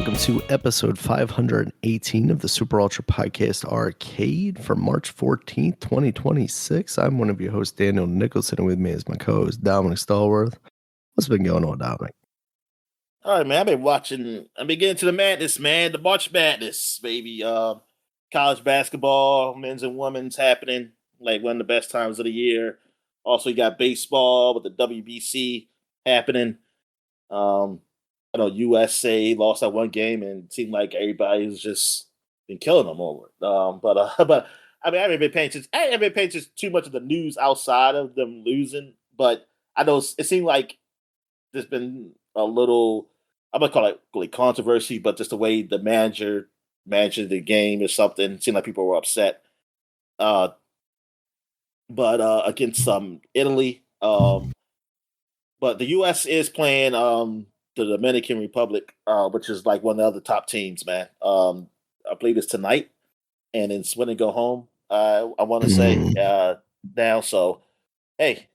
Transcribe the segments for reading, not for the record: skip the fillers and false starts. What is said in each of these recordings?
welcome to episode 518 of the Super Ultra Podcast Arcade for March 14th, 2026. I'm one of your hosts, Daniel Nicholson, and with me is my co-host, Dominic Stallworth. What's been going on, Dominic? All right, man. I've been getting to the madness, man. The March Madness, baby. College basketball, men's and women's happening, like one of the best times of the year. Also, you got baseball with the WBC happening. I know USA lost that one game, and it seemed like everybody's just been killing them over it. But I mean, I haven't been paying attention too much of the news outside of them losing. But I know it seemed like there's been a little, I'm gonna call it like controversy, but just the way the manager managed the game or something. It seemed like people were upset. But against Italy, but the U.S. is playing the Dominican Republic, which is like one of the other top teams, man. I believe it's tonight, and it's win and go home. I want to say now. So, hey,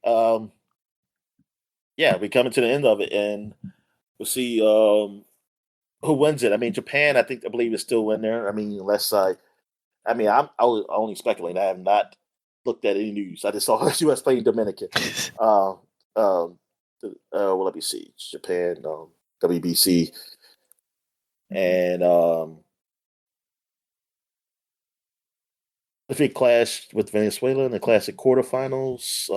yeah, we're coming to the end of it, and we'll see who wins it. I mean, Japan, I believe is still in there. I mean, I only speculate. I have not looked at any news. I just saw the U.S. playing Dominican. Well, let me see. Japan, WBC, and I think clashed with Venezuela in the classic quarterfinals.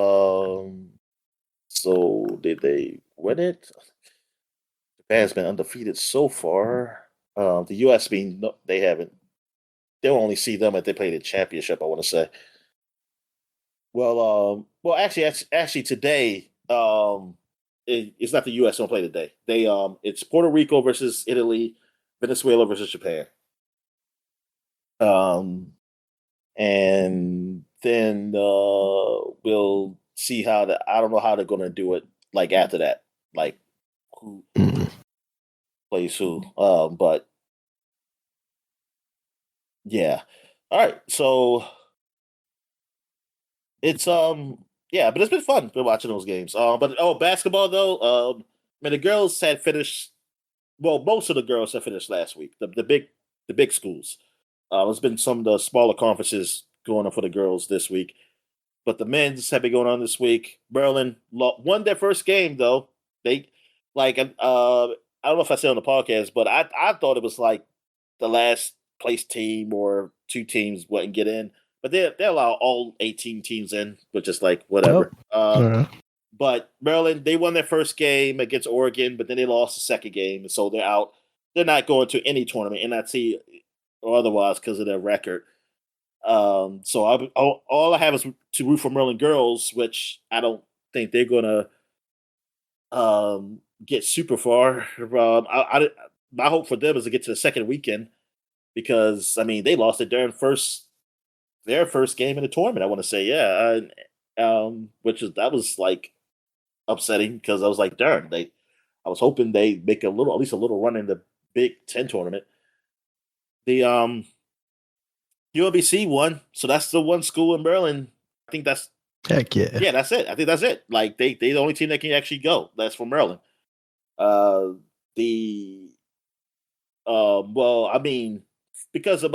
So did they win it? Japan's been undefeated so far. The U.S. they haven't. They'll only see them if they play the championship. I want to say. Well, actually, today, it's not the U.S. don't play today. It's Puerto Rico versus Italy, Venezuela versus Japan. And then we'll see I don't know how they're going to do it. Like after that, like who plays who. But yeah, all right. So it's yeah, but it's been fun watching those games. But basketball though. I mean, the girls had finished. Well, most of the girls have finished last week. The big schools. There's been some of the smaller conferences going on for the girls this week, but the men's have been going on this week. Maryland won their first game though. They I don't know if I said on the podcast, but I thought it was like the last place team or two teams wouldn't get in. But they allow all 18 teams in, which is like whatever. But Maryland, they won their first game against Oregon, but then they lost the second game, and so they're out. They're not going to any tournament, NIT or otherwise, because of their record. So all I have is to root for Maryland girls, which I don't think they're gonna get super far. My hope for them is to get to the second weekend because I mean they lost their first game in the tournament. I want to say, yeah, that was like upsetting because I was like, darn, I was hoping they make at least a little run in the Big Ten tournament. The UMBC won, so that's the one school in Maryland. I think that's heck yeah. Yeah, that's it. I think that's it. Like they the only team that can actually go. That's from Maryland. Well, I mean, because of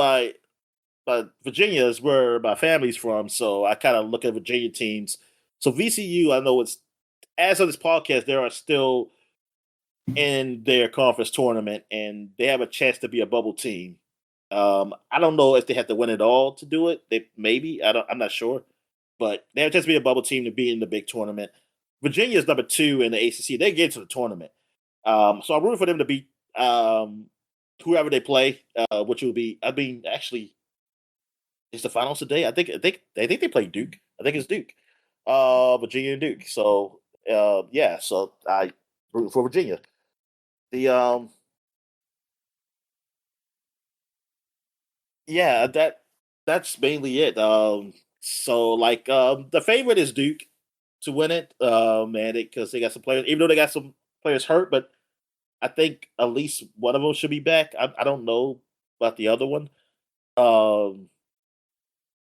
Virginia is where my family's from, so I kind of look at Virginia teams. So VCU, I know it's as of this podcast, they are still in their conference tournament, and they have a chance to be a bubble team. I don't know if they have to win it all to do it. I'm not sure, but they have a chance to be a bubble team to be in the big tournament. Virginia is number 2 in the ACC. They get to the tournament, so I'm rooting for them to beat whoever they play, which will be. I mean, actually, it's the finals today. I think they play Duke. I think it's Duke, Virginia and Duke. So yeah, so I root for Virginia. Yeah, that's mainly it. So like the favorite is Duke to win it, and because they got some players, even though they got some players hurt, but I think at least one of them should be back. I don't know about the other one.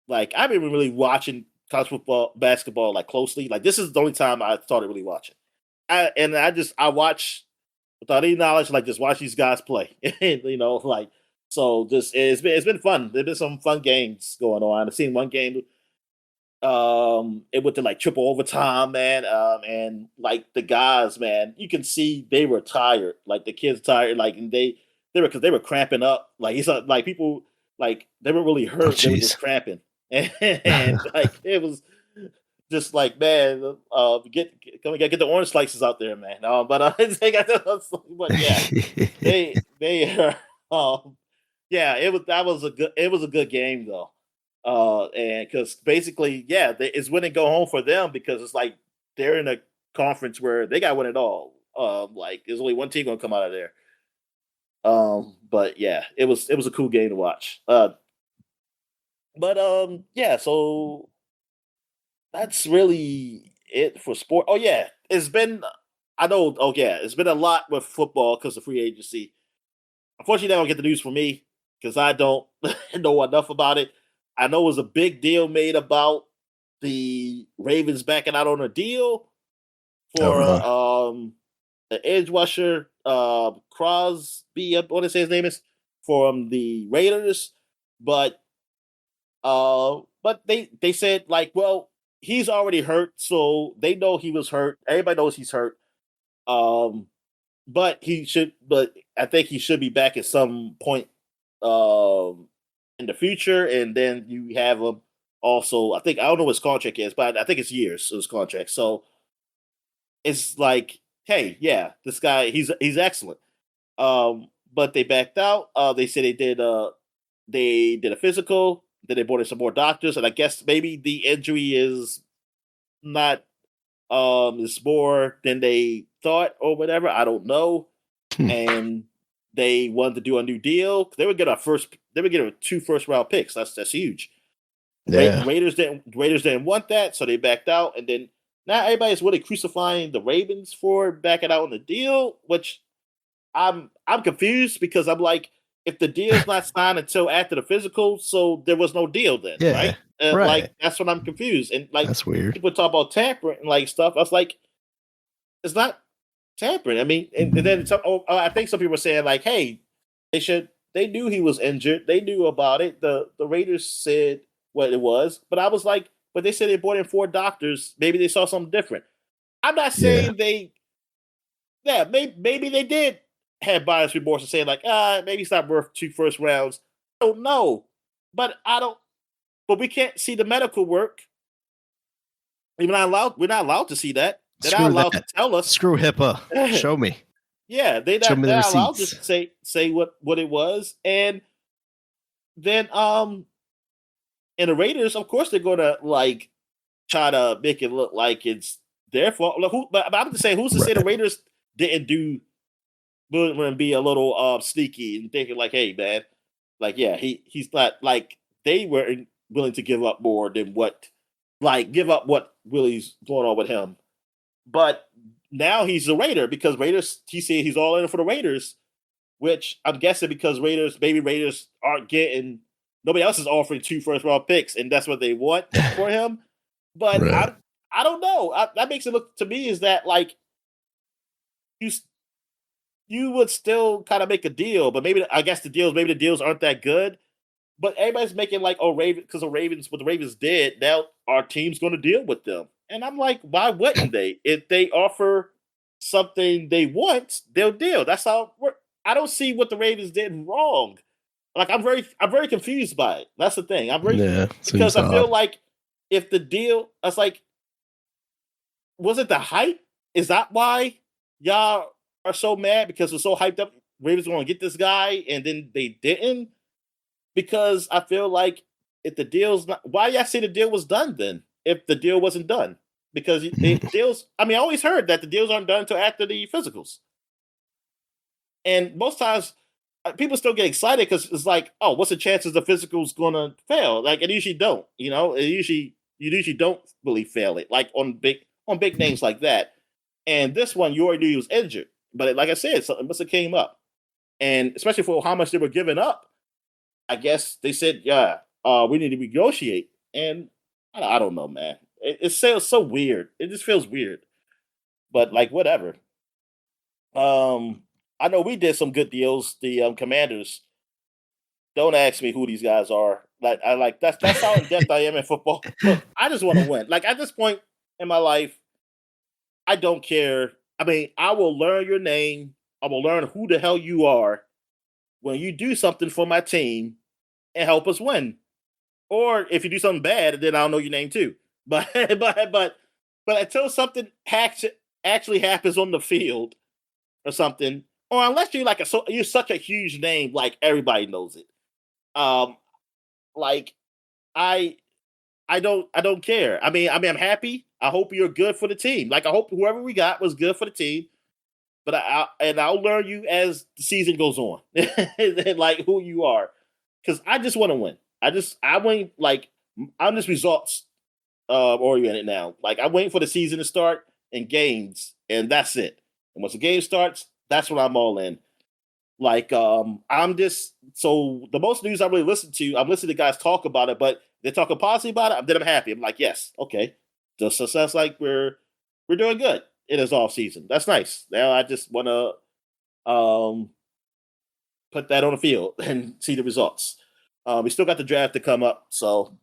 Like I've been really watching college football, basketball like closely. Like this is the only time I started really watching. I watch without any knowledge, like just watch these guys play. And, like so just it's been fun. There's been some fun games going on. I've seen one game it went to like triple overtime, man. And like the guys, man, you can see they were tired. Like the kids tired, like and they were because they were cramping up. Like it's like people like they were really Oh, hurt. They were just jeez. cramping, and like it was just like man, get the orange slices out there, man. But but yeah, they yeah, it was a good game though. And because basically, yeah, it's win and go home for them because it's like they're in a conference where they got to win it all. Like there's only one team gonna come out of there. But yeah, it was a cool game to watch. But yeah, so that's really it for sport. Oh yeah, it's been I know. Oh yeah, it's been a lot with football because of free agency. Unfortunately, I don't get the news from me because I don't know enough about it. I know it was a big deal made about the Ravens backing out on a deal Oh, for really? the edge rusher Crosby, what did I say his name is, from the Raiders, but they said like, well, he's already hurt, so they know he was hurt. Everybody knows he's hurt. Um, but I think he should be back at some point in the future, and then you have him also. I don't know what his contract is, but I think it's years of his contract. So it's like, hey, yeah, this guy he's excellent. But they backed out. They said they did a physical. Then they brought in some more doctors, and I guess maybe the injury is not it's more than they thought or whatever. I don't know. Hmm. And they wanted to do a new deal. They would get two first round picks. That's huge. Yeah. Raiders didn't want that, so they backed out. And then now everybody's really crucifying the Ravens for backing out on the deal, which I'm confused because I'm like, if the deal's not signed until after the physical, so there was no deal then, Yeah. right? Like Right. that's what I'm confused. And like That's weird. people talk about tampering and like stuff. I was like, it's not tampering. I mean, and then I think some people were saying like, hey, they knew he was injured. They knew about it. The Raiders said what it was, but I was like, but they said they brought in four doctors. Maybe they saw something different. I'm not Yeah. saying yeah, maybe they did have bias remorse and saying like, maybe it's not worth two first rounds. I don't know, but I don't. But we can't see the medical work. We're not allowed to see that. They're not Screw allowed to that. tell us. Screw HIPAA. Show me. Yeah, Show me the they're not allowed to receipts. say what it was, and then and the Raiders, of course, they're gonna like try to make it look like it's their fault. Like, but I'm just saying, who's to say the Right. Raiders didn't wouldn't be a little sneaky and thinking like, hey man, like yeah, he's not like they were willing to give up more than give up what really's going on with him. But now he's a Raider because Raiders. He said he's all in for the Raiders, which I'm guessing because Raiders aren't getting nobody else is offering two first round picks, and that's what they want for him. But Right. I don't know. That makes it look to me is that like you you would still kind of make a deal, but maybe I guess maybe the deals aren't that good. But everybody's making like, oh, Ravens, because the Ravens, what the Ravens did, now our team's going to deal with them. And I'm like, why wouldn't they? If they offer something they want, they'll deal. That's how it works. I don't see what the Ravens did wrong. Like I'm very confused by it. That's the thing. Yeah. Because Seems I feel odd. like if the deal, I was like, was it the hype? Is that why y'all are so mad because we're so hyped up? Ravens want to get this guy, and then they didn't because I feel like if the deal's not, why y'all say the deal was done then? If the deal wasn't done, because deals. I mean, I always heard that the deals aren't done until after the physicals, and most times people still get excited because it's like, oh, what's the chances the physical's gonna fail? Like it usually don't. You usually don't really fail it. Like on big names like that, and this one you already knew he was injured, but like I said, something must have came up, and especially for how much they were giving up I guess they said, yeah, we need to negotiate. And I don't know, man. It feels so weird. It just feels weird. But like, whatever. Um, I know we did some good deals. The Commanders. Don't ask me who these guys are. That's how in depth I am in football. Look, I just want to win. Like at this point in my life, I don't care. I mean, I will learn your name. I will learn who the hell you are when you do something for my team and help us win. Or if you do something bad, then I'll know your name too. But but until something actually happens on the field or something, or unless you're you're such a huge name, like everybody knows it. Um, like I I don't care. I'm happy. I hope you're good for the team. Like I hope whoever we got was good for the team. But I'll learn you as the season goes on, like who you are, because I just want to win. I want like I'm just results oriented now. Like I'm waiting for the season to start and games, and that's it. And once the game starts, that's when I'm all in. Like I'm just so the most news I really listen to, I'm listening to guys talk about it, but they're talking positive about it. Then I'm happy. I'm like, yes, okay. Just so that's like we're doing good in this off season. That's nice. Now I just want to put that on the field and see the results. We still got the draft to come up, so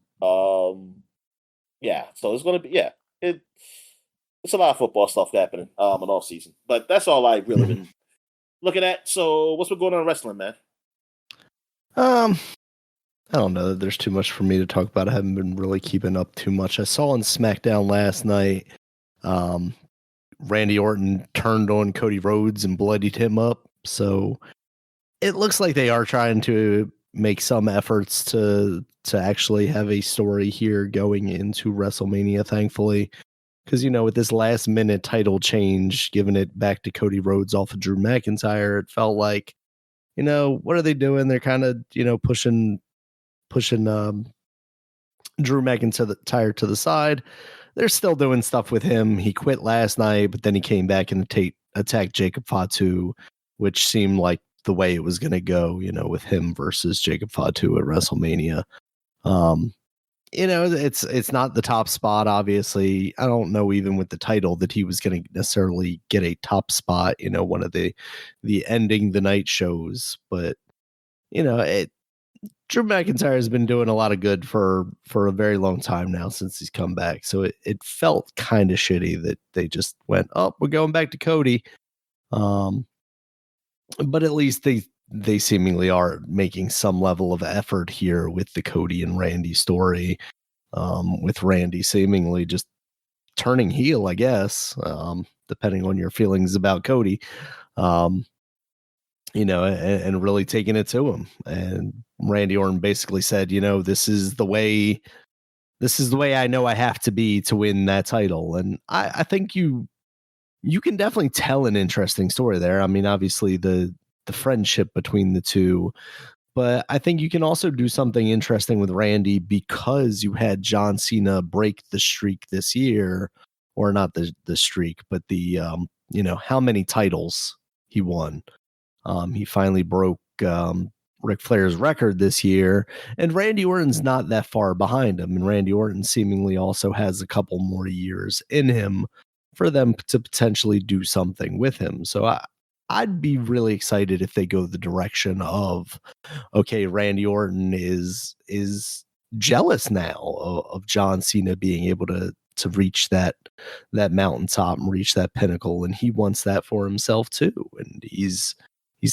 yeah. So it's gonna be it's a lot of football stuff happening in off season, but that's all I really been looking at. So what's been going on in wrestling, man? I don't know that there's too much for me to talk about. I haven't been really keeping up too much. I saw on SmackDown last night, Randy Orton turned on Cody Rhodes and bloodied him up. So it looks like they are trying to make some efforts to actually have a story here going into WrestleMania, thankfully. Because, with this last minute title change, giving it back to Cody Rhodes off of Drew McIntyre, it felt like, what are they doing? They're kind of, pushing Drew McIntyre to the side. They're still doing stuff with him. He quit last night, but then he came back and attacked Jacob Fatu, which seemed like the way it was going to go, with him versus Jacob Fatu at WrestleMania. It's not the top spot, obviously. I don't know even with the title that he was going to necessarily get a top spot, one of the ending the night shows, but Drew McIntyre has been doing a lot of good for a very long time now since he's come back. So it felt kind of shitty that they just went, oh, we're going back to Cody. But at least they seemingly are making some level of effort here with the Cody and Randy story. With Randy seemingly just turning heel, I guess, depending on your feelings about Cody. And really taking it to him. And Randy Orton basically said, this is the way I know I have to be to win that title. And I think you can definitely tell an interesting story there. I mean, obviously the friendship between the two, but I think you can also do something interesting with Randy because you had John Cena break the streak this year, or not the streak, but the, how many titles he won. He finally broke Ric Flair's record this year, and Randy Orton's not that far behind him. And Randy Orton seemingly also has a couple more years in him for them to potentially do something with him. So I'd be really excited if they go the direction of, okay, Randy Orton is jealous now of John Cena being able to reach that mountaintop and reach that pinnacle, and he wants that for himself too. And he's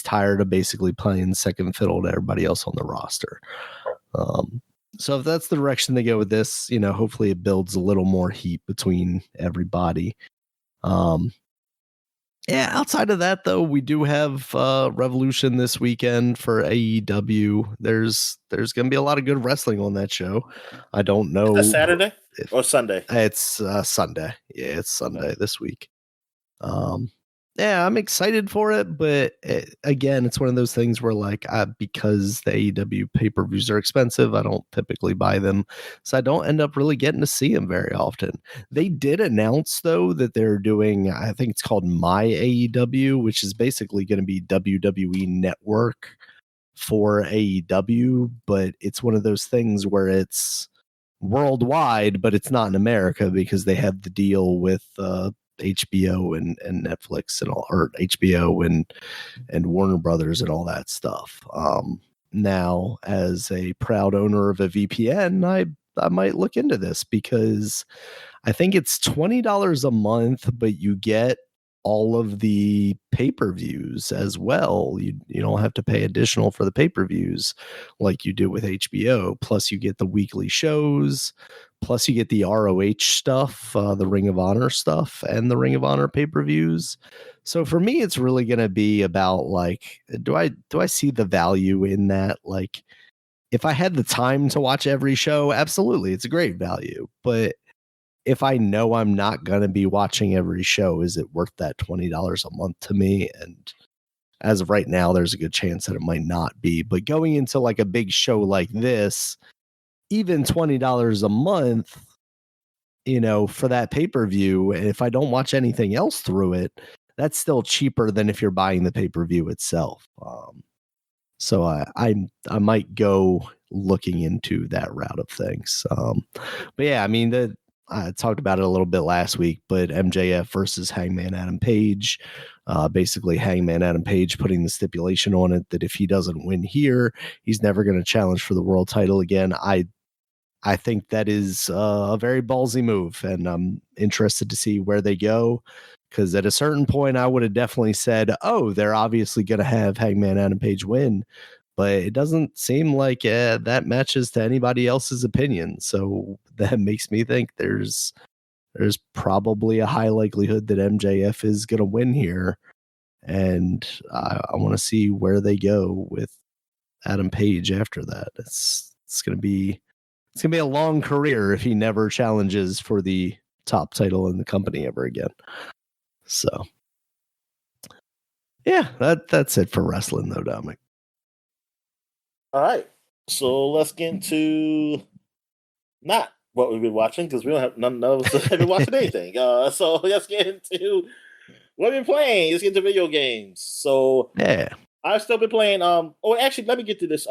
tired of basically playing second fiddle to everybody else on the roster. So if that's the direction they go with this, hopefully it builds a little more heat between everybody. Yeah, outside of that, though, we do have Revolution this weekend for AEW. There's going to be a lot of good wrestling on that show. I don't know. Is that Saturday or Sunday? It's Sunday. Yeah, it's Sunday this week. Yeah, I'm excited for it, but again, it's one of those things where because the AEW pay-per-views are expensive, I don't typically buy them, so I don't end up really getting to see them very often. They did announce, though, that they're doing, I think it's called My AEW, which is basically going to be WWE Network for AEW, but it's one of those things where it's worldwide, but it's not in America because they have the deal with HBO and Netflix and all, or HBO and Warner Brothers and all that stuff. Now, as a proud owner of a VPN, I might look into this because I think it's $20 a month, but you get all of the pay-per-views as well. You don't have to pay additional for the pay-per-views like you do with HBO. Plus, you get the weekly shows. Plus, you get the ROH stuff, the Ring of Honor stuff, and the Ring of Honor pay-per-views. So for me, it's really going to be about like, do I see the value in that? Like, if I had the time to watch every show, absolutely, it's a great value. But if I know I'm not going to be watching every show, is it worth that $20 a month to me? And as of right now, there's a good chance that it might not be. But going into like a big show like this, even $20 a month, for that pay-per-view, if I don't watch anything else through it, that's still cheaper than if you're buying the pay-per-view itself. So I might go looking into that route of things. But yeah, I mean, I talked about it a little bit last week, but MJF versus Hangman Adam Page, basically Hangman Adam Page putting the stipulation on it that if he doesn't win here, he's never going to challenge for the world title again. I think that is a very ballsy move, and I'm interested to see where they go. Because at a certain point, I would have definitely said, "Oh, they're obviously going to have Hangman Adam Page win," but it doesn't seem like that matches to anybody else's opinion. So that makes me think there's probably a high likelihood that MJF is going to win here, and I want to see where they go with Adam Page after that. It's going to be a long career if he never challenges for the top title in the company ever again. So, yeah, that's it for wrestling, though, Dominic. All right, so let's get into not what we've been watching because we don't have none of us have been watching anything. So let's get into what we've been playing. Let's get into video games. So yeah, I've still been playing. Actually, let me get to this.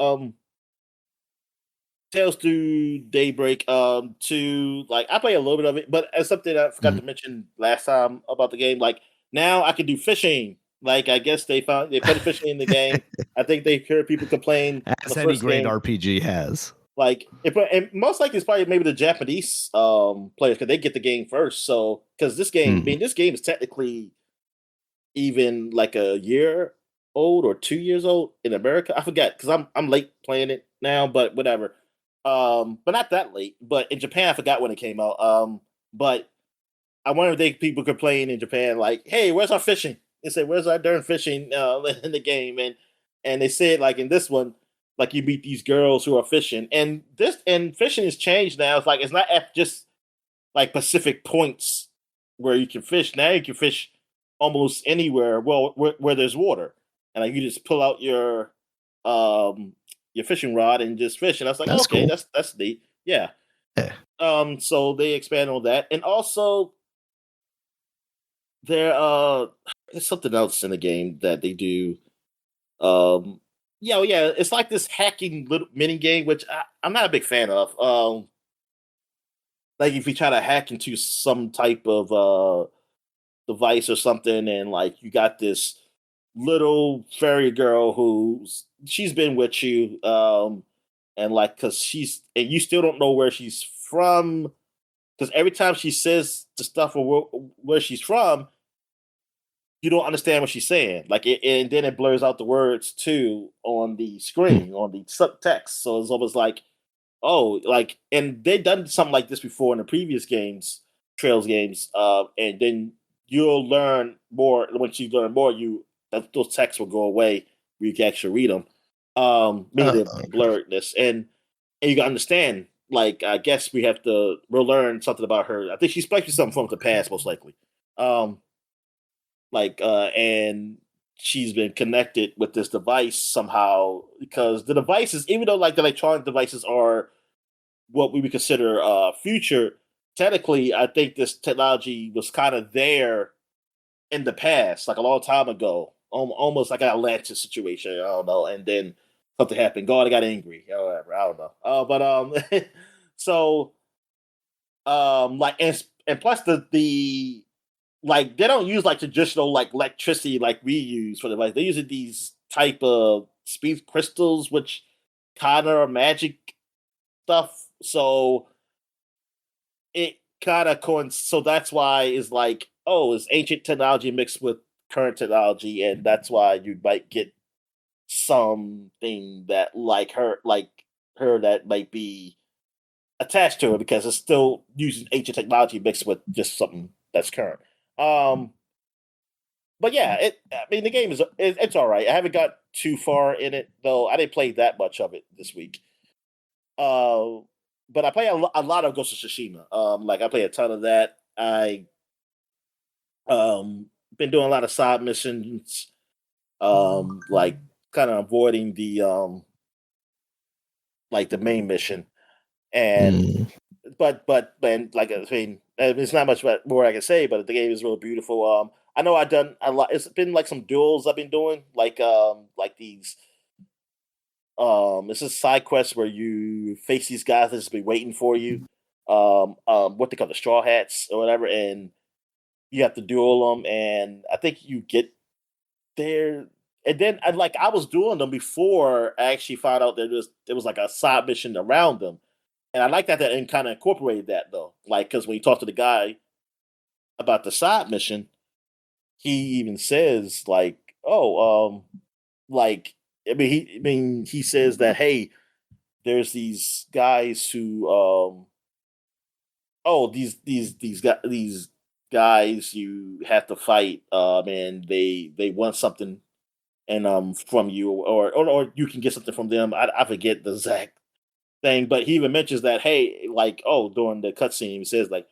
Tales to Daybreak. To like, I play a little bit of it, but as something I forgot to mention last time about the game. Like now, I can do fishing. Like I guess they put fishing in the game. I think they heard people complain. As any great RPG has. Like, and most likely it's probably maybe the Japanese players because they get the game first. So because this game, I mean, this game is technically even like a year old or 2 years old in America. I forget because I'm late playing it now, but whatever. But not that late. But in Japan, I forgot when it came out. But I wonder if people complain in Japan, like, "Hey, where's our fishing?" They say, "Where's our darn fishing in the game?" And they said, like in this one, like you meet these girls who are fishing, and fishing has changed now. It's like it's not at just like Pacific points where you can fish. Now you can fish almost anywhere. Well, where there's water, and like you just pull out your fishing rod and just fish. And I was like, that's okay, cool. that's neat. Yeah. So they expand on that. And also there's something else in the game that they do. It's like this hacking little mini game, which I'm not a big fan of. Like if you try to hack into some type of device or something, and like you got this little fairy girl she's been with you, and like because you still don't know where she's from, because every time she says the stuff of where she's from, you don't understand what she's saying. Like and then it blurs out the words too on the screen on the subtext. So it's almost like, oh, like, and they've done something like this before in the previous games, Trails games, and then you'll learn more. Once you learn more, those texts will go away. Where you can actually read them. Meaning the blurredness, and you can understand. Like, I guess we'll learn something about her. I think she's probably something from the past, most likely. And she's been connected with this device somehow, because the devices, even though like the electronic devices are what we would consider future, technically, I think this technology was kind of there in the past, like a long time ago, almost like an Atlantis situation. I don't know, and then something happened. God got angry, or whatever. I don't know. So, like, and plus the like they don't use like traditional like electricity like we use for the like they're using these type of speed crystals, which kind of are magic stuff. So it kind of so that's why it's like, oh, it's ancient technology mixed with current technology, and that's why you might get something that like her that might be attached to it because it's still using ancient technology mixed with just something that's current. Um, but yeah, I mean, the game it's all right. I haven't got too far in it though. I didn't play that much of it this week. Uh, but I play a lot of Ghost of Tsushima. Like I play a ton of that. I been doing a lot of side missions. Like kind of avoiding the like the main mission. And Mm. but and like I mean, it's not much more I can say. But the game is really beautiful. I know I've done a lot. It's been like some duels I've been doing, like these. It's a side quest where you face these guys that just be waiting for you. What they call the straw hats or whatever, and you have to duel them. And I think you get there, and then I was doing them before I actually found out there was like a side mission around them. And I like that and kind of incorporated that though. Like, because when you talk to the guy about the side mission, he even says like, "Oh, like he says that hey, there's these guys who oh these guys you have to fight and they want something and from you or you can get something from them. I forget the exact thing, but he even mentions that hey, like oh during the cutscene he says like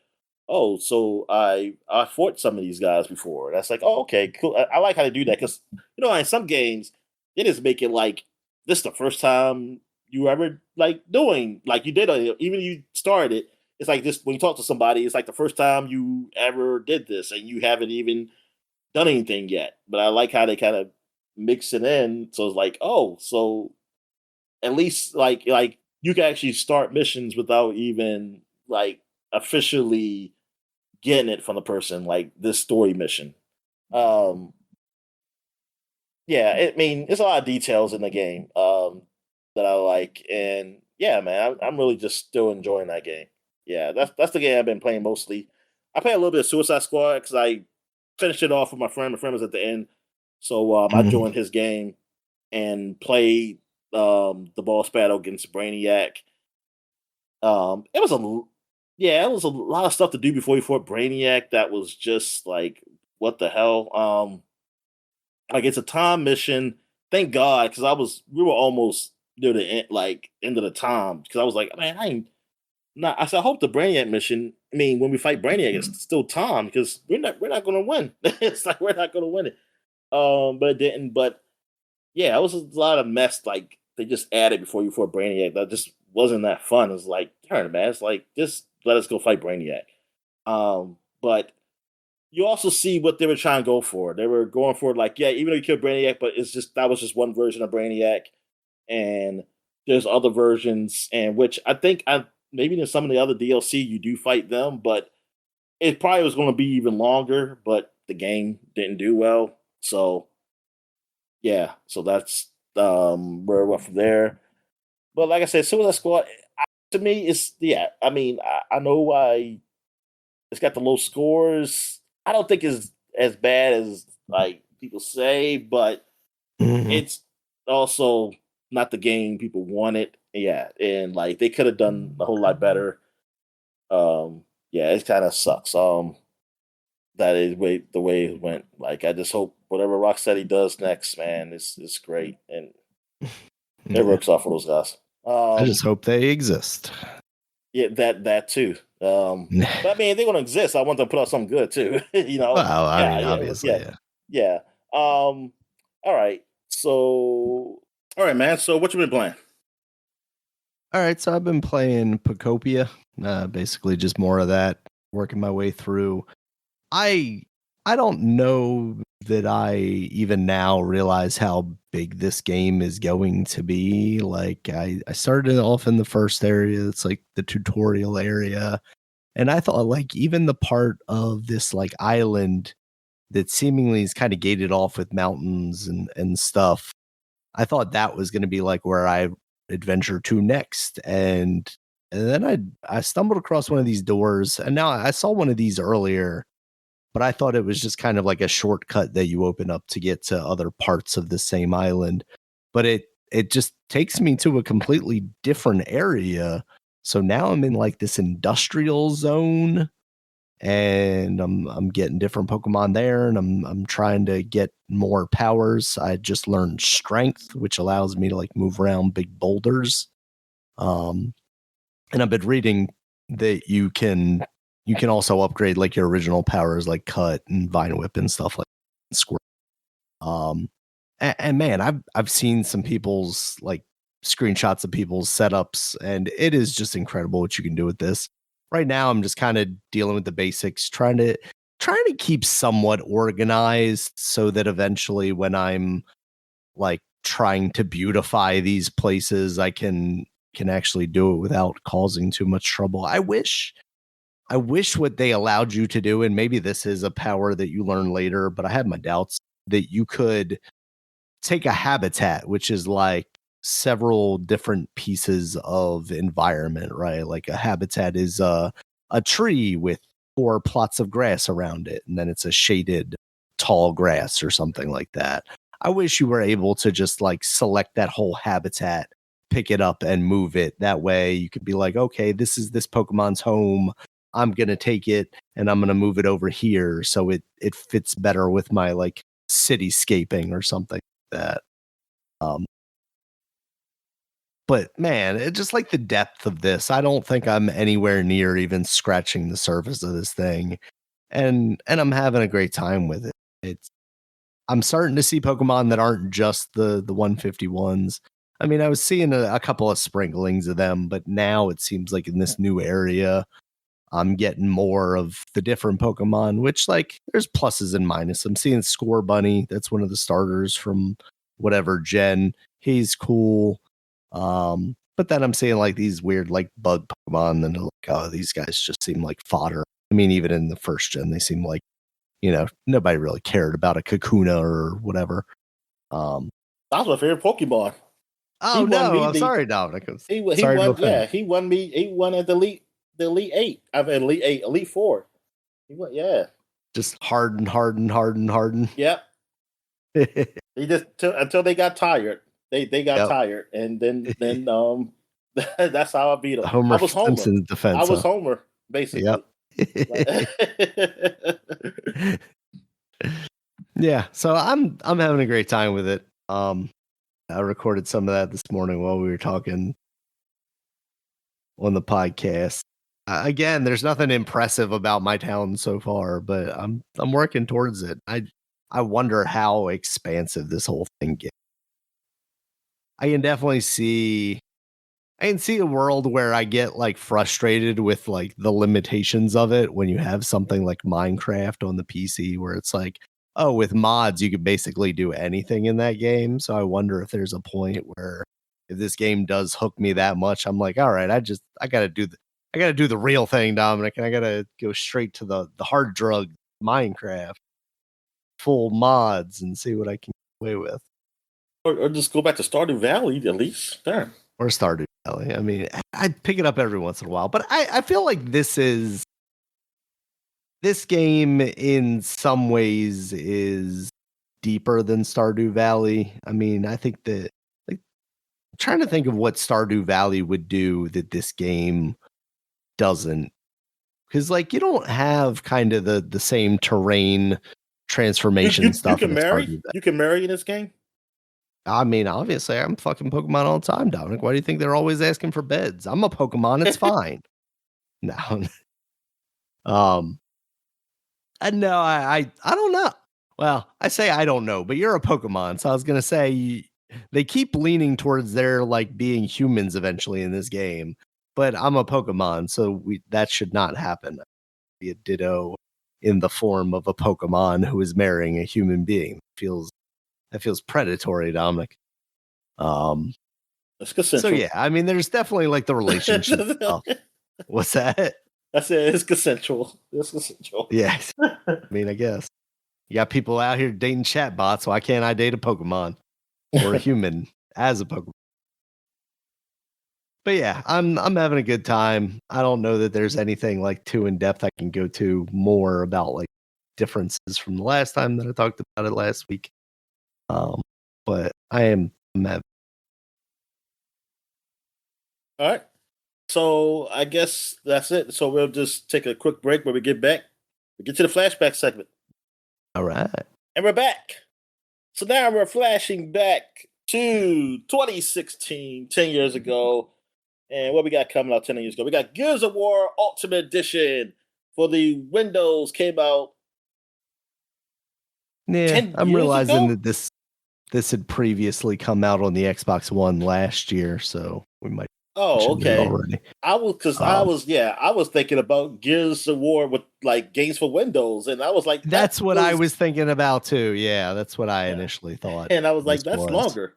oh so I fought some of these guys before. That's like oh okay cool. I like how they do that because you know in some games they just make it like this is the first time you ever like doing like you did even you started it. It's like this when you talk to somebody, it's like the first time you ever did this and you haven't even done anything yet. But I like how they kind of mix it in. So it's like, oh, so at least like you can actually start missions without even like officially getting it from the person, like this story mission. Um yeah, I mean, it's a lot of details in the game that I like, and yeah, man, I'm really just still enjoying that game. Yeah, that's the game I've been playing mostly. I play a little bit of Suicide Squad because I finished it off with my friend. My friend was at the end, so I Mm. joined his game and played the boss battle against Brainiac. It was yeah, it was a lot of stuff to do before you fought Brainiac. That was just like what the hell. Like it's a time mission. Thank God, because we were almost near the end, like end of the time. Because I was like, man, I ain't not. I said, I hope the Brainiac mission. I mean, when we fight Brainiac, it's still time because we're not going to win. It's like we're not going to win it. But it didn't. But yeah, it was a lot of mess. Like they just added before you fought Brainiac. That just wasn't that fun. It's like, darn it, man. It's like just let us go fight Brainiac. But you also see what they were trying to go for. They were going for like, yeah, even though you killed Brainiac, but it's just that was just one version of Brainiac, and there's other versions, and which I think I maybe in some of the other DLC you do fight them, but it probably was going to be even longer. But the game didn't do well, so yeah, so that's where we went from there. But like I said, Suicide Squad to me is yeah. I mean, I know why it's got the low scores. I don't think it's as bad as like people say, but Mhm. it's also not the game people wanted. Yeah, and like they could have done a whole lot better. Yeah, it kind of sucks. That is the way it went. Like I just hope whatever Rocksteady does next, man, is great and it Yeah. works out for those guys. I just hope they exist. Yeah, that too. But I mean, if they're gonna exist, I want them to put out something good too. You know? Well, I Yeah, mean, yeah, obviously, yeah, yeah. yeah. All right. So, all right, man. So, what you been playing? All right, so I've been playing Pacopia, basically just more of that, working my way through. I I don't know that I even now realize how big this game is going to be. Like I started off in the first area, it's like the tutorial area, And I thought like even the part of this like island that seemingly is kind of gated off with mountains and stuff, I thought that was going to be like where I adventure to next. And then I stumbled across one of these doors, and now I saw one of these earlier, but I thought it was just kind of like a shortcut that you open up to get to other parts of the same island. But it just takes me to a completely different area. So now I'm in like this industrial zone, and I'm getting different Pokemon there, and I'm trying to get more powers. I just learned strength, which allows me to like move around big boulders. And I've been reading that you can also upgrade like your original powers like cut and vine whip and stuff like squirt. And man, I've seen some people's like screenshots of people's setups, and it is just incredible what you can do with this. Right now, I'm just kind of dealing with the basics, trying to keep somewhat organized so that eventually when I'm like trying to beautify these places, I can actually do it without causing too much trouble. I wish what they allowed you to do, and maybe this is a power that you learn later, but I have my doubts that you could take a habitat, which is like several different pieces of environment, right? Like a habitat is a tree with 4 plots of grass around it, and then it's a shaded tall grass or something like that. I wish you were able to just like select that whole habitat, pick it up and move it. That way you could be like, okay, this is this Pokemon's home. I'm going to take it and I'm going to move it over here so it fits better with my like cityscaping or something like that. But man, it just like the depth of this. I don't think I'm anywhere near even scratching the surface of this thing. And I'm having a great time with it. I'm starting to see Pokemon that aren't just the 151s. I mean, I was seeing a couple of sprinklings of them, but now it seems like in this new area, I'm getting more of the different Pokemon, which like there's pluses and minuses. I'm seeing Score Bunny. That's one of the starters from whatever gen. He's cool. But then I'm seeing like these weird like bug Pokemon, and like, oh, these guys just seem like fodder. I mean, even in the first gen, they seem like, you know, nobody really cared about a Kakuna or whatever. That was my favorite Pokemon. Oh no, I'm sorry, Dominic. He won me. He won at the Elite Eight. I mean, Elite Four. He won, yeah. Just harden. Yep. He just until they got tired. They got tired, and then that's how I beat him. Homer I was Homer. Simpson's defense. I was Homer, basically. Yep. Yeah, so I'm having a great time with it. I recorded some of that this morning while we were talking on the podcast. Again, there's nothing impressive about my town so far, but I'm working towards it. I wonder how expansive this whole thing gets. I can definitely see a world where I get like frustrated with like the limitations of it when you have something like Minecraft on the PC where it's like, oh, with mods you could basically do anything in that game. So I wonder if there's a point where if this game does hook me that much, I'm like, all right, I gotta do the real thing, Dominic, and I gotta go straight to the hard drug Minecraft, full mods, and see what I can get away with. Or just go back to Stardew Valley at least. There. Or Stardew Valley. I mean, I'd pick it up every once in a while, but I feel like this game in some ways is deeper than Stardew Valley. I mean, I think that like I'm trying to think of what Stardew Valley would do that this game doesn't. Because like you don't have kind of the same terrain transformation stuff. You can marry in this game. I mean, obviously, I'm fucking Pokemon all the time, Dominic. Why do you think they're always asking for beds? I'm a Pokemon. It's fine. No. No, I don't know. Well, I say I don't know, but you're a Pokemon, so I was gonna say they keep leaning towards their like being humans eventually in this game. But I'm a Pokemon, so that should not happen. Be a Ditto in the form of a Pokemon who is marrying a human being. That feels predatory, Dominic. So yeah, I mean, there's definitely like the relationship stuff. What's that? I said it's consensual. It's consensual. Yes. I mean, I guess. You got people out here dating chatbots. Why can't I date a Pokemon or a human as a Pokemon? But yeah, I'm having a good time. I don't know that there's anything like too in depth I can go to more about like differences from the last time that I talked about it last week. But I'm having. All right. So I guess that's it. So we'll just take a quick break when we get back. We get to the flashback segment. All right. And we're back. So now we're flashing back to 2016, 10 years ago. And what we got coming out 10 years ago? We got Gears of War Ultimate Edition for the Windows came out Yeah, 10 I'm years realizing ago? that this had previously come out on the Xbox One last year, so we might Oh, mention it okay. already. I was thinking about Gears of War with like games for Windows, and I was like, That's what I was thinking about too. Yeah, that's what I yeah. initially thought And I was this like, that's was. longer.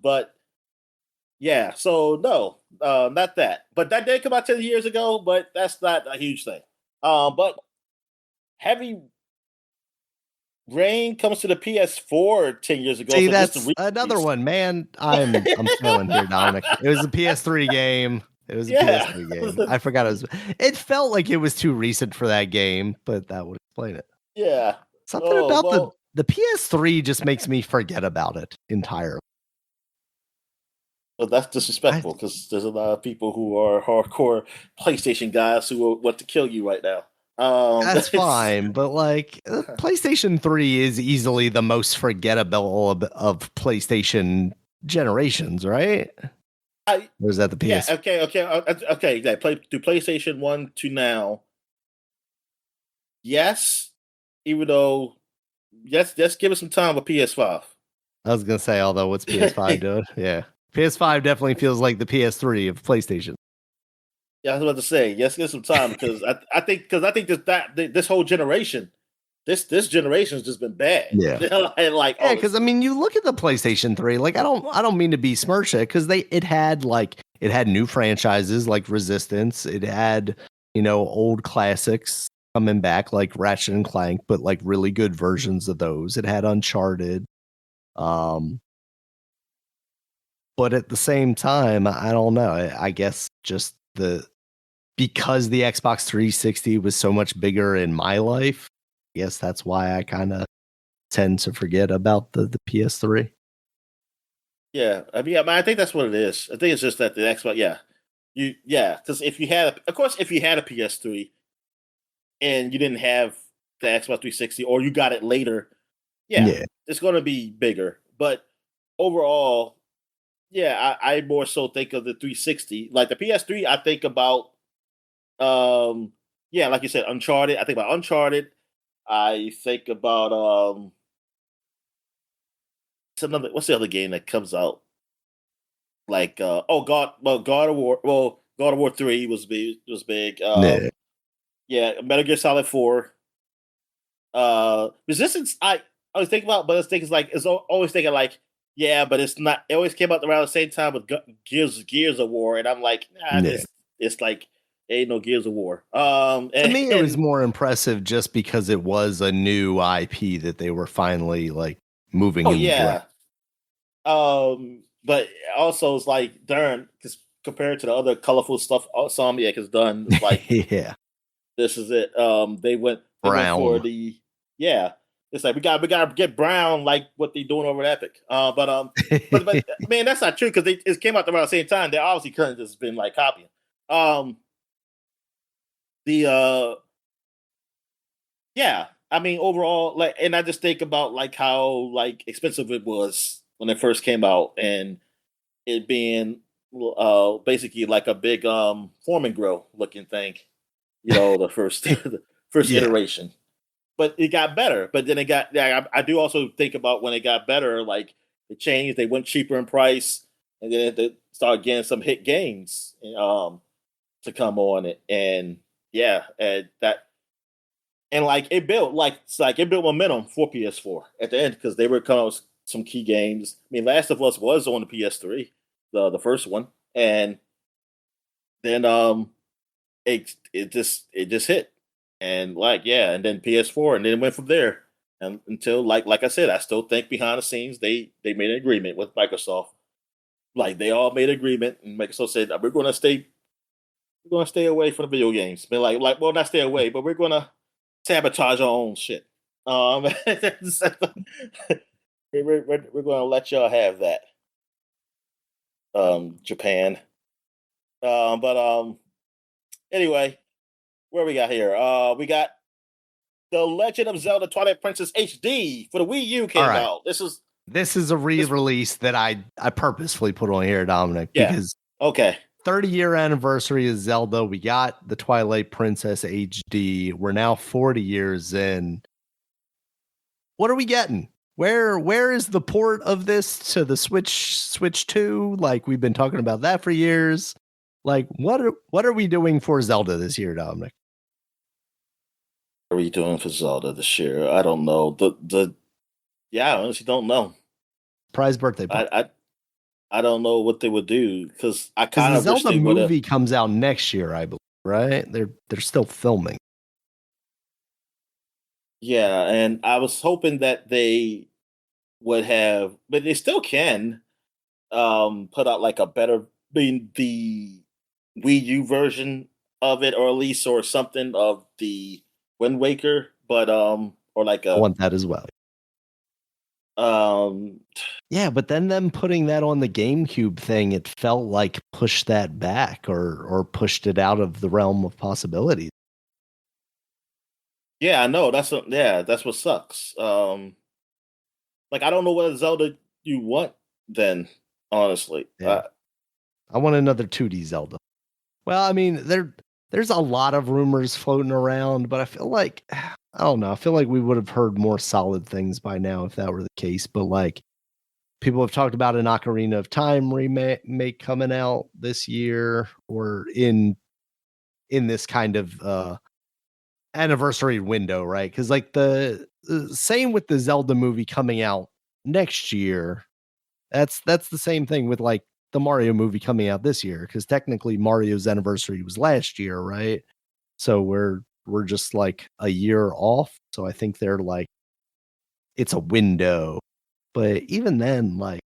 But yeah, so no, not that. But that did come out 10 years ago, but that's not a huge thing. But Heavy Rain comes to the PS4 10 years ago, See, so this is that's the another re-release. one, man. I'm failing here, Dominic. It was a PS3 game. It was a Yeah. PS3 game. I forgot it was. It felt like it was too recent for that game, but that would explain it. Yeah. Something Oh, about well, the PS3 just makes me forget about it entirely. well, that's I, disrespectful because there's a lot of people who are hardcore PlayStation guys who want to kill you right now. That's fine, but like PlayStation 3 is easily the most forgettable of PlayStation generations, right? Or is that the Yeah, PS? okay. Yeah, do PlayStation 1 to now. Yes, even though yes, just give it some time with PS5. I was gonna say, although what's PS5 doing? Yeah, PS5 definitely feels like the PS3 of PlayStation. Yeah, I was about to say, yes, give it some time because I think this whole generation, this generation's just been bad. Yeah. Like Yeah, all because this. I mean, you look at the PlayStation 3. Like, I don't mean to besmirch it because it had new franchises like Resistance. It had old classics coming back like Ratchet and Clank, but like really good versions of those. It had Uncharted. Um, but at the same time, I don't know. I guess just because the Xbox 360 was so much bigger in my life. I guess that's why I kind of tend to forget about the PS3. Yeah, I think that's what it is. I think it's just that the Xbox. Because if you had a PS3 and you didn't have the Xbox 360 or you got it later, yeah, Yeah. it's going to be bigger. But overall, yeah, I more so think of the 360. Like the PS3, I think about, yeah, like you said, Uncharted. I think about Uncharted. I think about what's the other game that comes out? Like God of War 3 was big. Yeah. Yeah, Metal Gear Solid 4. Resistance, I always think about, but it's thinking like always thinking like, yeah, but it's not. It always came out around the same time with Gears of War, and I'm like, nah, Yeah. it's like ain't no Gears of War. To me, it was And more impressive just because it was a new IP that they were finally like moving oh in the direction. yeah, but also it's like darn, because compared to the other colorful stuff Insomniac has done, it's like Yeah. this is it. They went for Brown. the yeah. It's like we gotta get Brown like what they doing over at Epic. But man, that's not true because it came out around the same time. They obviously couldn't just been like copying. Um, the yeah, I mean overall, like, and I just think about like how like expensive it was when it first came out, and it being basically like a big Foreman grill looking thing. You know, the first the first Yeah. iteration. But it got better. But then it got. Yeah, I do also think about when it got better. Like it changed. They went cheaper in price, and then they started getting some hit games to come on it. And yeah, and like it built momentum for PS4 at the end because they were coming with some key games. I mean, Last of Us was on the PS3, the first one, and then it just hit, and and then PS4, and then it went from there. And until like I said, I still think behind the scenes they made an agreement with Microsoft. Like they all made an agreement, and Microsoft said we're gonna stay away from the video games. But well, not stay away, but we're gonna sabotage our own shit. We're gonna let y'all have that. Japan. But anyway, where we got here? We got The Legend of Zelda Twilight Princess HD for the Wii U came out. This is a re-release that I purposefully put on here, Dominic, Yeah. because Okay. 30-year anniversary of Zelda. We got the Twilight Princess HD. We're now 40 years in. What are we getting? Where is the port of this to the Switch 2? Like we've been talking about that for years. Like what are we doing for Zelda this year, Dominic? What are we doing for Zelda this year? I don't know. I honestly don't know. Prize birthday party. I don't know what they would do because I kind of wish Zelda the movie comes out next year, I believe. Right? They're still filming. Yeah, and I was hoping that they would have, but they still can put out like a better, the Wii U version of it, or at least or something of the Wind Waker, but or like I want that as well. Yeah, but then them putting that on the GameCube thing, it felt like pushed that back or pushed it out of the realm of possibilities. Yeah, I know. That's what sucks. Like I don't know what Zelda you want then, honestly. Yeah. I want another 2D Zelda. Well, I mean, there's a lot of rumors floating around, but I feel like I don't know. I feel like we would have heard more solid things by now if that were the case. But like people have talked about an Ocarina of Time remake coming out this year or in this kind of anniversary window, right? Because like the same with the Zelda movie coming out next year. That's the same thing with like the Mario movie coming out this year, because technically Mario's anniversary was last year, right? So we're just like a year off. So I think they're like it's a window. But even then, like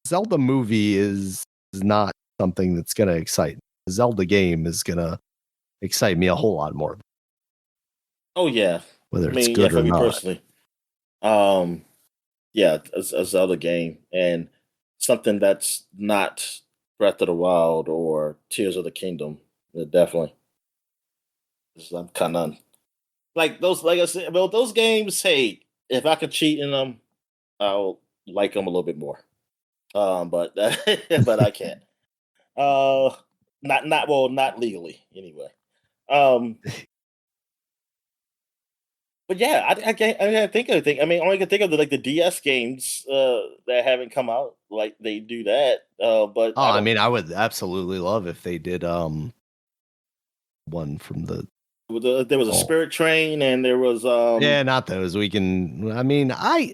Zelda movie is not something that's gonna excite me. The Zelda game is gonna excite me a whole lot more. Oh yeah. Whether it's good or for me not. Personally. Yeah, a Zelda game and something that's not Breath of the Wild or Tears of the Kingdom. Yeah, definitely. I'm kind of like those. Like I said, well, those games. Hey, if I could cheat in them, I'll like them a little bit more. But but I can't. Not legally anyway. But yeah, I can't think of anything. I mean, all I can think of the DS games that haven't come out. Like they do that. But I mean, I would absolutely love if they did one from the. There was a Spirit Train, and there was yeah, not those. We can. I mean, I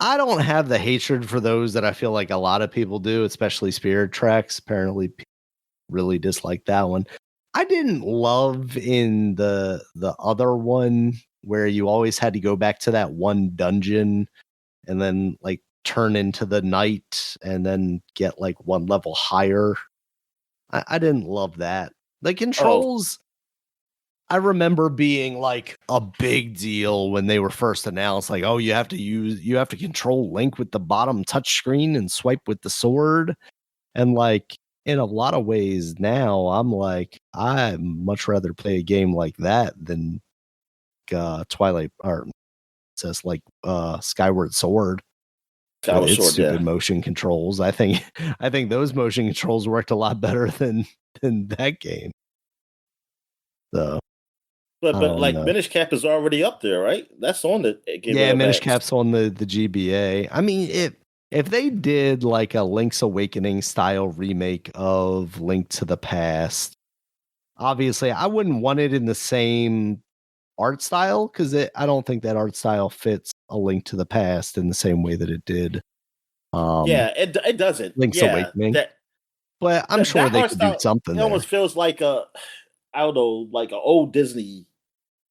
don't have the hatred for those that I feel like a lot of people do, especially Spirit Tracks. Apparently, people really dislike that one. I didn't love in the other one where you always had to go back to that one dungeon and then like turn into the night and then get like one level higher. I didn't love that. The controls, I remember being like a big deal when they were first announced. Like, oh, you have to control Link with the bottom touch screen and swipe with the sword. And like in a lot of ways now, I'm like, I'd much rather play a game like that than Twilight or says like Skyward Sword. With its stupid motion controls. I think those motion controls worked a lot better than that game. So but like Minish Cap is already up there, right? That's on the Game Boy Advance. Minish Cap's on the GBA. I mean, if they did like a Link's Awakening style remake of Link to the Past, obviously I wouldn't want it in the same art style because I don't think that art style fits a Link to the Past in the same way that it did. Yeah, it doesn't. Link's Awakening. but I'm sure That they art could do style, something it there. almost feels like I don't know, like an old Disney Yeah,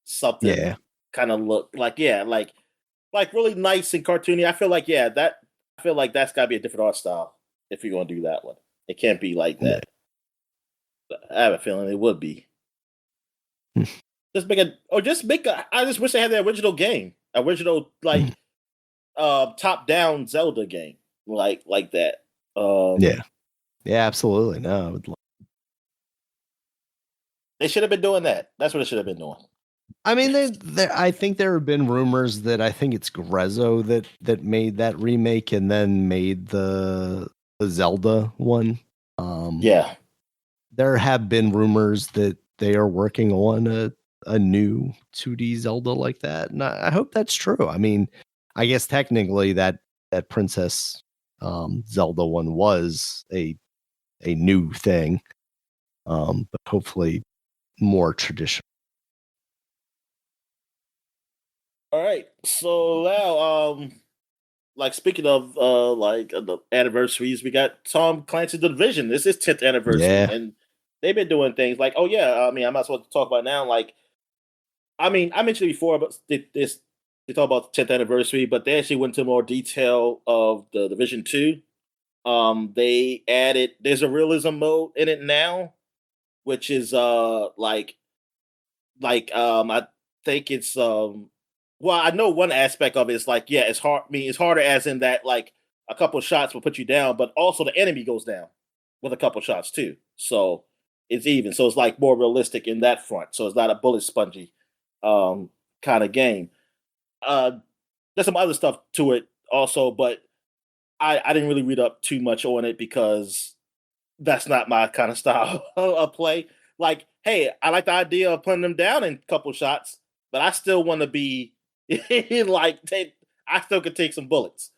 something kind of look. Like yeah, like really nice and cartoony. I feel like that's got to be a different art style if you're gonna do that one. It can't be like yeah. that. I have a feeling it would be. Just make a. I just wish they had the original game, original like top down Zelda game, like that. Yeah, yeah, absolutely. No, I would They should have been doing that. That's what they should have been doing. I mean, I think there have been rumors that I think it's Grezzo that made that remake and then made the Zelda one. Um, Yeah. there have been rumors that they are working on a new 2D Zelda like that, and I hope that's true. I mean, I guess technically that Princess Zelda one was a new thing, but hopefully more traditional. All right. So now, like speaking of the anniversaries, we got Tom Clancy's The Division. This is 10th anniversary, Yeah. and they've been doing things like, oh yeah, I mean, I'm not supposed to talk about now. Like, I mean, I mentioned it before, but they talk about the 10th anniversary, but they actually went into more detail of the Division 2. They added there's a realism mode in it now, which is I think it's well, I know one aspect of it is like, yeah, it's hard. I mean, it's harder as in that like a couple shots will put you down, but also the enemy goes down with a couple shots too. So it's even. So it's like more realistic in that front. So it's not a bullet spongy kind of game. Uh there's some other stuff to it also, but I didn't really read up too much on it because that's not my kind of style of play. Like, hey, I like the idea of putting them down in a couple shots, but I still want to be like take. I still could take some bullets.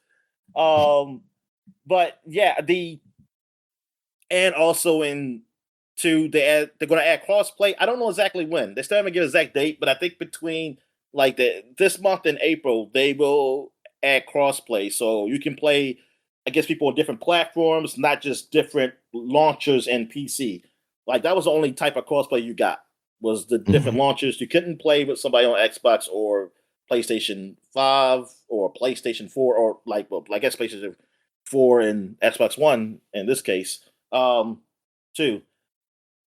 Um, but yeah, and also in two, they're going to add crossplay. I don't know exactly when. They still haven't given an exact date, but I think between like this month and April, they will add crossplay, so you can play against people on different platforms, not just different launchers and PC. Like that was the only type of crossplay you got was the different Mhm. launchers. You couldn't play with somebody on Xbox or PlayStation 5 or PlayStation 4 or like well, I guess PlayStation 4 and Xbox One in this case. Two,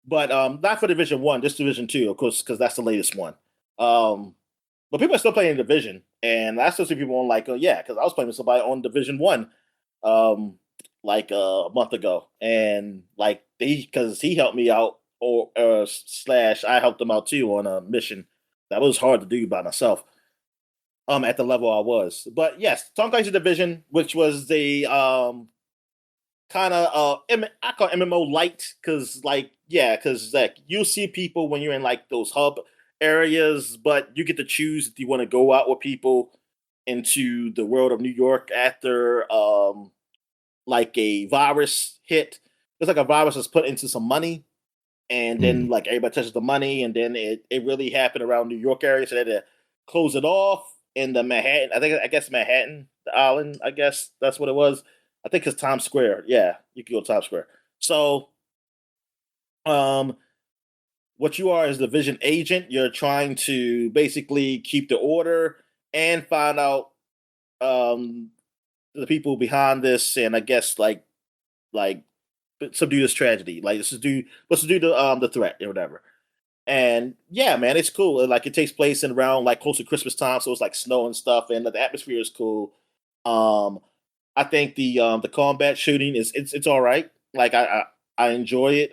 but not for Division One, just Division Two, of course, because that's the latest one. Um, but people are still playing Division, and I still see people on like, oh yeah, because I was playing with somebody on Division One, um, like a month ago, and like because he helped me out, or slash I helped him out too on a mission that was hard to do by myself. At the level I was, but yes, Tom Clancy Division, which was the kind of I call it MMO light because like yeah, because like you see people when you're in like those hub areas, but you get to choose if you want to go out with people into the world of New York after like a virus hit. It's like a virus was put into some money, and then Mm. like everybody touches the money, and then it really happened around New York area, so they had to close it off in the Manhattan. I guess Manhattan, the island. I guess that's what it was. I think it's Times Square. Yeah, you can go to Times Square. So, um, what you are is the Vision agent. You're trying to basically keep the order and find out um the people behind this, and I guess like subdue this tragedy. Like let's do the threat or whatever. And yeah, man, it's cool. Like it takes place in around like close to Christmas time, so it's like snow and stuff, and the atmosphere is cool. Um, I think the combat shooting is it's all right. Like I enjoy it.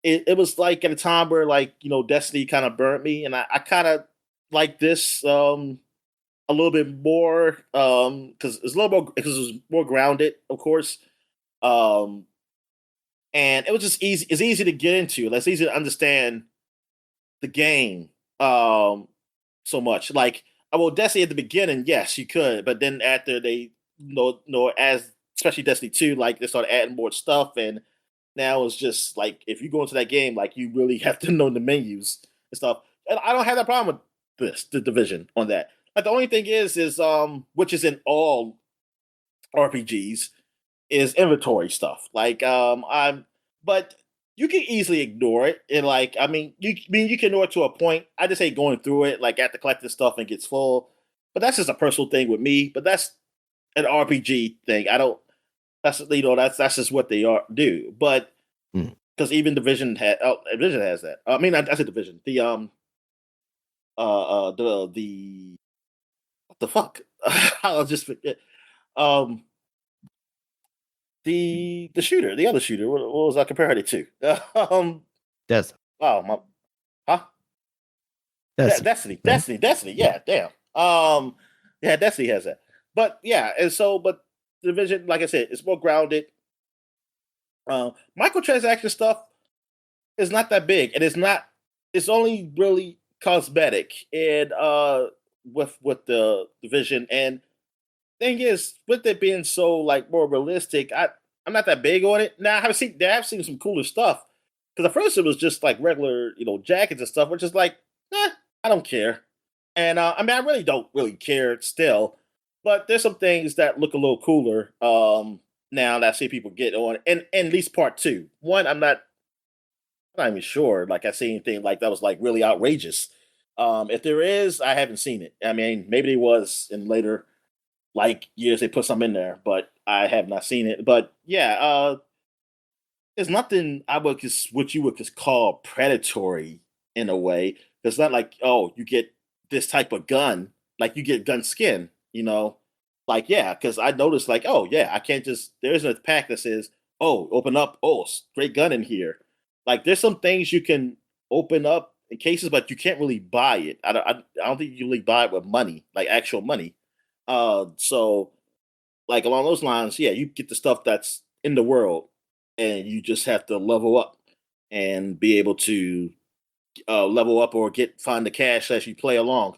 It was like at a time where like Destiny kind of burnt me, and I kind of like this a little bit more because it's a little more because it was more grounded, of course. Um, and it was just easy. It's easy to get into. It's easy to understand the game so much. Like, well, Destiny at the beginning, yes, you could, but then after they, as especially Destiny 2, like they started adding more stuff, and now it's just like if you go into that game, like you really have to know the menus and stuff. And I don't have that problem with the division on that. Like the only thing is which is in all RPGs, is inventory stuff. Like but you can easily ignore it. And like, you can ignore it to a point. I just hate going through it, like after collecting stuff and gets full. But that's just a personal thing with me. But that's an RPG thing. I don't. That's that's just what they are do. But Mm. because even Division has that. I said Division. The what the fuck? I'll just forget. Um, the shooter, the other shooter. What was I comparing it to? um, Des- wow, my huh? Destiny, right? Destiny. Yeah, damn. Yeah, Destiny has that. But yeah, and so, but Division, like I said, it's more grounded. Microtransaction stuff is not that big, and it's not. It's only really cosmetic, and with the Division. And thing is, with it being so like more realistic, I'm not that big on it. Now I have seen some cooler stuff. Because at first it was just like regular, jackets and stuff, which is like, I don't care. And I really don't really care still. But there's some things that look a little cooler now that I see people get on, and at least part two. One, I'm not even sure. Like I see anything like that was like really outrageous. If there is, I haven't seen it. I mean, maybe there was in later like years they put something in there, but I have not seen it. But yeah, it's nothing what you would just call predatory in a way. It's not like, oh, you get this type of gun, like you get gun skin, like yeah, because I noticed like, oh yeah, I can't just there isn't a pack that says, oh, open up, oh, great gun in here. Like there's some things you can open up in cases, but you can't really buy it. I don't think you really buy it with money, like actual money. So like along those lines, yeah, you get the stuff that's in the world, and you just have to level up and be able to level up or find the cash as you play along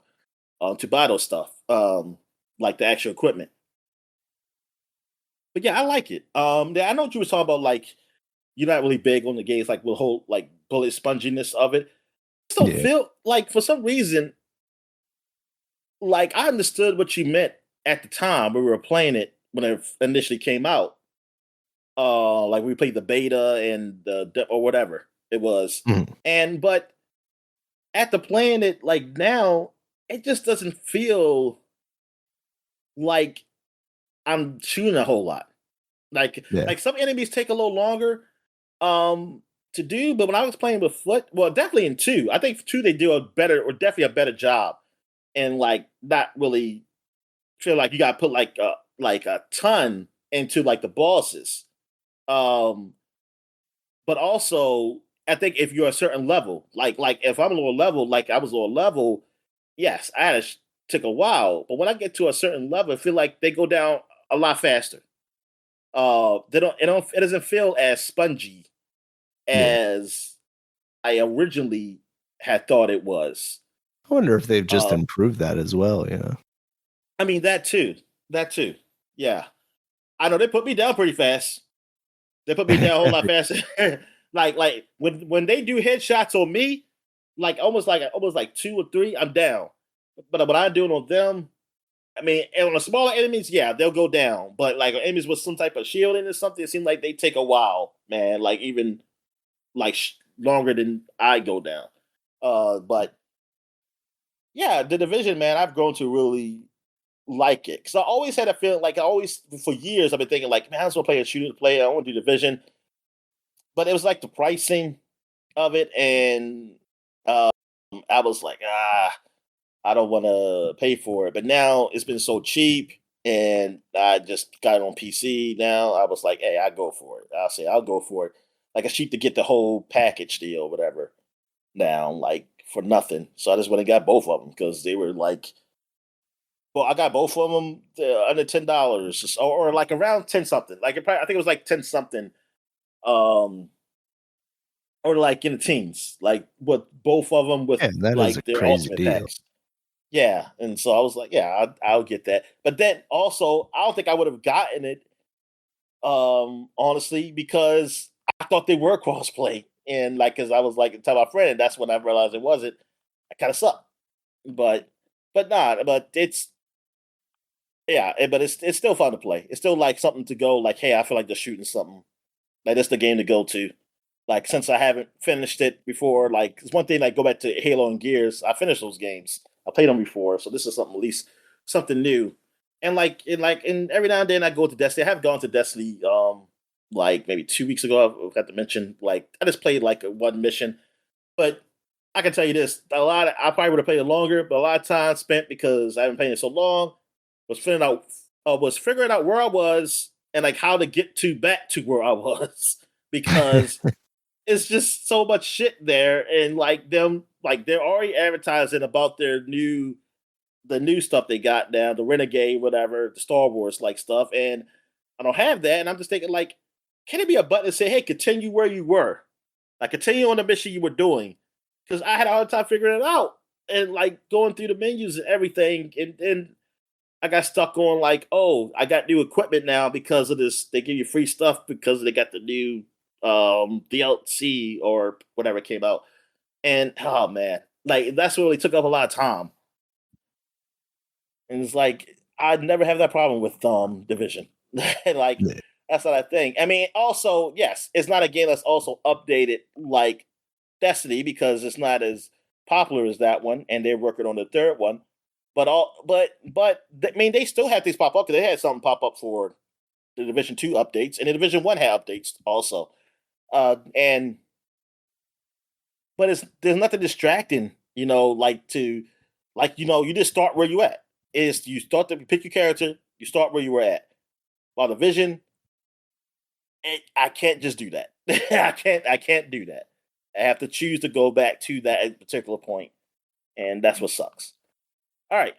to buy those stuff, like the actual equipment. But yeah, I like it. Yeah, I know what you were talking about. Like you're not really big on the games, like the whole like bullet sponginess of it. I don't Yeah. feel like for some reason, like I understood what you meant at the time when we were playing it when it initially came out. Like we played the beta and or whatever it was. Mhm. And but after playing it like now, it just doesn't feel like I'm shooting a whole lot. Yeah. Like some enemies take a little longer to do, but when I was playing with Foot, well, definitely in two, I think two they do a better or definitely a better job, and like not really feel like you got to put like a ton into like the bosses. Um, but also I think if you're a certain level, like if I'm a lower level, like I was lower level, yes, took a while. But when I get to a certain level, I feel like they go down a lot faster. It doesn't feel as spongy Yeah. as I originally had thought it was. I wonder if they've just Uh, improved that as well. I mean that too. Yeah, I know they put me down pretty fast. They put me down a whole lot faster. like when they do headshots on me, almost like two or three, I'm down. But when I do it on them, I mean, and on the smaller enemies, yeah, they'll go down. But like enemies with some type of shielding or something, it seems like they take a while, man. Like even like longer than I go down. But yeah, the division, man, I've grown to really like it because I always had a feeling like I always for years I've been thinking like, man, I just want to play a shooter to play. I want to do division, but it was like the pricing of it, and I was like, I don't want to pay for it. But now it's been so cheap, and I just got it on PC. Now I was like, hey, I go for it. I'll go for it. Like it's cheap to get the whole package deal, whatever. Now, like for nothing. So I just went and got both of them because they were like, well, I got both of them under $10 or like around 10 something. Like I think it was like 10 something. Um, or like in the teens, like with both of them with Yeah, that is a like their crazy ultimate deal. packs. Yeah, and so I was like, yeah, I'll get that. But then also, I don't think I would have gotten it, honestly, because I thought they were crossplay, and like, because I was like, tell my friend, and that's when I realized it wasn't. I kind of suck, but but not, but it's Yeah, but it's still fun to play. It's still like something to go. Like, hey, I feel like just shooting something. Like that's the game to go to. Like since I haven't finished it before, like it's one thing. Like go back to Halo and Gears. I finished those games. I played them before, so this is something at least something new. And every now and then I go to Destiny. I have gone to Destiny. Like maybe 2 weeks ago. I got to mention like I just played like one mission, but I can tell you this: I probably would have played it longer, but a lot of time spent because I haven't played it so long. Was figuring out where I was and like how to get to back to where I was because it's just so much shit there, and like they're already advertising about the new stuff they got now, the Renegade, whatever, the Star Wars like stuff, and I don't have that, and I'm just thinking like, can it be a button that say, hey, continue where you were, like continue on the mission you were doing, because I had a hard time figuring it out and like going through the menus and everything, and I got stuck on like, oh, I got new equipment now because of this. They give you free stuff because they got the new DLC or whatever came out. And oh man, like that's really took up a lot of time. And it's like I never have that problem with Division. Like Yeah. that's what I think. I mean, also, yes, it's not a game that's also updated like Destiny because it's not as popular as that one, and they're working on the third one. I mean, they still have these pop up because they had something pop up for the Division Two updates, and the Division One had updates also. And but it's there's nothing distracting, you just start where you at. Is you start to pick your character, you start where you were at. While the Vision, I can't just do that. I can't do that. I have to choose to go back to that particular point, and that's what sucks. All right.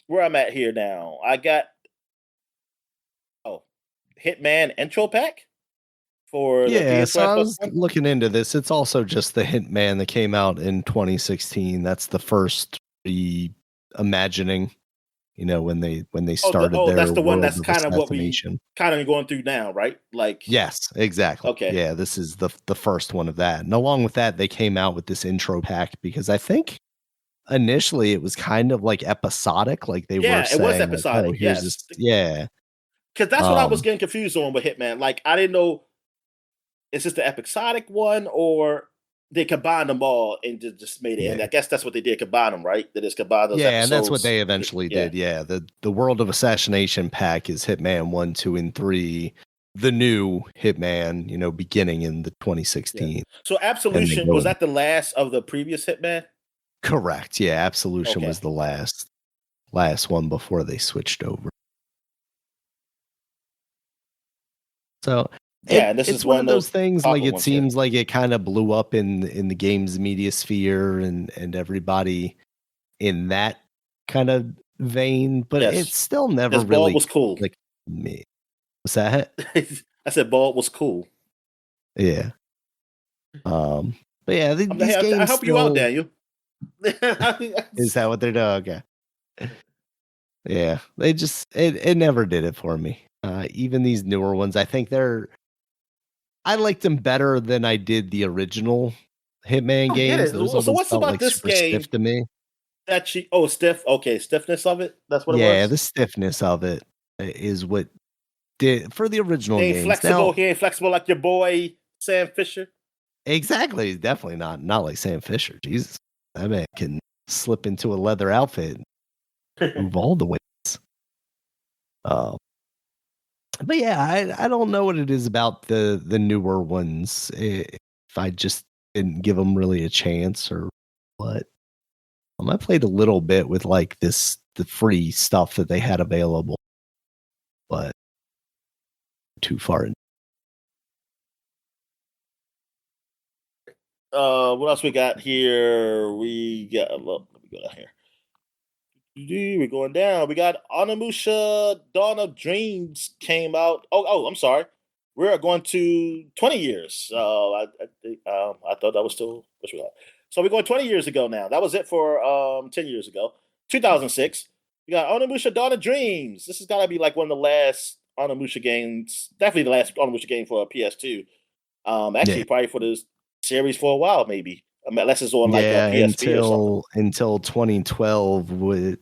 Where I'm at here now. I got oh Hitman intro pack for the Yeah, so PS5 I Xbox was One. looking into this. It's also just the Hitman that came out in 2016. That's the first reimagining, when they started That's their the one world that's of kind of what we assassination. kind of going through now, right? Like, Yes, exactly. okay, Yeah, this is the first one of that. And along with that, they came out with this intro pack because I think initially it was kind of like episodic, like they were yeah, it was saying like, "Oh, episodic, here's this." yes, Yeah. because that's what I was Um getting confused on with Hitman. Like, I didn't know is this the episodic one or they combined them all and just made it. And I yeah. guess that's what they did, combine them, right? They just combined those Yeah, and that's what episodes. they eventually Yeah, did. Yeah, the World of Assassination pack is Hitman 1, 2, and 3. The new Hitman, beginning in the yeah. 2016. So And they Absolution go was in. that the last of the previous Hitman? Correct. Yeah, Absolution Okay, was the last one before they switched over. So yeah, and this is it's one one of of those those things, like popular it ones. Yeah, seems like it kind of blew up in the games media sphere and everybody in that kind of vein, but it's yes, still never because Bald really was cool. clicked with me. What's that? I said Bald was cool. Yeah. Um, but yeah, Hey, these I games help you out, still. Daniel. Is that what they're doing? Okay. Yeah, they just it never did it for me. Even these newer ones, I liked them better than I did the original Hitman don't get games. it. Those So always what's felt about like this super stiff game to me. that she? Oh, stiff. Okay, stiffness of it. That's what it Yeah, was. the stiffness of it is what did for the He original ain't games. flexible. Now, He ain't flexible like your boy Sam Fisher. exactly, definitely not like Sam Fisher. Jesus, that man can slip into a leather outfit and move all the way. Uh, but yeah, I don't know what it is about the newer ones. If I just didn't give them really a chance or what. I played a little bit with like the free stuff that they had available, but too far in. What else we got here? We got look. Let me go down here. We're going down. We got Onimusha Dawn of Dreams came out. I'm sorry. We're going to 20 years. I thought that was still what's we got. So we're going 20 years ago now. That was it for 10 years ago. 2006. We got Onimusha Dawn of Dreams. This has got to be like one of the last Onimusha games. Definitely the last Onimusha game for a PS2. Yeah, Actually, probably for this series for a while, maybe. I mean, unless it's on like a yeah, PSP or something. until 2012 with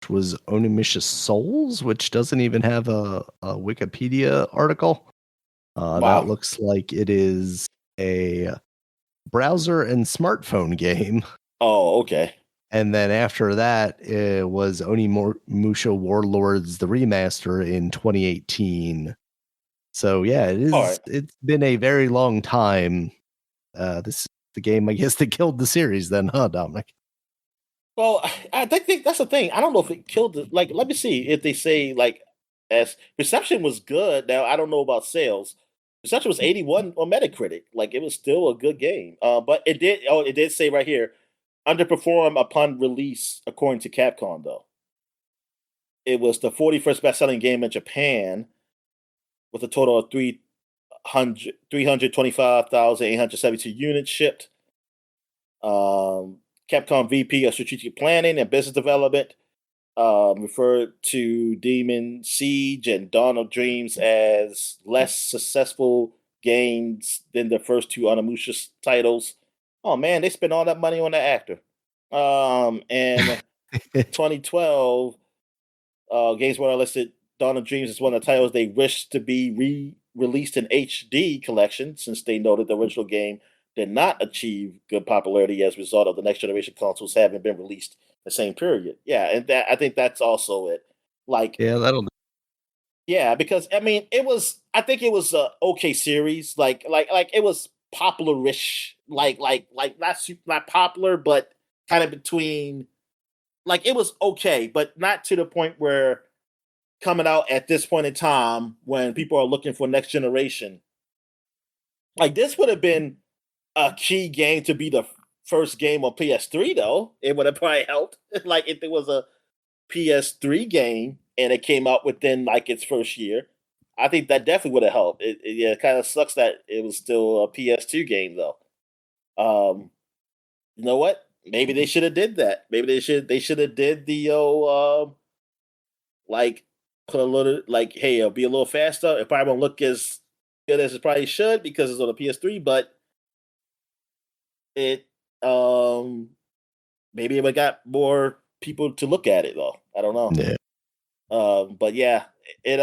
was Onimusha Souls, which doesn't even have a Wikipedia article. That looks like it is a browser and smartphone game. Oh, okay. And then after that, it was Onimusha Warlords, the remaster in 2018. So yeah, it is. Right. It's been a very long time. This is the game, I guess, that killed the series then, huh, Dominic? Well, I think that's the thing. I don't know if it killed it. Like, let me see if they say like as reception was good. Now I don't know about sales. Reception was 81 on Metacritic. Like it was still a good game. But it did. Oh, it did say right here, underperform upon release according to Capcom. Though it was the 41st best-selling game in Japan with a total of 325,872 units shipped. Capcom VP of Strategic Planning and Business Development referred to Demon Siege and Dawn of Dreams as less successful games than the first two Onimusha titles. Oh man, they spent all that money on the actor. And 2012, Games Workshop listed Dawn of Dreams as one of the titles they wish to be re-released in HD collection, since they noted the original game did not achieve good popularity as a result of the next generation consoles having been released the same period. Yeah, and that I think that's also it. Like, Yeah, that'll. yeah, because I mean, it was. I think it was a okay series. Like it was popular-ish. Like not popular, but kind of between. Like it was okay, but not to the point where coming out at this point in time when people are looking for next generation. Like this would have been a key game to be the first game on PS3, though. It would have probably helped. Like if it was a PS3 game and it came out within like its first year, I think that definitely would have helped. Yeah, it kind of sucks that it was still a PS2 game though. You know what? Maybe they should have did that. Maybe they should have did the like put a little like hey, it'll be a little faster. It probably won't look as good as it probably should because it's on a PS3, but it maybe it would got more people to look at it though. I don't know. Yeah. But yeah, it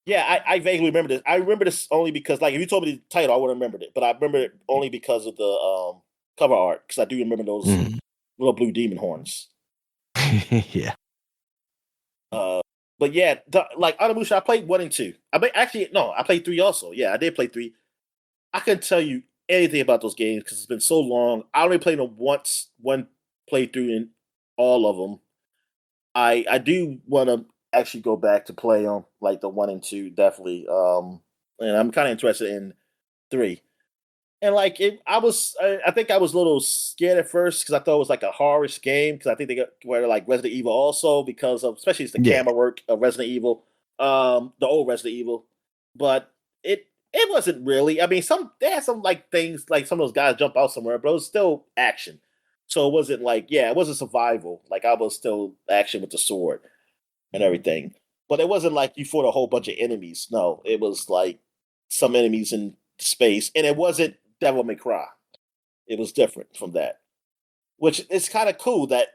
yeah, I vaguely remember this. I remember this only because like if you told me the title, I would have remembered it. But I remember it only because of the cover art, because I do remember those little blue demon horns. Yeah. But yeah, like Onimusha, I played 1 and 2. Actually no, I played 3 also. Yeah, I did play 3. I couldn't tell you anything about those games because it's been so long. I only played them once, one playthrough in all of them. I do want to actually go back to play them, like the 1 and 2, definitely. And I'm kind of interested in 3. And like I think I was a little scared at first because I thought it was like a horror-ish game because I think they were like Resident Evil also because of especially it's the camera work of Resident Evil, the old Resident Evil. But it wasn't really. I mean, they had some like things like some of those guys jump out somewhere, but it was still action. So it wasn't like it wasn't survival. Like I was still action with the sword and everything. But it wasn't like you fought a whole bunch of enemies. No, it was like some enemies in space, and it wasn't Devil May Cry. It was different from that, which is kind of cool that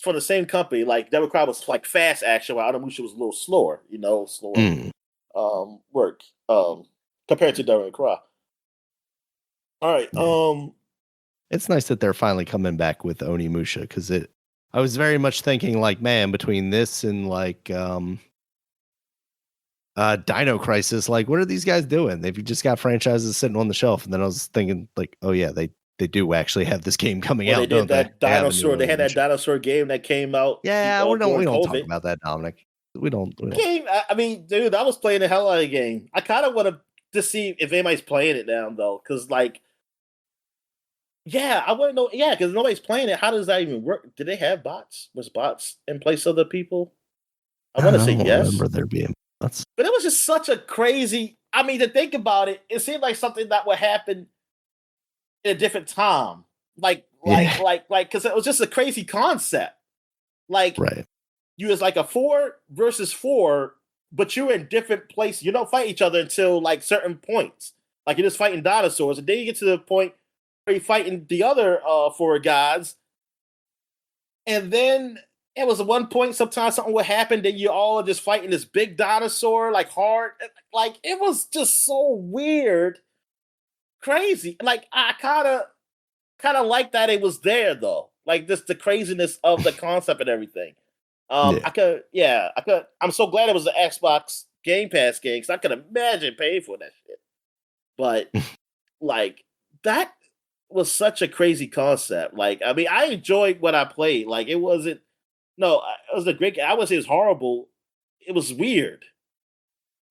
from the same company. Like Devil May Cry was like fast action, while Onimusha was a little slower. Slower work compared to Devil May Cry. All right. It's nice that they're finally coming back with Onimusha because I was very much thinking like, man, between this and like Dino Crisis, like what are these guys doing? They've just got franchises sitting on the shelf. And then I was thinking like, oh yeah, they do actually have this game coming out, they did don't they? that dinosaur. They had that dinosaur game that came out. Yeah, we don't COVID. talk about that, Dominic. We don't. Game. I mean, dude, I was playing the hell out of the game. I kind of want to see if anybody's playing it now, though, because like, yeah, I want to know. Yeah, because nobody's playing it. How does that even work? Did they have bots? Was bots in place of the people? I want to say yes. Remember there being bots, but it was just such a crazy. I mean, to think about it, it seemed like something that would happen in a different time. Like, because it was just a crazy concept. Like, right. You was like a 4 versus 4, but you're in different places. You don't fight each other until like certain points. Like you're just fighting dinosaurs, and then you get to the point where you're fighting the other 4 gods, and then it was at one point, sometimes something would happen, then you all are just fighting this big dinosaur, like hard. Like, it was just so weird, crazy. Like, I kind of like that it was there though. Like, just the craziness of the concept and everything. Yeah. I'm so glad it was the Xbox Game Pass game because I could imagine paying for that shit. But like, that was such a crazy concept. Like, I mean, I enjoyed what I played. Like, it wasn't. No, it was a great. I would say it was horrible. It was weird.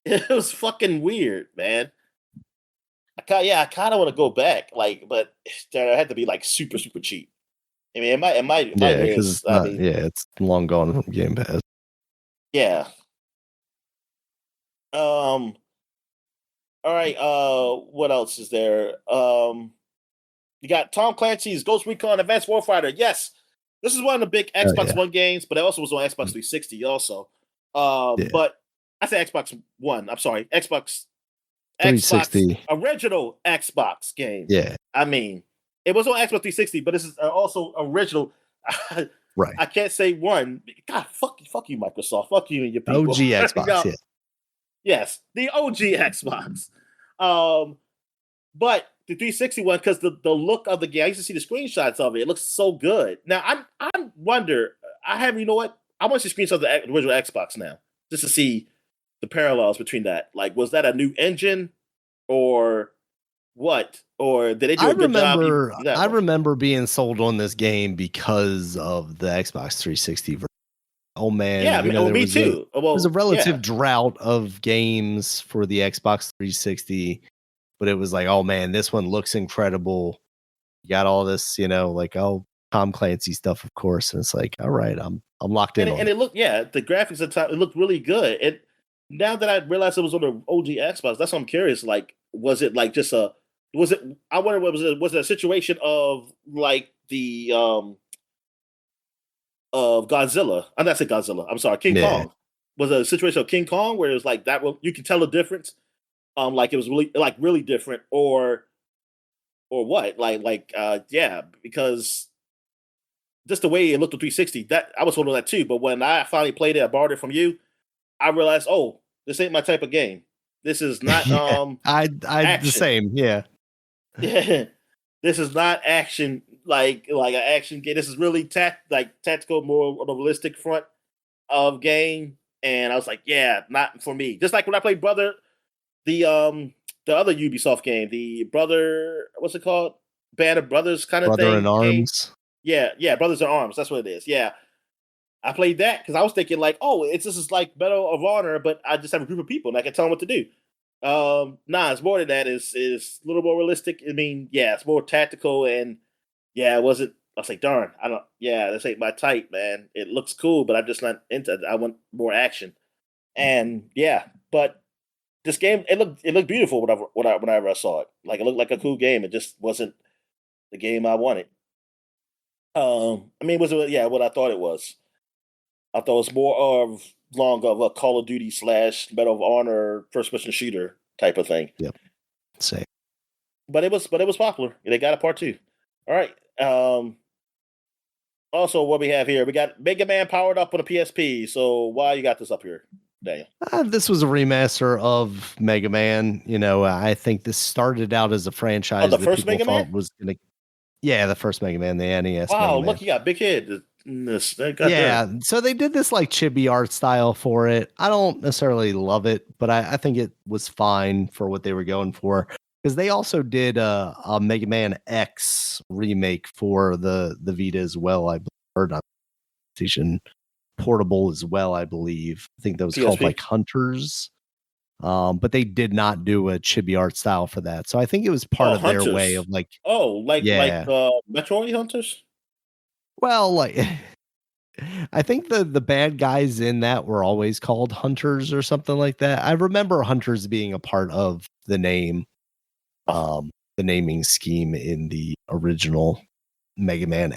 It was fucking weird, man. I kind of want to go back. Like, but it had to be like super, super cheap. I mean, it might Yeah, because is. it's I not. mean, Yeah, it's long gone from Game Pass. yeah. Um. All right. What else is there? You got Tom Clancy's Ghost Recon Advanced Warfighter. Yes, this is one of the big Oh Xbox yeah, One games, but it also was on Xbox 360 also. yeah. But I say Xbox One. I'm sorry, Xbox 360. original Xbox game. Yeah, I mean, it was on Xbox 360, but this is also original. right. I can't say one. God, fuck you, Microsoft. Fuck you and your people. OG Xbox. No, Yeah, yes, the OG Xbox. Um, but the 360 one, because the look of the game, I used to see the screenshots of it. It looks so good. Now I wonder. I have you know what? I want to see screenshots of the original Xbox now, just to see the parallels between that. Like, was that a new engine or what? Or did they do I a good job even remember. with that I one? remember being sold on this game because of the Xbox 360 version. Oh man, Yeah, you know oh, there me was a too. Well, yeah, relative drought of games for the Xbox 360, but it was like, oh man, this one looks incredible. You got all this, like, oh, Tom Clancy stuff, of course, and it's like, all right, I'm locked in on and it. it looked, yeah, the graphics at the time, it looked really good. It now that I realized it was on the OG Xbox, that's why I'm curious. Like, was it like just a was it? I wonder what was it? Was it a situation of like the of Godzilla? I'm not saying Godzilla. I'm sorry, King Yeah, Kong. Was it a situation of King Kong where it was like that? You can tell the difference. Like it was really different, or what? Yeah, because just the way it looked at 360, that I was holding that too. But when I finally played it, I borrowed it from you. I realized, oh, this ain't my type of game. This is not yeah. I the action. same. Yeah, Yeah, this is not action like an action game. This is really tactical, more on a realistic front of game. And I was like, yeah, not for me. Just like when I played the the other Ubisoft game, the Brother, what's it called? Band of Brothers kind of Brother in thing game. Arms. Yeah, Brothers in Arms. That's what it is. Yeah, I played that because I was thinking like, oh, this is like Medal of Honor, but I just have a group of people and I can tell them what to do. Nah, it's more than that. Is a little more realistic. I mean, yeah, it's more tactical and yeah, it wasn't. I was like, darn, I don't. Yeah, this ain't my type, man. It looks cool, but I'm just not into it. I want more action. And yeah, but this game, it looked beautiful whenever I saw it. Like, it looked like a cool game. It just wasn't the game I wanted. I mean, was it? Yeah, what I thought it was. I thought it was more of a Call of Duty / Medal of Honor first person shooter type of thing. Yep, same. But it was popular. They got a part two. All right. Also, what we have here, we got Mega Man powered up on a PSP. So why you got this up here, Daniel? This was a remaster of Mega Man. I think this started out as a Oh, franchise the that first people Mega Man. thought was gonna. Yeah, the first Mega Man, the NES Wow, Mega Man. look, you got big head. Yeah, so they did this like chibi art style for it. I don't necessarily love it, but I think it was fine for what they were going for. Because they also did a Mega Man X remake for the Vita as well. I believe, or not PlayStation Portable as well. I believe. I think that was called PSP. like Hunters. But they did not do a chibi art style for that. So I think it was part Oh, of their way of Hunters. like, Oh, yeah. Metroid Hunters. Well, like I think the bad guys in that were always called Hunters or something like that. I remember Hunters being a part of Oh, the naming scheme in the original Mega Man.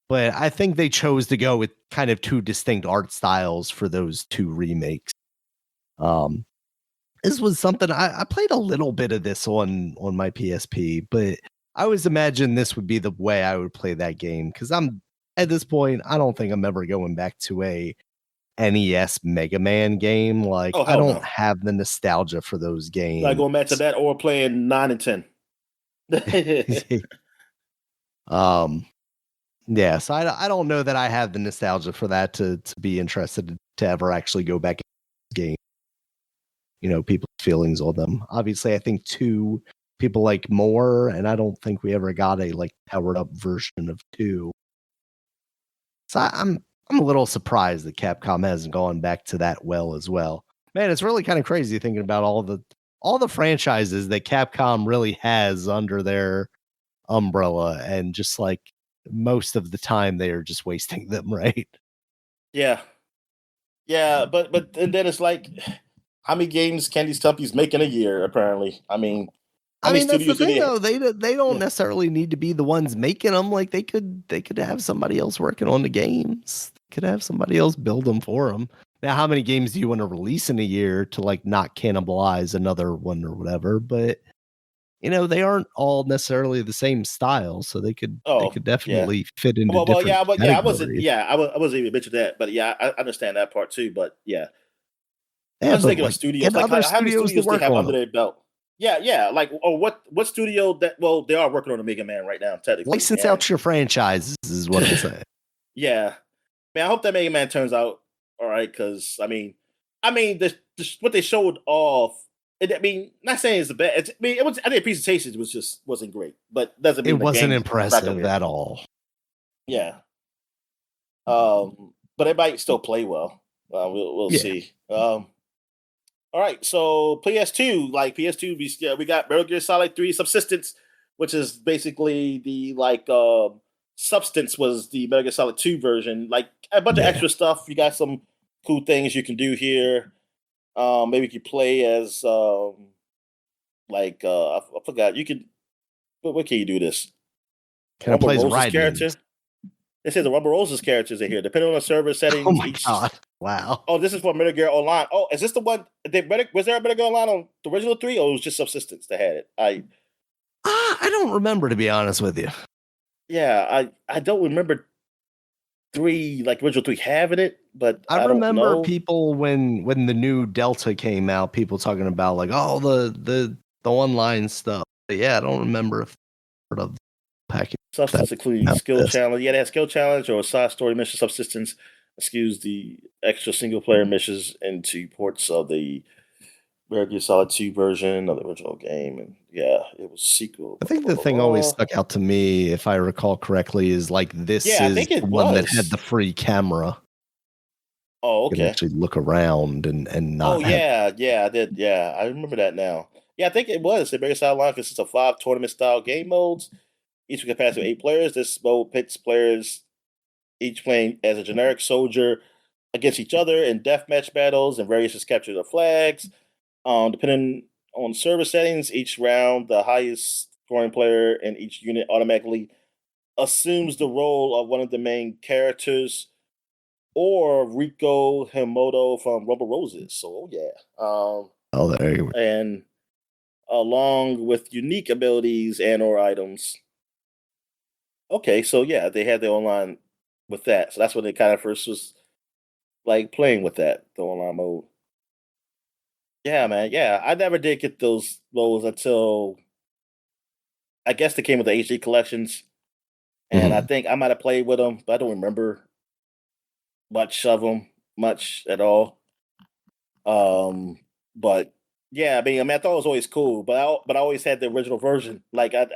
But I think they chose to go with kind of two distinct art styles for those two remakes. Um, this was something I played a little bit of this on my PSP, but I always imagined this would be the way I would play that game because I'm at this point, I don't think I'm ever going back to a NES Mega Man game. Like, Oh I hell don't no! have the nostalgia for those Like games. going back to that or playing 9 and 10. um, yeah, so I don't know that I have the nostalgia for that to be interested to ever actually go back and game. People's feelings on them. Obviously, I think two people like more, and I don't think we ever got a like powered up version of two. So I'm a little surprised that Capcom hasn't gone back to that well as well. Man, it's really kind of crazy thinking about all the franchises that Capcom really has under their umbrella, and just like most of the time they are just wasting them, right? Yeah, yeah, but and then it's like, how many games can these companies make in a year? Apparently, I mean, how I many mean, that's the studios do thing they? though. They don't Yeah. necessarily need to be the ones making them. Like they could have somebody else working on the games. They could have somebody else build them for them. Now, how many games do you want to release in a year to like not cannibalize another one or whatever? But they aren't all necessarily the same style, so they Oh, could yeah. definitely fit into Well, different yeah, but yeah, I wasn't. categories. Yeah, I wasn't even mentioning that, but yeah, I understand that part too. But yeah, I Yeah, was but thinking of like studios. get Like, other how many studios to studios they work have on under them. their belt? Yeah, yeah. Like, oh, what studio that? Well, they are working on a Mega Man right now, technically, License and out your franchises is what I'm saying. yeah, man, I hope that Mega Man turns out all right. Because what they showed off. I mean, not saying it's the best. I mean, it was. I think the presentation wasn't great, but doesn't It mean the wasn't game's not gonna impressive be. at all. Yeah. But it might still play well. We'll Yeah. see. All right, so PS2, like PS2, we got Metal Gear Solid 3 Subsistence, which is basically the Substance was the Metal Gear Solid 2 version, like a bunch of Yeah. extra stuff. You got some cool things you can do here. Maybe you could play as I forgot. You could what can you do this? Kind of Rumble plays Rose's Raiden. character. It says the Rumble Rose's characters are here. Depending on the server Oh settings, my each. god. Wow. Oh, this is for Metal Gear Online. Oh, is this the one? Was there a Metal Gear Online on the original three, or it was just Subsistence that had it? I don't remember, to be honest with you. Yeah, I don't remember three, like original three, having it, but I I don't remember know. people when the new Delta came out, people talking about like, oh, the online stuff. But yeah, I don't remember if part of the package that Substance including came out skill with this. challenge. Yeah, they had skill challenge or a side story mission. Subsistence skews the extra single player missions into ports of the Metal Gear Solid 2 version of the original game, and yeah, it was sequel. I Blah, think blah, the blah, thing always blah. stuck out to me, if I recall correctly, is like this Yeah, I is think the it one that had was. the free camera. Oh, You can okay. actually look around and Oh not have. yeah, yeah, I did. Yeah, I remember that now. Yeah, I think it was. The biggest outline consists of 5 tournament-style game modes, each with a capacity of 8 players. This mode pits players each playing as a generic soldier against each other in deathmatch battles and various capture the flags. Depending on server settings, each round the highest scoring player in each unit automatically assumes the role of one of the main characters or Rico Himoto from Rubber Roses. So, oh yeah. Oh, there you go. And along with unique abilities and or items. Okay, so yeah, they had their online with that. So that's when they kind of first was like playing with that, the online mode. Yeah, man. Yeah, I never did get those until I guess they came with the HD collections, and I Mhm. think I might have played with them, but I don't remember much of them, much at all. Um, but yeah, I thought it was always cool, but I always had the original version. Like I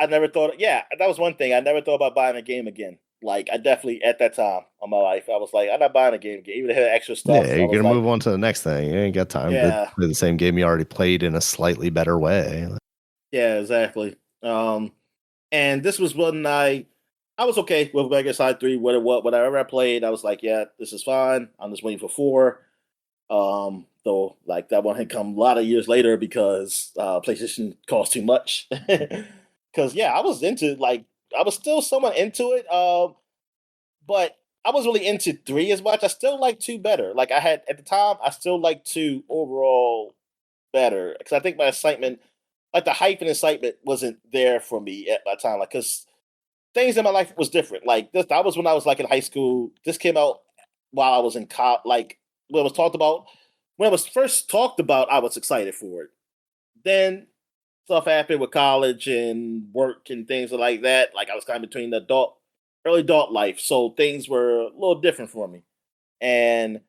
never thought. Yeah, that was one thing. I never thought about buying a game again. Like I definitely at that time of my life, I was like, I'm not buying a game again. Even if it had extra Yeah, stuff, I you're was gonna like, move on to the next thing. You ain't got time to yeah, play the same game you already played in a slightly better way. yeah, exactly. And this was when I was okay with Mega Side 3, whatever I played, I was like, yeah, this is fine. I'm just waiting for 4. Though like that one had come a lot of years later because PlayStation cost too much. Cause yeah, I was still somewhat into it. But I was really into 3 as much. I still like 2 better. Like I had at the time, I still like 2 overall better. Because I think my excitement, like the hype and excitement wasn't there for me at my time. Like, cause things in my life was different. Like this, that was when I was like in high school. This came out while I was in college. Like when it was talked about, when it was first talked about, I was excited for it. Then stuff happened with college and work and things like that. Like I was kind of between the early adult life, so things were a little different for me. And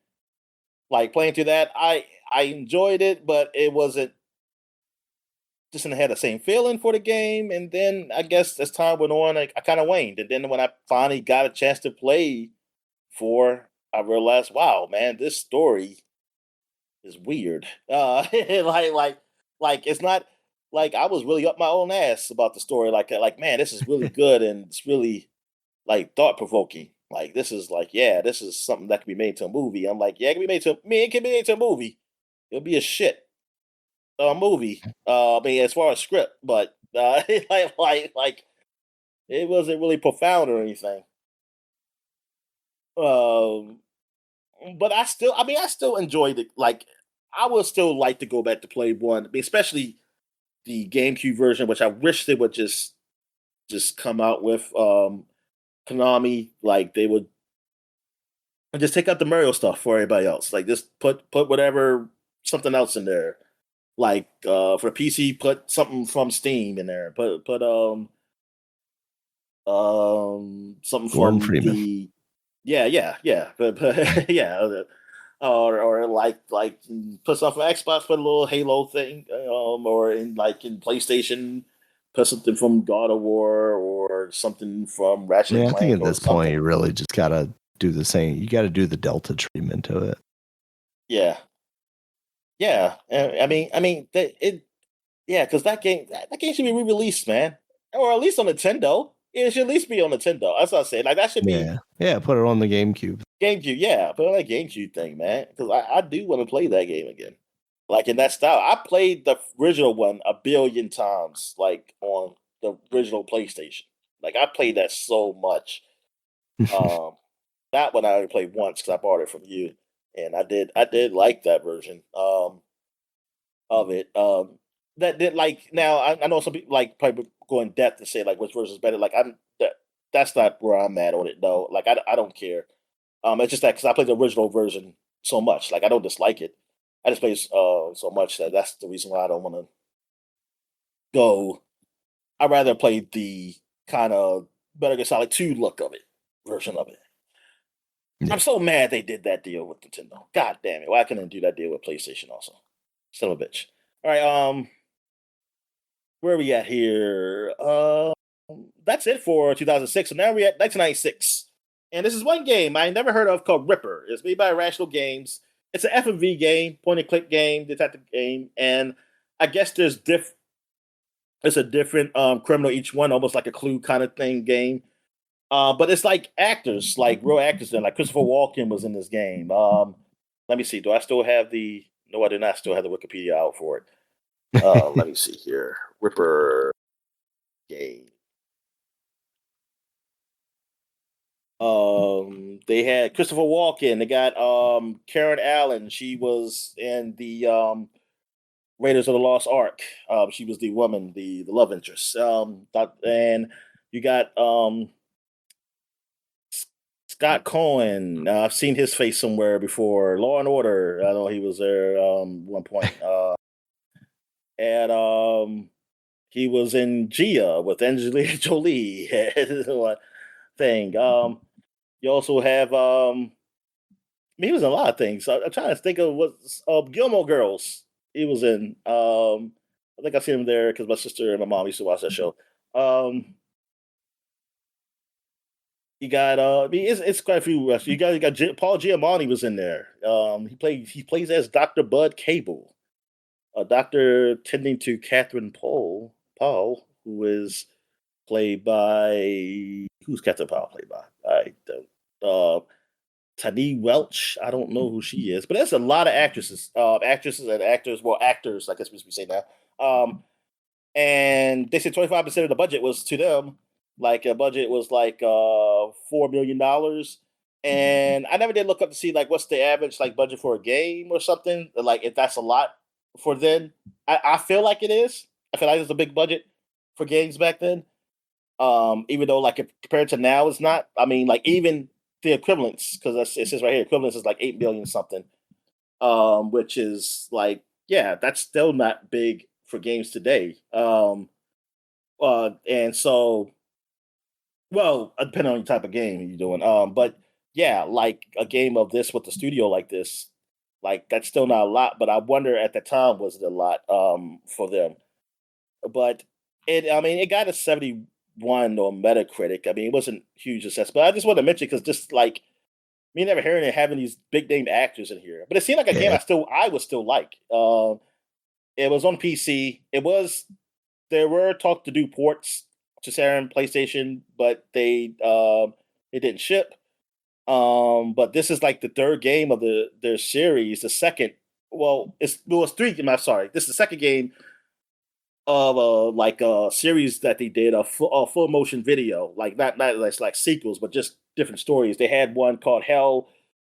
like playing through that, I enjoyed it, but it wasn't just didn't have the same feeling for the game. And then I guess as time went on, I kind of waned. And then when I finally got a chance to play for, I realized, wow, man, this story is weird. Like it's not like I was really up my own ass about the story. Like man, this is really good and it's really like thought provoking. Like this is like, yeah, this is something that can be made to a movie. I'm like, yeah, it can be made to me. It can be made to a movie. It'll be a shit movie. I mean, as far as script, but like it wasn't really profound or anything. Um, but I still enjoyed it. Like, I would still like to go back to play one, I mean, especially the GameCube version, which I wish they would just come out with. Konami, like they would just take out the Mario stuff for everybody else. Like, just put whatever something else in there. Like for PC, put something from Steam in there. Something Gordon from Freeman. the yeah, but yeah, or like put something from Xbox, put a little Halo thing, or in PlayStation, put something from God of War or something from Ratchet and Yeah, I think Clank at or this point something. you really just gotta do the same. You gotta do the Delta treatment to it. Yeah, yeah. I mean, yeah, because that game should be re-released, man, or at least on Nintendo. It should at least be on Nintendo. That's what I say. Like that should be Yeah. Yeah, put it on the GameCube. GameCube, yeah, put on that GameCube thing, man, because I do want to play that game again, like in that style. I played the original one a billion times, like on the original PlayStation. Like I played that so much. Um, that one I only played once because I bought it from you, and I did like that version of it. That did like now I know some people like probably go in depth to say like which version is better. Like that's not where I'm at on it though. Like I don't care. It's just that because I played the original version so much, like I don't dislike it. I just play so much that that's the reason why I don't want to go. I'd rather play the kind of Better Get Solid 2 look of it, version of it. I'm Yeah. so mad they did that deal with Nintendo. God damn it! Why couldn't they do that deal with PlayStation also? Son of a bitch. All right, where are we at here? That's it for 2006. So now we're at 1996. And this is one game I never heard of called Ripper. It's made by Irrational Games. It's an FMV game, point and click game, detective game. And I guess it's a different criminal each one, almost like a Clue kind of thing game. But it's like actors, like real actors. And like Christopher Walken was in this game. Let me see. Do I still have the? No, I do not still have the Wikipedia out for it. Let me see here. Ripper game. They had Christopher Walken. They got Karen Allen. She was in the Raiders of the Lost Ark. She was the woman, the love interest. And you got Scott Cohen. I've seen his face somewhere before. Law and Order. I know he was there one point. And he was in Gia with Angelina Jolie. Thing. You also have he was in a lot of things. I'm trying to think of what Gilmore Girls he was in. I think I seen him there because my sister and my mom used to watch that show. You got I mean it's quite a few. You got Paul Giamatti was in there. He plays as Dr. Bud Cable, a doctor tending to Catherine Paul, who is played by who's Catherine Paul played by? I don't. Tani Welch. I don't know who she is, but there's a lot of actresses and actors. Well, actors, I guess we say now. And they said 25% of the budget was to them. Like a budget was like $4 million. And I never did look up to see like what's the average like budget for a game or something. Like if that's a lot for then. I feel like it is. I feel like it's a big budget for games back then. Even though like compared to now, it's not. I mean, like even the equivalence, because it says right here, equivalence is like 8 billion something, which is like, yeah, that's still not big for games today. And so, well, depending on the type of game you're doing. But yeah, like a game of this with the studio like this, like that's still not a lot. But I wonder at the time was it a lot for them. But I mean, it got a 71 on Metacritic. I mean, it wasn't huge success, but I just want to mention because just like me never hearing it having these big name actors in here, but it seemed like a game Yeah. I would still like. It was on PC. There were talk to do ports to Saturn, PlayStation, but it didn't ship. But this is like the third game of their series. The second, well, it was three. I'm sorry, this is the second game of like a series that they did a full motion video, like not like sequels, but just different stories. They had one called Hell,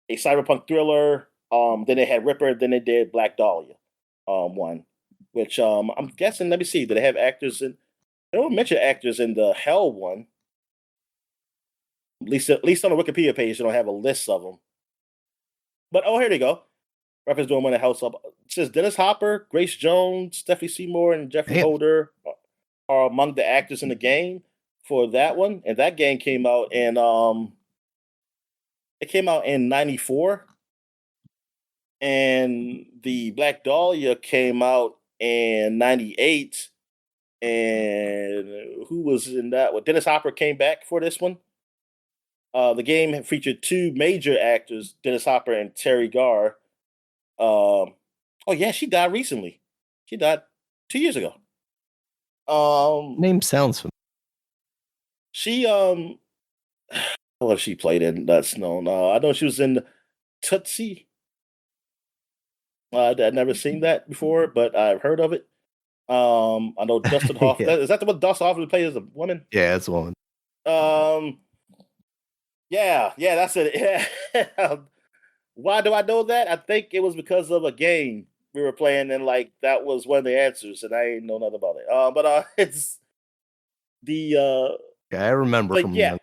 a cyberpunk thriller. Then they had Ripper. Then they did Black Dahlia, one, which I'm guessing. Let me see. Did they have actors in? They don't mention actors in the Hell one. At least on the Wikipedia page, they don't have a list of them. But oh, here they go. Reference doing one in house up. It says Dennis Hopper, Grace Jones, Stephanie Seymour, and Jeffrey Damn. Holder are among the actors in the game for that one. And that game came out in '94. And the Black Dahlia came out in '98. And who was in that one? Dennis Hopper came back for this one. The game featured two major actors, Dennis Hopper and Terry Garr. Oh yeah, she died recently. She died 2 years ago. Name sounds familiar. She what she played in that's known. I know she was in Tootsie. I'd never seen that before, but I've heard of it. I know Dustin Hoffman. Yeah. Is that the one Dustin Hoffman plays as a woman? Yeah, it's one. Yeah, that's it. Yeah. Why do I know that? I think it was because of a game we were playing, and like that was one of the answers, and I ain't know nothing about it. But it's the Yeah, I remember but from yeah. Young.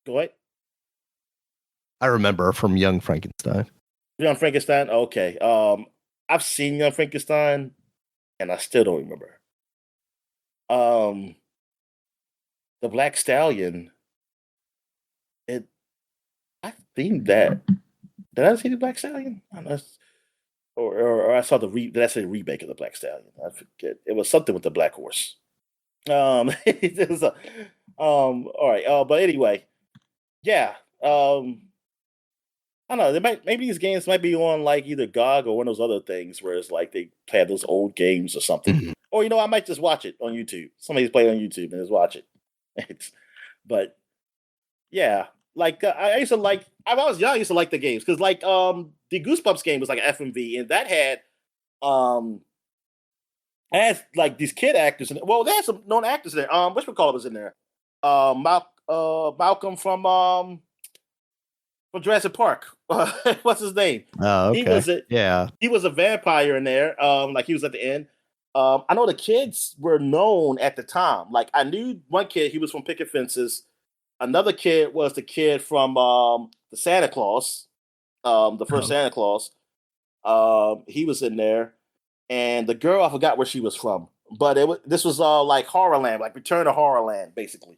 Go ahead. I remember from Young Frankenstein. Young Frankenstein. Okay. I've seen Young Frankenstein, and I still don't remember. The Black Stallion. I think that did I see the Black Stallion? I don't know, or I saw did I say the remake of the Black Stallion? I forget. It was something with the black horse. It was all right. But anyway, yeah. I don't know. Maybe these games might be on like either GOG or one of those other things where it's like they have those old games or something. Mhm. Or I might just watch it on YouTube. Somebody's playing on YouTube and just watch it. But yeah, like I used to like. I was young. I used to like the games because like the Goosebumps game was like an FMV, and that had like these kid actors in it. Well, they had some known actors in there. Whatchamacallit was in there. Malcolm from Jurassic Park. What's his name? Oh, okay. He was a vampire in there. Like he was at the end. I know the kids were known at the time. Like I knew one kid. He was from Picket Fences. Another kid was the kid from the Santa Claus, the first Santa Claus. He was in there, and the girl I forgot where she was from, but this was like Horrorland, like Return to Horrorland, basically.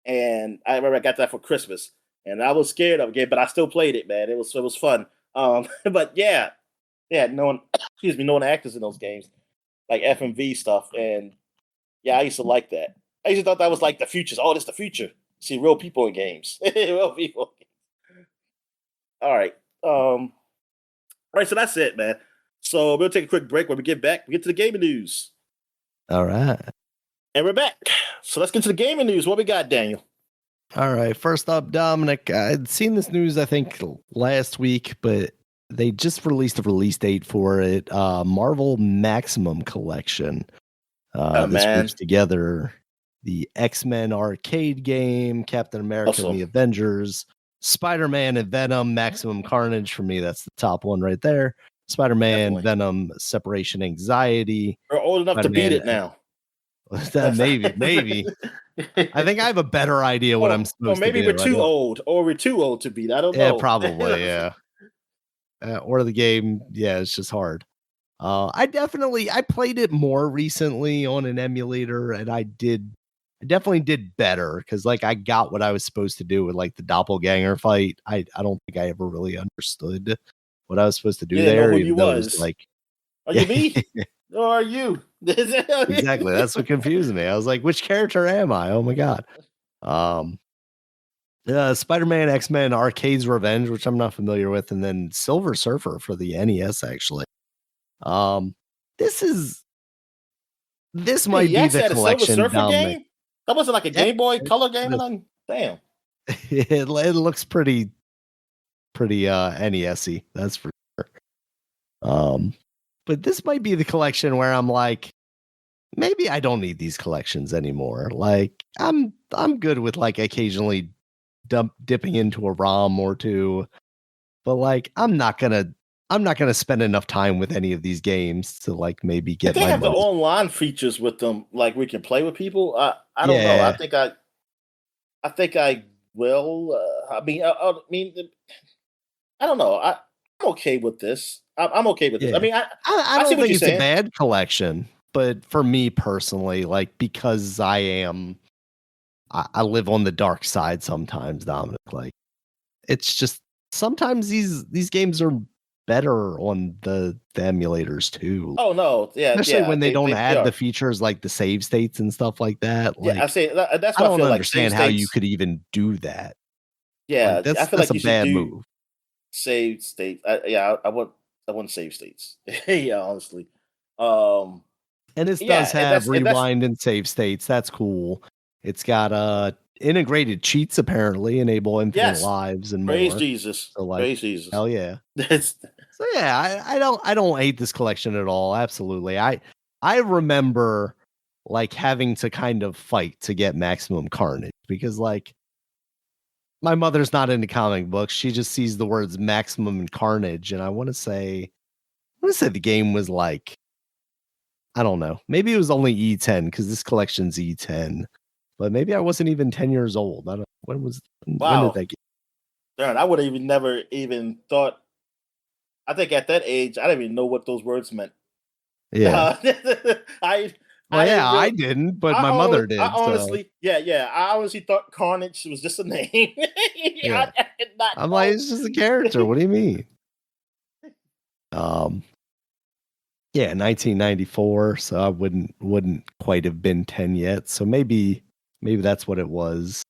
And I remember I got that for Christmas, and I was scared of it, but I still played it, man. It was fun. But yeah, knowing actors in those games, like FMV stuff, and yeah, I used to like that. I used to thought that was like the future. Oh, this is the future. See real people in games. Real people. All right. All right, so that's it, man. So we'll take a quick break. When we get back, we get to the gaming news. All right. And we're back. So let's get to the gaming news. What we got, Daniel? All right. First up, Dominic. I'd seen this news, I think, last week, but they just released a release date for it. Marvel Maximum Collection. This groups together the X-Men arcade game, Captain America and the Avengers, Spider-Man and Venom, Maximum Carnage. For me, that's the top one right there. Spider-Man, Venom, Separation Anxiety. We're old enough to beat it now. Maybe. I think I have a better idea what I'm or supposed to maybe do. we're too old, or we're too old to beat. I don't Yeah, know. probably, yeah. Or the game, yeah, it's just hard. I played it more recently on an emulator, and I definitely did better because like I got what I was supposed to do with like the doppelganger fight. I don't think I ever really understood what I was supposed to You do didn't know there, who even you though it was was. like, Are yeah, you me? Or are you? exactly. That's what confused me. I was like, which character am I? Oh my god. Um, Spider-Man, X-Men, Arcade's Revenge, which I'm not familiar with, and then Silver Surfer for the NES. Actually, um, this is this Hey, might you be actually the had a Silver collection, Surfer Dominic. game? That wasn't like a Yeah, Game Boy Color game or it nothing? Damn. it looks pretty NES-y, that's for sure. But this might be the collection where I'm like, maybe I don't need these collections anymore. Like I'm good with like occasionally dipping into a ROM or two, but like I'm not gonna spend enough time with any of these games to like maybe If get they my have the money. online features with them, like we can play with people, I don't know. Yeah, I think I will. I mean, I don't know. I'm okay with this. I'm okay with this. I yeah. mean, I I see don't what think you're it's a saying. bad collection, but for me personally, like because I live on the dark side sometimes, Dominic. Like it's just sometimes these games are better on the emulators too. Oh no, yeah, Especially yeah, when they don't they add the are. features like the save states and stuff like that. Yeah, I Like say that's I why I don't feel like save understand how you states. could even do that. Like Yeah, I feel that's like a you should bad do move. save states. I want save states. Yeah, honestly. Um, And this does yeah, have and that's rewind and save states. That's cool. It's got integrated cheats apparently, enable infinite yes. lives and Praise more. Jesus. So like Praise Jesus. hell yeah. That's So yeah, I don't hate this collection at all. Absolutely. I remember like having to kind of fight to get maximum carnage because like my mother's not into comic books. She just sees the words maximum carnage and I want to say the game was like I don't know. Maybe it was only E10 cuz this collection's E10. But maybe I wasn't even 10 years old. I don't when did wow. that get Darn, I would have even never even thought. I think at that age, I didn't even know what those words meant. Yeah. Uh, I Well, I yeah, didn't I real. didn't, but my mother I did. So, honestly, yeah, yeah. I honestly thought Carnage was just a name. yeah. I did not I'm like know. it's just a character. What do you mean? Um Yeah, 1994, so I wouldn't quite have been 10 yet. So maybe that's what it was.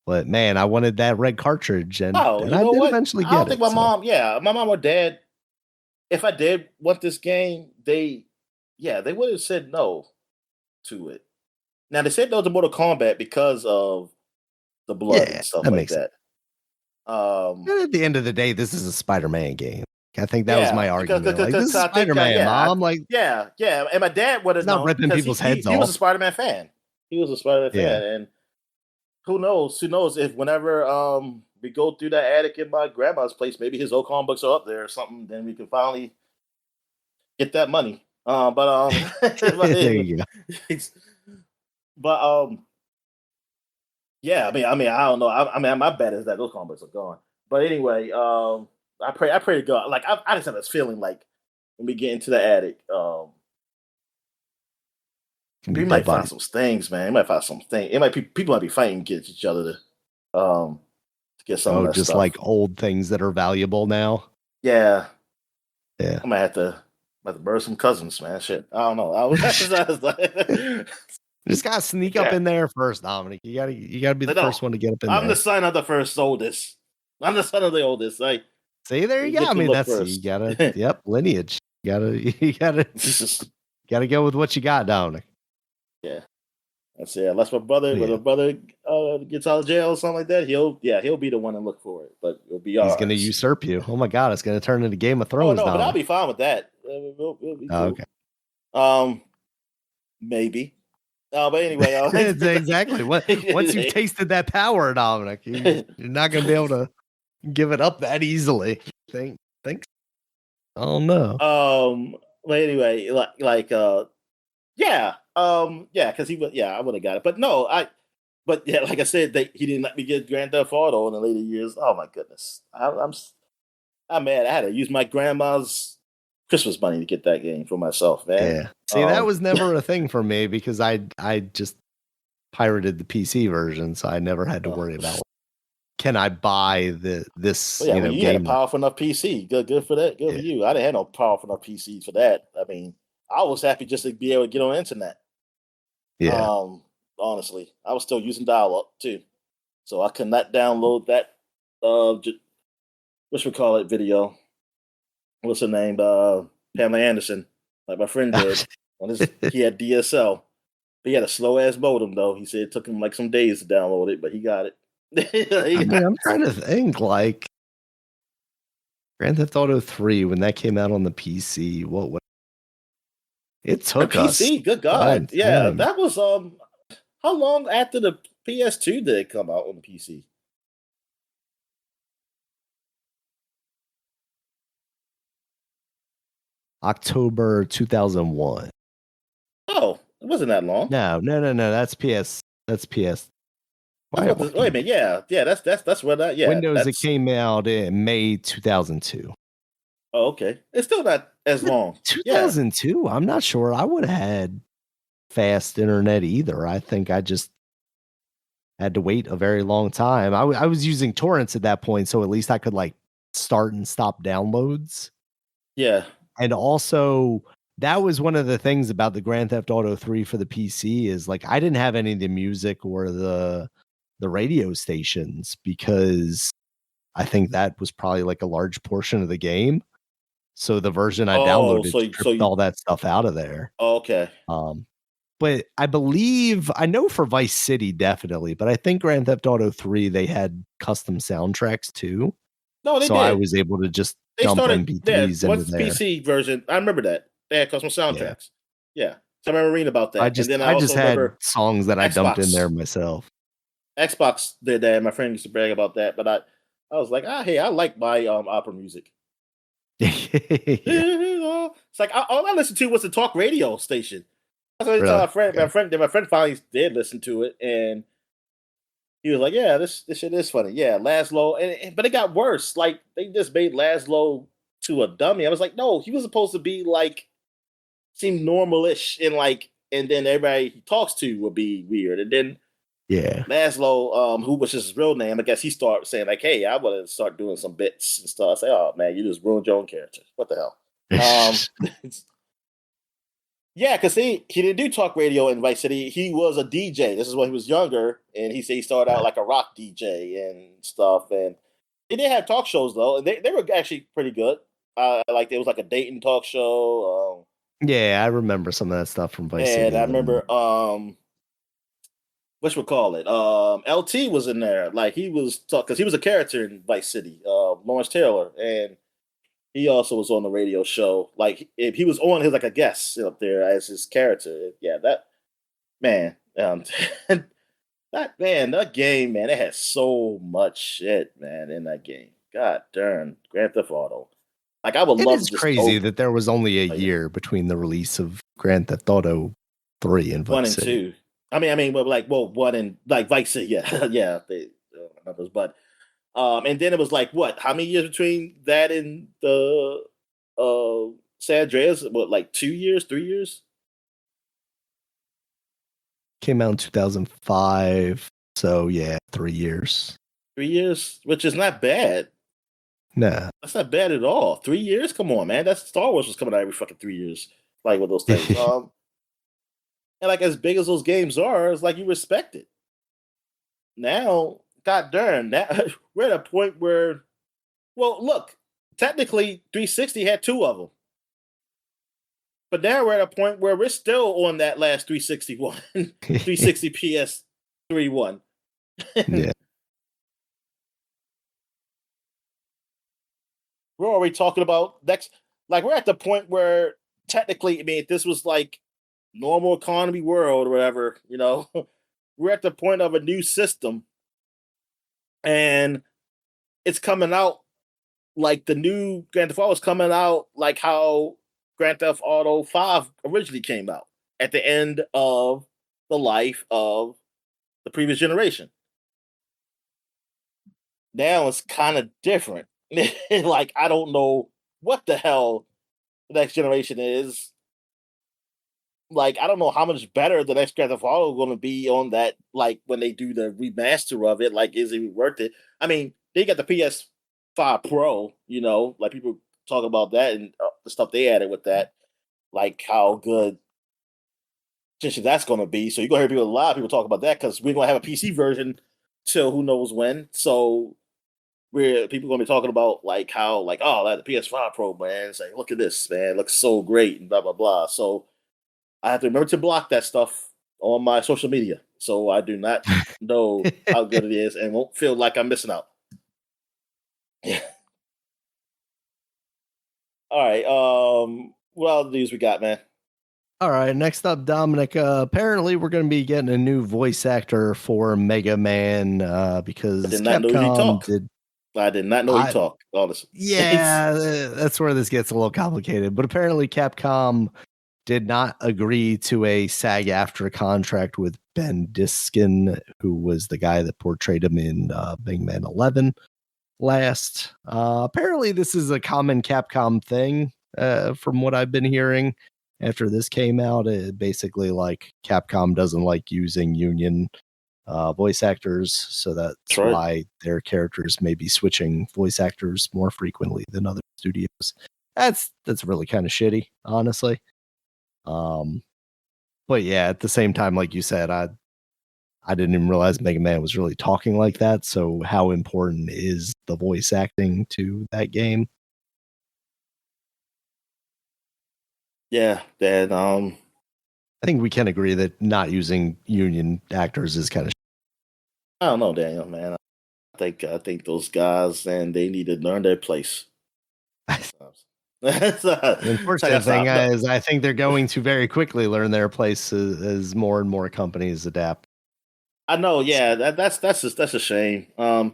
But man, I wanted that red cartridge Oh, and you I know did what? eventually I don't get think it. my So mom. Yeah, my mom or dad. If I did want this game, they would have said no to it. Now they said no to Mortal Kombat because of the blood yeah, and stuff that like makes sense. that. Um, And at the end of the day, this is a Spider-Man game. I think that was yeah, my because argument. Like this is I think Spider-Man, mom. Like yeah, and my dad would he's have not known ripping because people's heads he was a off. Spider Man fan. He was a Spider Man Yeah. fan, and who knows if whenever we go through that attic in my grandma's place, maybe his old comic books are up there or something, then we can finally get that money. There you go. but yeah, I don't know. I mean, my bet is that those comic books are gone. But anyway, I pray to God. Like I just have this feeling like when we get into the attic, Can be we dead might find bodies. some things, man. We might find some things. It might be people might be fighting against each other to get some of Oh, that just stuff. like old things that are valuable now. Yeah, Yeah. I might have to burn some cousins, man. Shit, I don't know. I was like, Just gotta sneak up yeah, in there first, Dominic. You gotta be the I know. first one to get up in I'm the there. son of the first oldest. I'm the son of the oldest. Like See, there we you go. get I to mean, look that's you first. gotta lineage. You gotta go with what you got, Dominic. Yeah, that's it. Unless my brother, Yeah. gets out of jail or something like that, he'll be the one to look for it. But it'll be He's gonna ours. usurp you. Oh my god, it's gonna turn into Game of Oh Thrones, no, but I'll Dominic. be fine with that. We'll be Oh, cool. okay. Um, maybe. But anyway, It's exactly what once you've tasted that power, Dominic, you're not gonna be able to give it up that easily. Think oh no. But anyway, yeah. Yeah, because he would. Yeah, I would have got it, but no, But yeah, like I said, he didn't let me get Grand Theft Auto in the later years. Oh my goodness, I'm mad. I had to use my grandma's Christmas money to get that game for myself, man. Yeah. See, that was never a thing for me because I just pirated the PC version, so I never had to worry about can I buy this yeah, when you had a game. powerful enough PC, good for that. Good for you. I didn't have no powerful enough PCs for that. I mean, I was happy just to be able to get on the internet. Yeah. Honestly, I was still using dial-up too, so I could not download that. What should we call it? Video. What's her name? Pamela Anderson, like my friend did. He had DSL. He had a slow ass modem though. He said it took him like some days to download it, but he got it. I'm trying to think like Grand Theft Auto 3 when that came out on the PC. What it took us PC, good God, yeah, that was how long after the PS2 did it come out on the PC? October 2001. Oh, it wasn't that long. No. That's PS. That's PS. Wait a minute. Yeah. That's what that. Yeah. Windows. It came out in May 2002. Oh, okay. It's still not as long. 2002. Yeah. I'm not sure. I would have had fast internet either. I think I just had to wait a very long time. I was using torrents at that point, so at least I could like start and stop downloads. Yeah. And also, that was one of the things about the Grand Theft Auto 3 for the PC is like I didn't have any of the music or the radio stations because I think that was probably like a large portion of the game. So the version I downloaded stripped all that stuff out of there. Oh, okay. But I know for Vice City definitely, but I think Grand Theft Auto 3 they had custom soundtracks too. No, they so did. I was able to just dump MP3s into there. PC version, I remember that. They had custom soundtracks. Yeah. So I remember reading about that. And then I just had songs that I dumped in there myself. Xbox did that. My friend used to brag about that, but I was like, hey, I like my opera music. It's like all I listened to was the talk radio station. That's what I told my friend. My friend finally did listen to it, and he was like, "Yeah, this shit is funny." Yeah, Laszlo, but it got worse. Like they just made Laszlo to a dummy. I was like, no, he was supposed to be like seem normalish and then everybody he talks to would be weird, and then Laszlo, who was his real name, I guess he started saying like, "Hey, I want to start doing some bits and stuff." I say, "Oh man, you just ruined your own character. What the hell?" Yeah, because he didn't do talk radio in Vice City. He was a DJ. This is when he was younger, and he said he started out like a rock DJ and stuff. And he did have talk shows though, and they were actually pretty good. Like there was like a dating talk show. Yeah, I remember some of that stuff from Vice City. And I remember what we call it? LT was in there. Like he was because he was a character in Vice City. Lawrence Taylor, and he also was on the radio show. Like if he was on, he was like a guest up there as his character. Yeah, that man, that game, man, it has so much shit, man, in that game. God darn, Grand Theft Auto. Like I would love. It's crazy that there was only a year between the release of Grand Theft Auto 3 and Vice 1 and City. 2. I mean, like, 1 and like Vice City, yeah, yeah, they numbers, but and then it was like what? How many years between that and the San Andreas? What, like 2 years, 3 years? Came out in 2005, so yeah, 3 years. 3 years, which is not bad. Nah, that's not bad at all. 3 years, come on, man. That's Star Wars was coming out every fucking 3 years, like with those things. And like as big as those games are, it's like you respect it. Now, god darn, now we're at a point where, well, look, technically 360 had 2 of them. But now we're at a point where we're still on that last 361, 360 PS3 one. Yeah. We're already talking about next, like we're at the point where technically, I mean, if this was like normal economy world or whatever, you know, we're at the point of a new system and it's coming out like the new Grand Theft Auto is coming out like how Grand Theft Auto 5 originally came out. at the end of the life of the previous generation. Now it's kind of different. Like I don't know what the hell the next generation is. Like I don't know how much better the next Grand Theft Auto is going to be on that. Like when they do the remaster of it, like is it worth it? I mean, they got the PS5 Pro. Like people talk about that and the stuff they added with that. Like how good that's going to be. So you're going to hear a lot of people talk about that because we're going to have a PC version till who knows when. So where people going to be talking about like how like that the PS5 Pro, man, it's like look at this, man, it looks so great and blah blah blah. So I have to remember to block that stuff on my social media so I do not know how good it is and won't feel like I'm missing out. Yeah. All right. What other news we got, man? All right, next up, Dominic. Apparently, we're going to be getting a new voice actor for Mega Man because I did not know he Capcom talk. did. I did not know he talk. Honestly, Yeah, that's where this gets a little complicated. But apparently, Capcom did not agree to a SAG-AFTRA contract with Ben Diskin, who was the guy that portrayed him in Mega Man 11 last. Apparently, this is a common Capcom thing, from what I've been hearing. After this came out, it basically like Capcom doesn't like using union voice actors, so that's right. why their characters may be switching voice actors more frequently than other studios. That's really kind of shitty, honestly. But yeah, at the same time, like you said, I didn't even realize Mega Man was really talking like that. So how important is the voice acting to that game? Yeah, then I think we can agree that not using union actors is kind of. I don't know, Daniel, man. I think those guys and they need to learn their place. The unfortunate thing is, I think they're going to very quickly learn their place as more and more companies adapt. I know, yeah, that's a shame. And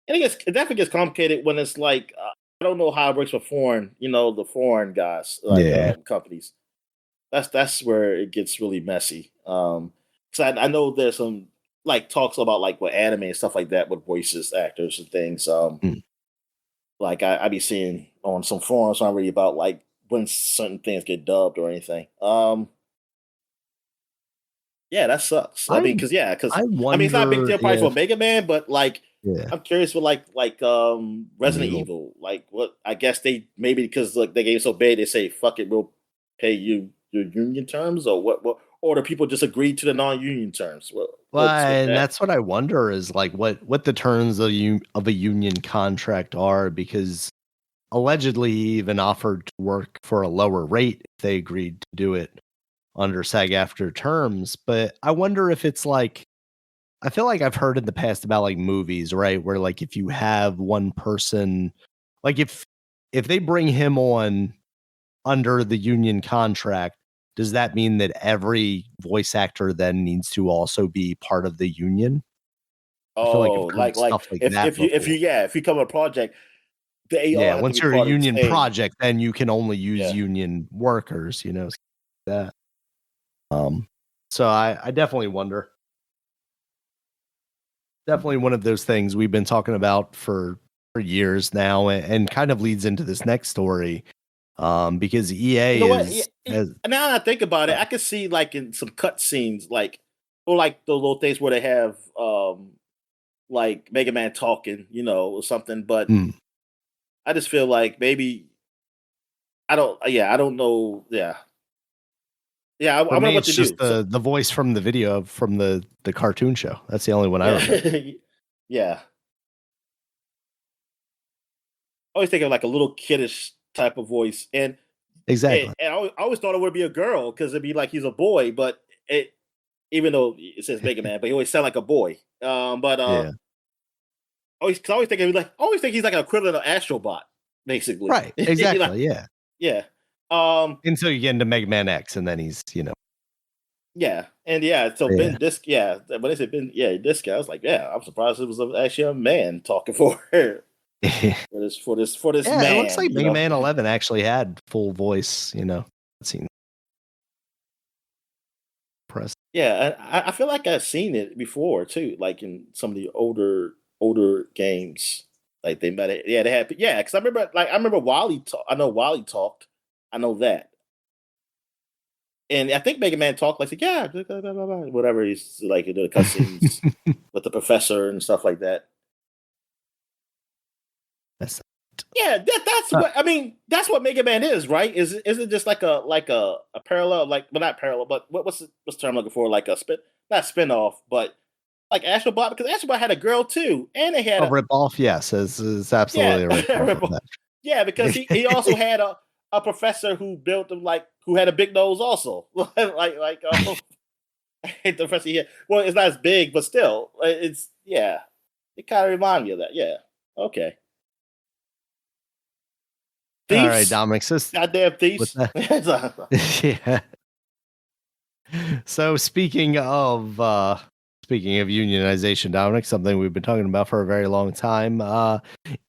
it definitely gets complicated when it's like I don't know how it works for the foreign guys like companies. That's where it gets really messy. Because I know there's some like talks about like with anime and stuff like that with voices, actors, and things. Like I be seeing on some forums already about like when certain things get dubbed or anything. Yeah, that sucks. I mean, because I I mean, it's not a big wonder deal probably for if Mega Man, but like, I'm curious with like Resident Evil. Evil. Like, what? I guess they maybe because like the game's so big, they say fuck it, we'll pay you your union terms, or what? Or the people just agreed to the non-union terms. What's with And that? that's what I wonder is like what the terms of a union contract are, because allegedly he even offered to work for a lower rate if they agreed to do it under SAG-AFTRA terms. But I wonder if it's like, I feel like I've heard in the past about like movies, right? Where like if you have one person, like if they bring him on under the union contract, does that mean that every voice actor then needs to also be part of the union? I feel like I've Oh, heard like stuff like if that if you if before. you yeah if you come a project, they all Yeah, have to once be you're a part of the union same. project, then you can only use Yeah. union workers, stuff like that. So I definitely wonder. Definitely one of those things we've been talking about for years now, and kind of leads into this next story. Because You EA know what? is has Now that I think about it, I could see like in some cut scenes, like or like those little things where they have like Mega Man talking, or something. But mm, I just feel like maybe I don't. Yeah, I don't know. Yeah, yeah. I for wonder me, what it's to just do. So the voice from the video from the cartoon show. That's the only one I remember. yeah, yeah. I always think of like a little kiddish type of voice, and Exactly. I always thought it would be a girl because it'd be like he's a boy, but it even though it says Mega Man, but he always sound like a boy. But Yeah. I always think he's like an equivalent of Astrobot, basically. Right. Like, Exactly. Yeah. yeah. Um, Until you get into Mega Man X, and then he's yeah, and yeah. So yeah. Ben Disc, yeah. When they said Ben, yeah, Disc, I was like, yeah, I'm surprised it was actually a man talking for her for this Yeah, it looks man. like Mega Man 11 actually had full voice. Scene. Yeah, I feel like I've seen it before too, like in some of the older games. Like they met it, yeah, they had, yeah. Because I remember Wally. I know Wally talked. I know that, and I think Mega Man talked like, yeah, blah, blah, blah, blah, blah, whatever. He's like, the cutscenes with the professor and stuff like that. That's Yeah, that's uh, what I mean. That's what Mega Man is, right? Is it just like a parallel, like, well, not parallel, but what's the term I'm looking for? Like a spin, not spin off, but like Astrobot, because Astrobot had a girl too, and they had a a, rip off. Yes, is yeah, absolutely a rip off of yeah, because he also that. had a professor who built him, like, who had a big nose also, like the professor here. Well, it's not as big, but still, it's, yeah, it kind of reminded me of that. Yeah, okay, All right, thieves, Dominic. So goddamn what's thieves. that? Yeah. So speaking of unionization, Dominic, something we've been talking about for a very long time.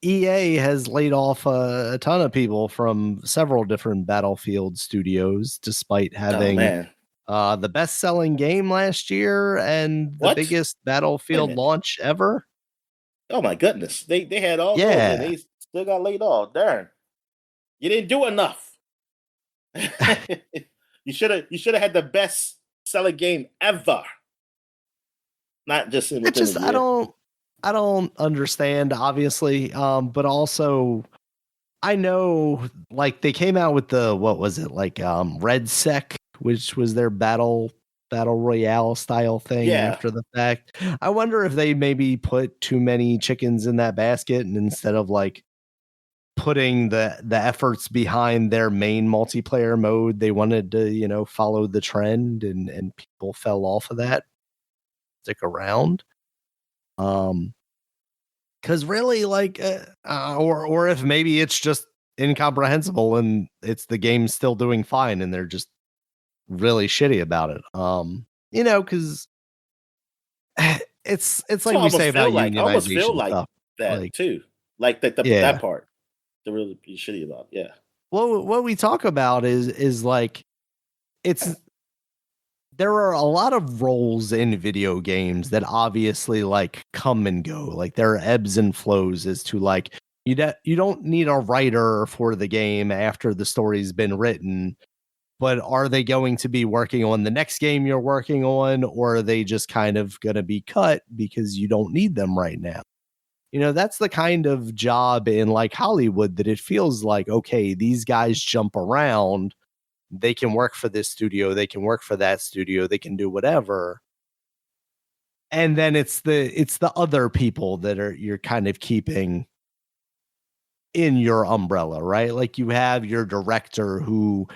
EA has laid off a ton of people from several different Battlefield studios, despite Oh having man, the best-selling game last year and the what? biggest Wait a Battlefield minute. launch ever. Oh my goodness, they had all those, and Yeah. they still got laid off. Darn, you didn't do enough. You should have had the best selling game ever, not just I within a just year. I don't understand, obviously. But also I know, like, they came out with the, what was it, like, Red Sec, which was their battle royale style thing Yeah, after the fact. I wonder if they maybe put too many chickens in that basket, and instead of like putting the efforts behind their main multiplayer mode, they wanted to, follow the trend, and people fell off of that, stick around. Um Because really, like, or if maybe it's just incomprehensible and it's the game's still doing fine and they're just really shitty about it. Because it's that's like what I we say almost about feel like. I almost feel unionization like stuff. that Like, too, like that yeah, part. To really be shitty about. Yeah, what we talk about is like it's there are a lot of roles in video games that obviously like come and go. Like there are ebbs and flows as to like you don't need a writer for the game after the story's been written, but are they going to be working on the next game you're working on, or are they just kind of going to be cut because you don't need them right now? That's the kind of job in like Hollywood that it feels like, okay, these guys jump around, they can work for this studio, they can work for that studio, they can do whatever. And then it's the other people that are you're kind of keeping in your umbrella, right? Like you have your director who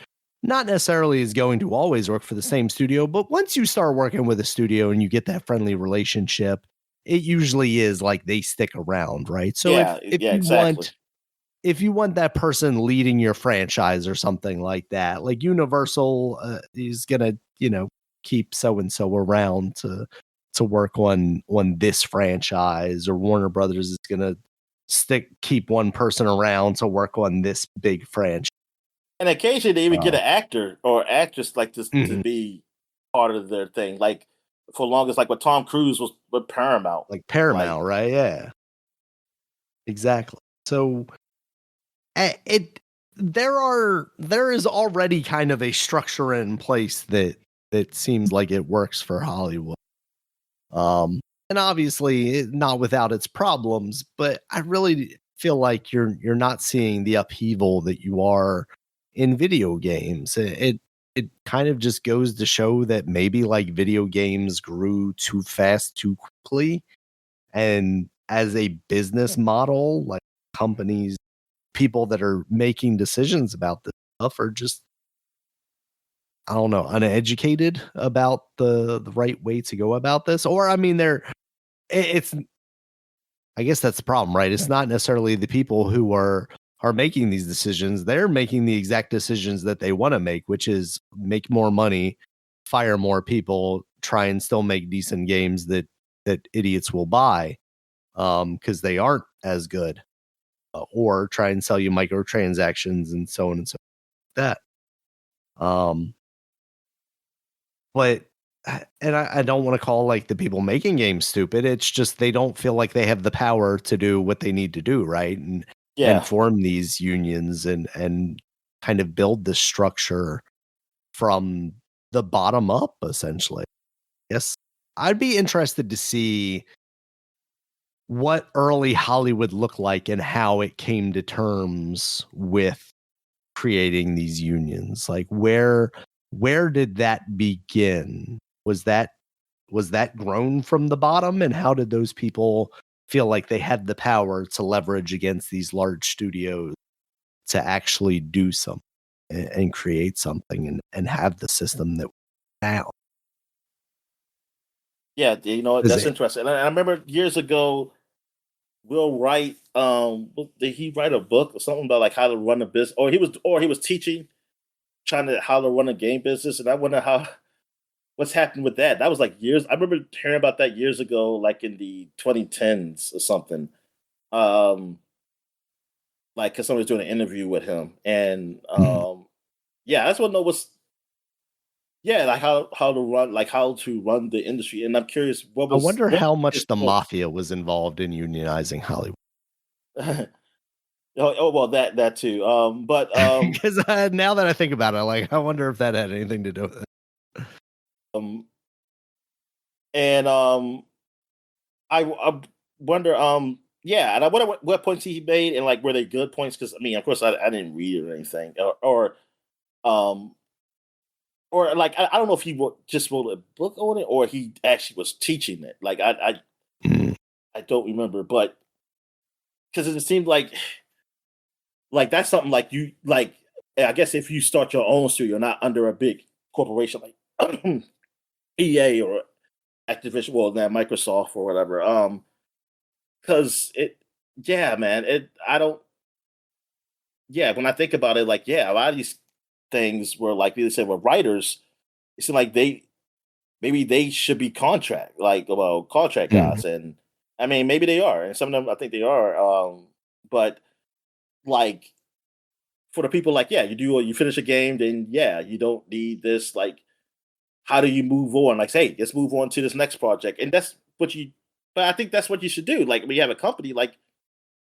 not necessarily is going to always work for the same studio, but once you start working with a studio and you get that friendly relationship, it usually is like they stick around, right? So yeah, if yeah, you exactly. want that person leading your franchise or something like that, like Universal is gonna, keep so and so around to work on this franchise, or Warner Brothers is gonna keep one person around to work on this big franchise. And occasionally they even get Uh, an actor or actress like this to mhm. be part of their thing. Like for longest, like what Tom Cruise was with Paramount. Like Like, Paramount, right? Yeah, exactly. So it there is already kind of a structure in place that seems like it works for Hollywood. Um, and obviously not without its problems, but I really feel like you're not seeing the upheaval that you are in video games. It kind of just goes to show that maybe like video games grew too fast too quickly, and as a business model, like companies, people that are making decisions about this stuff are just, I don't know, uneducated about the right way to go about this. Or I mean, it's I guess that's the problem, right? It's not necessarily the people who are making these decisions. They're making the exact decisions that they want to make, which is make more money, fire more people, try and still make decent games that idiots will buy because they aren't as good, or try and sell you microtransactions and so on and so that. Um, but and I don't want to call like the people making games stupid. It's just they don't feel like they have the power to do what they need to do, right? And Yeah, form these unions and kind of build this structure from the bottom up, essentially. Yes, I'd be interested to see what early Hollywood looked like and how it came to terms with creating these unions. Like where did that begin? Was that grown from the bottom, and how did those people feel like they had the power to leverage against these large studios to actually do something and create something and have the system that now yeah, is that's it? interesting. And I remember years ago, Will Wright, did he write a book or something about like how to run a business, or he was teaching, trying to how to run a game business, and I wonder how what's happened with that. That was like years. I remember hearing about that years ago, like in the 2010s or something. Um, like because somebody was doing an interview with him, and Hmm. yeah, I just want to know what's yeah, like how to run the industry. And I'm curious, I wonder what how his much the quote. mafia was involved in unionizing Hollywood. Well, that too. But Because now that I think about it, like I wonder if that had anything to do with it. um, and I wonder, yeah, and I wonder what points he made, and like were they good points? Because I mean, of course, I didn't read it or anything, um, or like I don't know if he just wrote a book on it or he actually was teaching it. Like Mm. I don't remember, but because it seemed like that's something like you like. I guess if you start your own studio, not under a big corporation like EA or Activision, well, now Microsoft or whatever. Because yeah, man, I don't, yeah, when I think about it, like, yeah, a lot of these things were like they said were writers. It seemed like maybe they should be contract Mhm. guys, and I mean maybe they are, and some of them I think they are. But like for the people, like yeah, you finish a game, then yeah, you don't need this. Like, how do you move on? Like, say, let's move on to this next project, and that's what you. But I think that's what you should do. Like when you have a company, like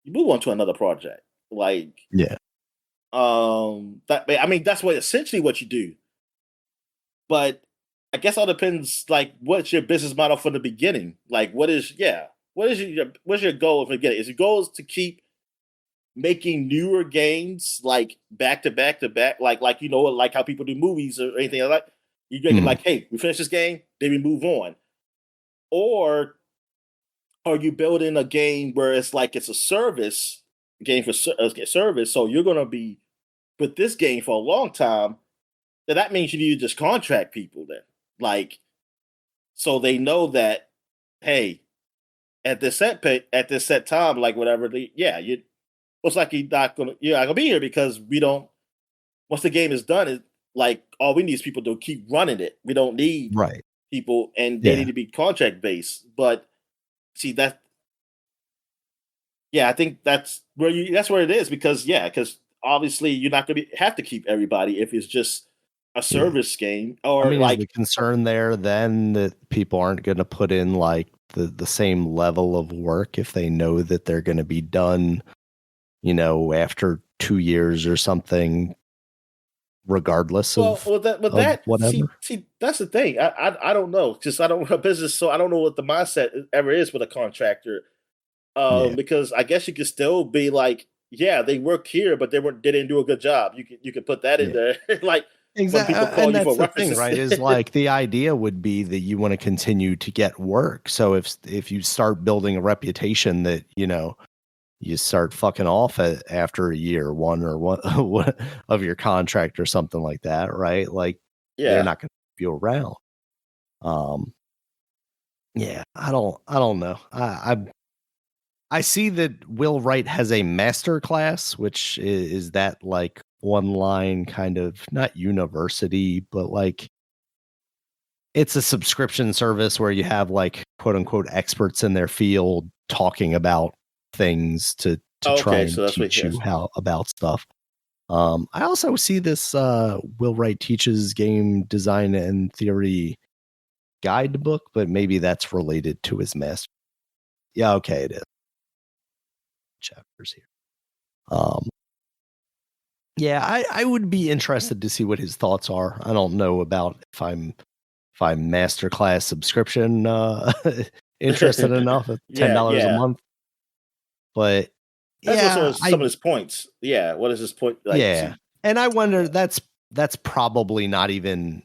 you move on to another project. Like Yeah. that I mean that's what essentially what you do. But I guess all depends like what's your business model from the beginning? Like what's your goal from the beginning? Is your goal is to keep making newer games like back to back to back, like like how people do movies or anything like that. You make it Mhm. like, hey, we finish this game, then we move on. Or are you building a game where it's like it's a service game for service? So you're gonna be with this game for a long time, then that means you need to just contract people then. Like, so they know that, hey, at this set time, like whatever, yeah, you most likely you're not gonna be here because we don't. Once the game is done, it like all we need is people to keep running it. We don't need Right. people, and they need Yeah. to be contract based. But see that, yeah, I think that's where it is because obviously you're not gonna have to keep everybody if it's just a Yeah. service game I or mean, is the like concern there then that people aren't going to put in like the same level of work if they know that they're going to be done, after 2 years or something, regardless well, with of that, whatever? see, that's the thing. I don't know, because I don't run a business, so I don't know what the mindset ever is with a contractor. Yeah. Because I guess you could still be like, yeah, they work here, but they didn't do a good job. You could put that in Yeah. there, like when people Exactly. call And you that's for the thing, references. right? Is like the idea would be that you want to continue to get work. So if you start building a reputation that, you start fucking off after a year, one or one of your contract or something like that, right? Like they're Yeah. not going to keep you around. Um, yeah, I don't know. I see that Will Wright has a master class, which is that like online kind of not university, but like it's a subscription service where you have like quote unquote experts in their field talking about things to Oh, try okay, and so that's what he teach you has. how about stuff. I also see this Will Wright teaches game design and theory guidebook, but maybe that's related to his master. Yeah, okay, it is. Chapters here. Yeah, I would be interested to see what his thoughts are. I don't know about if I'm masterclass subscription interested enough at Yeah, $10 a yeah. month. But That's yeah, also some of his points. Yeah, what is his point? Like, yeah. And I wonder that's probably not even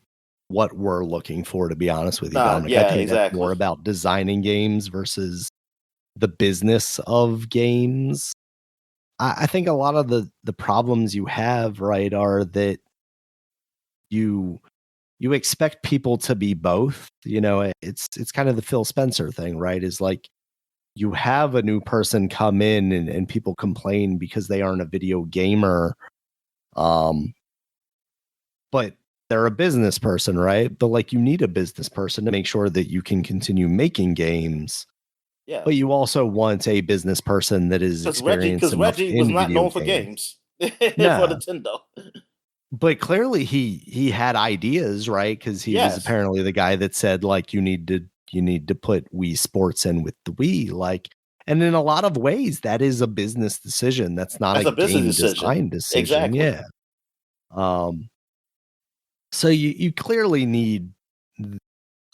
what we're looking for, to be honest with you, Dominic. I yeah, think that's exactly. more about designing games versus the business of games. I think a lot of the problems you have, right, are that you expect people to be both. You know, it's kind of the Phil Spencer thing, right? Is like you have a new person come in and people complain because they aren't a video gamer. But they're a business person, right? But like you need a business person to make sure that you can continue making games. Yeah. But you also want a business person that is experienced enough Reggie was in not video known for games. games for No. Nintendo. But clearly he had ideas, right? Because he was Yes. apparently the guy that said like you need to put Wii Sports in with the Wii, like, and in a lot of ways that is a business decision. That's not a That's a business game decision. design decision. Exactly. Yeah. So you clearly need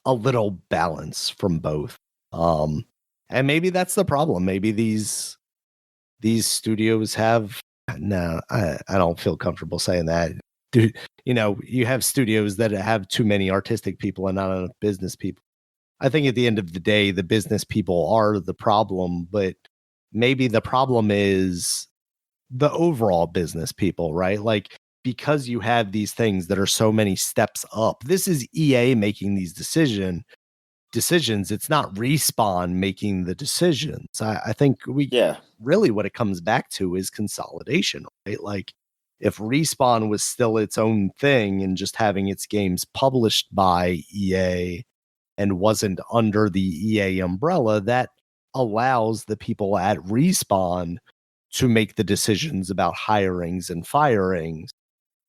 a little balance from both. And maybe that's the problem. Maybe these studios have no, I don't feel comfortable saying that. Dude, you know, you have studios that have too many artistic people and not enough business people. I think at the end of the day, the business people are the problem, but maybe the problem is the overall business people, right? Like, because you have these things that are so many steps up. This is EA making these decisions. It's not Respawn making the decisions. I think really what it comes back to is consolidation, right? Like, if Respawn was still its own thing and just having its games published by EA and wasn't under the EA umbrella, that allows the people at Respawn to make the decisions about hirings and firings.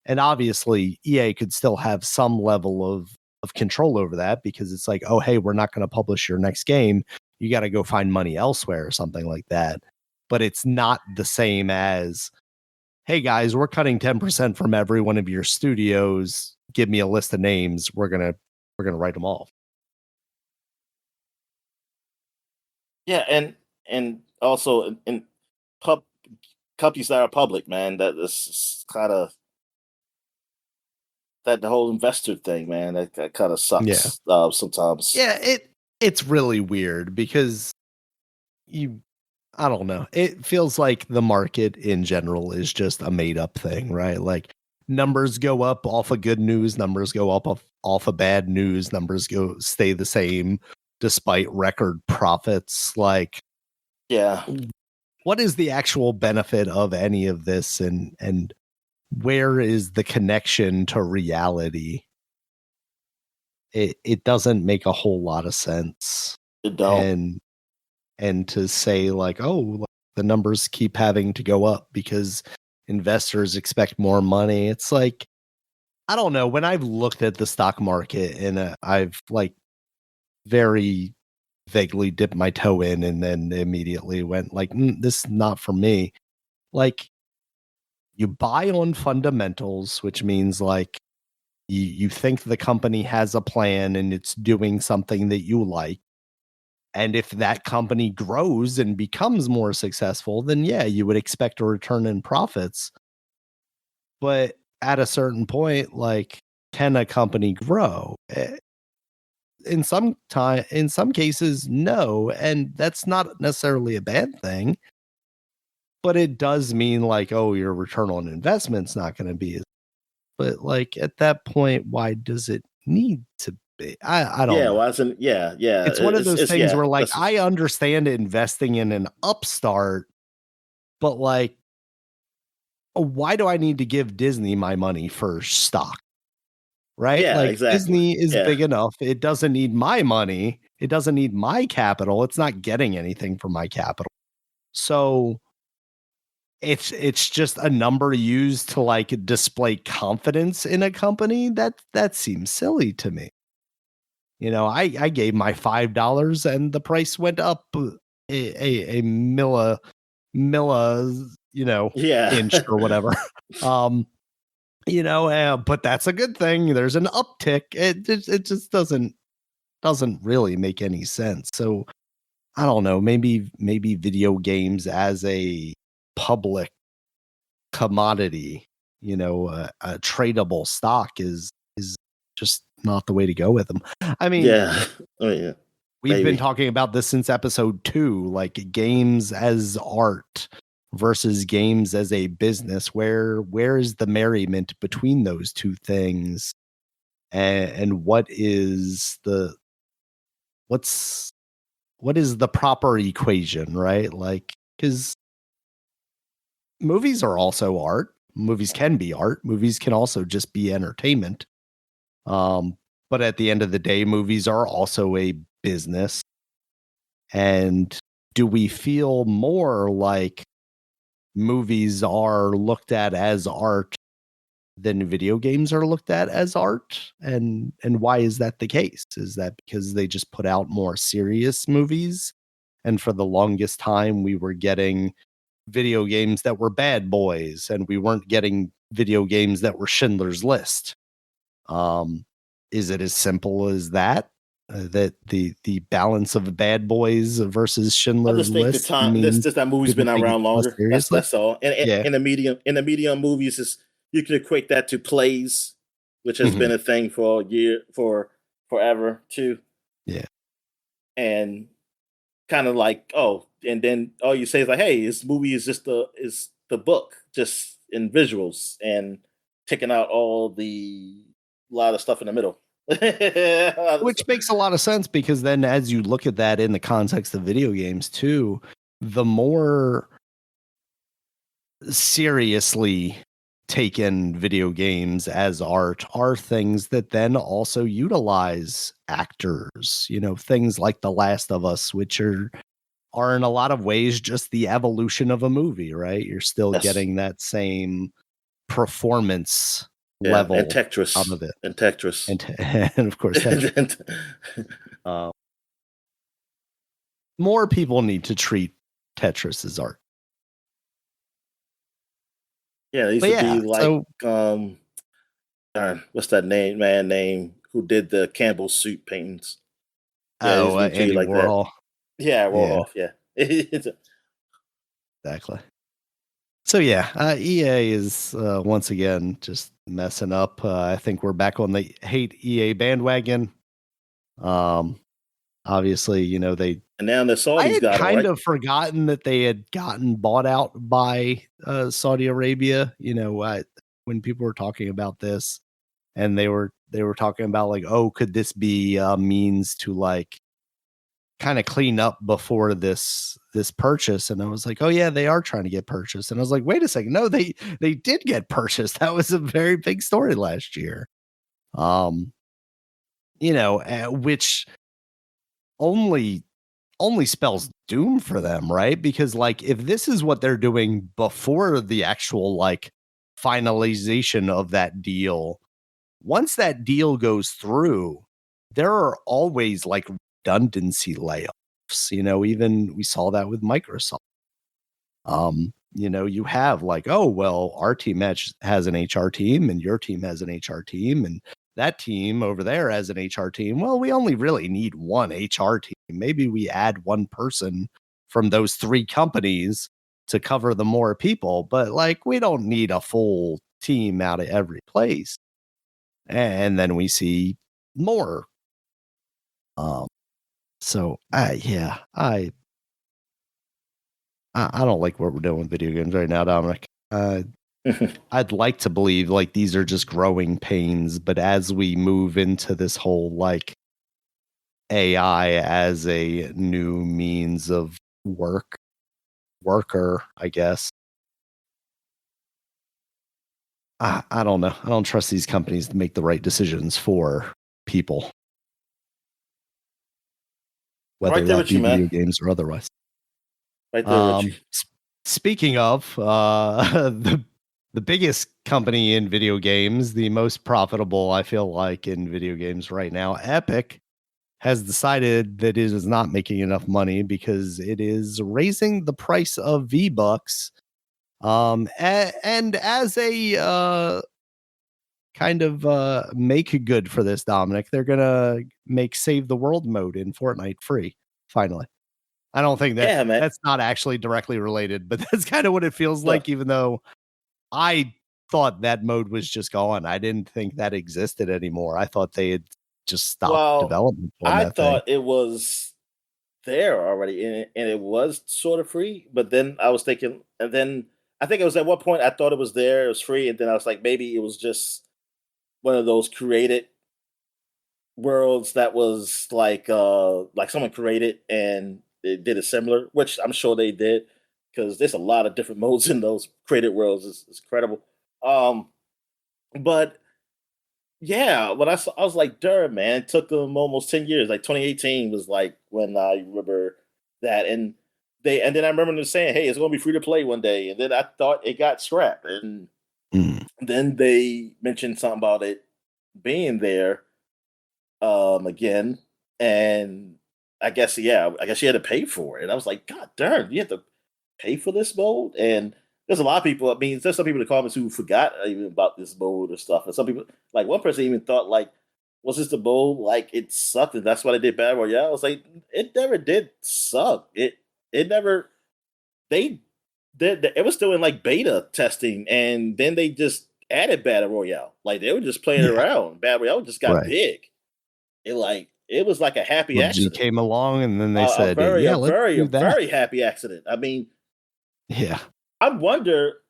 And obviously, EA could still have some level of control over that because it's like, oh, hey, we're not going to publish your next game. You got to go find money elsewhere or something like that. But it's not the same as, hey, guys, we're cutting 10% from every one of your studios. Give me a list of names. We're gonna write them off. Yeah, and also in companies that are public, man, that is kind of that the whole investor thing, man, that kind of sucks sometimes. Yeah, it's really weird because I don't know. It feels like the market in general is just a made up thing, right? Like numbers go up off of good news, numbers go up off of bad news, numbers stay the same despite record profits. Like, yeah, what is the actual benefit of any of this, and where is the connection to reality? It doesn't make a whole lot of sense. it don't. And to say like, oh, the numbers keep having to go up because investors expect more money. It's like, I don't know. When I've looked at the stock market and I've like very vaguely dipped my toe in and then immediately went like, this is not for me. Like, you buy on fundamentals, which means like you think the company has a plan and it's doing something that you like. And if that company grows and becomes more successful, then yeah, you would expect a return in profits. But at a certain point, like, can a company grow? In some cases, no, and that's not necessarily a bad thing. But it does mean like, oh, your return on investment's not going to be as. But like at that point, why does it need to be? I don't know. Yeah. It's one of those things where like Listen, I understand investing in an upstart, but like, why do I need to give Disney my money for stock? Right? yeah, Like exactly. Disney is Yeah, big enough. It doesn't need my money. It doesn't need my capital. It's not getting anything from my capital. So it's just a number used to like display confidence in a company. That seems silly to me. I gave my $5 and the price went up a milla, Yeah. inch or whatever. But that's a good thing. There's an uptick. It just doesn't really make any sense. So I don't know. Maybe video games as a public commodity, a tradable stock is just not the way to go with them. I mean, Yeah. Oh yeah. we've been Maybe. talking about this since episode 2, like games as art versus games as a business. Where is the merriment between those two things? And what is the proper equation, right? Like, because movies are also art. Movies can be art. Movies can also just be entertainment. But at the end of the day, movies are also a business. And do we feel more like movies are looked at as art than video games are looked at as art? And why is that the case? Is that because they just put out more serious movies? And for the longest time, we were getting video games that were Bad Boys, and we weren't getting video games that were Schindler's List. Is it as simple as that? That the balance of Bad Boys versus I Schindler's just think the List time means this that movie's people been take it around less longer. seriously? That's all. And Yeah. in the medium movies is you can equate that to plays, which has been Mhm. a thing for a year for forever too. Yeah. And kind of like, and then all you say is like, hey, this movie is just the book, just in visuals and taking out all the lot of stuff in the middle. Which makes a lot of sense, because then as you look at that in the context of video games too, the more seriously taken video games as art are things that then also utilize actors, things like The Last of Us, which are in a lot of ways just the evolution of a movie, right? You're still Yes. getting that same performance Yeah, and level out Tetris. of it. And Tetris. And of course, that uh, more people need to treat Tetris as art. Yeah, it used But to be yeah, like so what's that name who did the Campbell soup paintings? Yeah, it used to be treated Andy like that. Warhol. Yeah, Yeah, Warhol, yeah. exactly. So yeah, EA is once again just messing up. I think we're back on the hate EA bandwagon. Obviously, they And now the I Saudis had got them, kind right? of forgotten that they had gotten bought out by Saudi Arabia. When people were talking about this, and they were talking about like, oh, could this be a means to like kind of clean up before this purchase? And I was like, oh yeah, they are trying to get purchased. And I was like, wait a second, no, they did get purchased. That was a very big story last year. Which only spells doom for them, right? Because like if this is what they're doing before the actual like finalization of that deal, once that deal goes through, there are always like redundancy layoffs. Even we saw that with Microsoft. You have like, oh well, our team has an HR team and your team has an HR team, and that team over there has an HR team. Well, we only really need one HR team. Maybe we add one person from those 3 companies to cover the more people, but like we don't need a full team out of every place. And then we see more. So I don't like what we're doing with video games right now, Dominic. I'd like to believe like these are just growing pains, but as we move into this whole like AI as a new means of worker, I guess. I don't know. I don't trust these companies to make the right decisions for people, whether Right there that with you, be man. video games or otherwise. Right there with you. Speaking of the biggest company in video games, the most profitable, I feel like, in video games right now, Epic, has decided that it is not making enough money because it is raising the price of V-Bucks. And as a kind of make good for this, Dominic, they're gonna make Save the World mode in Fortnite free. Finally, I don't think Yeah, man. that's not actually directly related, but that's kind of what it feels No. like. Even though I thought that mode was just gone, I didn't think that existed anymore. I thought they had just stopped Well, development on I that thing. thought it was there already, and it was sort of free. But then I was thinking, and then I think it was at one point I thought it was there, it was free, and then I was like, maybe it was just one of those created worlds that was like someone created and they did it similar, which I'm sure they did because there's a lot of different modes in those created worlds. It's incredible. Um, but yeah, when I was like, "Darn, man!" It took them almost 10 years. Like 2018 was like when I remember that, and then I remember them saying, "Hey, it's going to be free to play one day," and then I thought it got scrapped, and Mm. then they mentioned something about it being there again, and I guess you had to pay for it. And I was like, God darn, you have to pay for this mode? And there's a lot of people. I mean, there's some people in the comments who forgot even about this mode or stuff. And some people, like one person, even thought like, was this the mode? Like it sucked, and that's why they did Battle Royale. I was like, it never did suck. It never. They did. It was still in like beta testing, and then they just added Battle Royale. Like they were just playing Yeah, around. Battle Royale just got right. big. It was like a happy PUBG accident. came along, and then they A said, very, "Yeah, let's a do that." very happy accident. I mean, Yeah, I wonder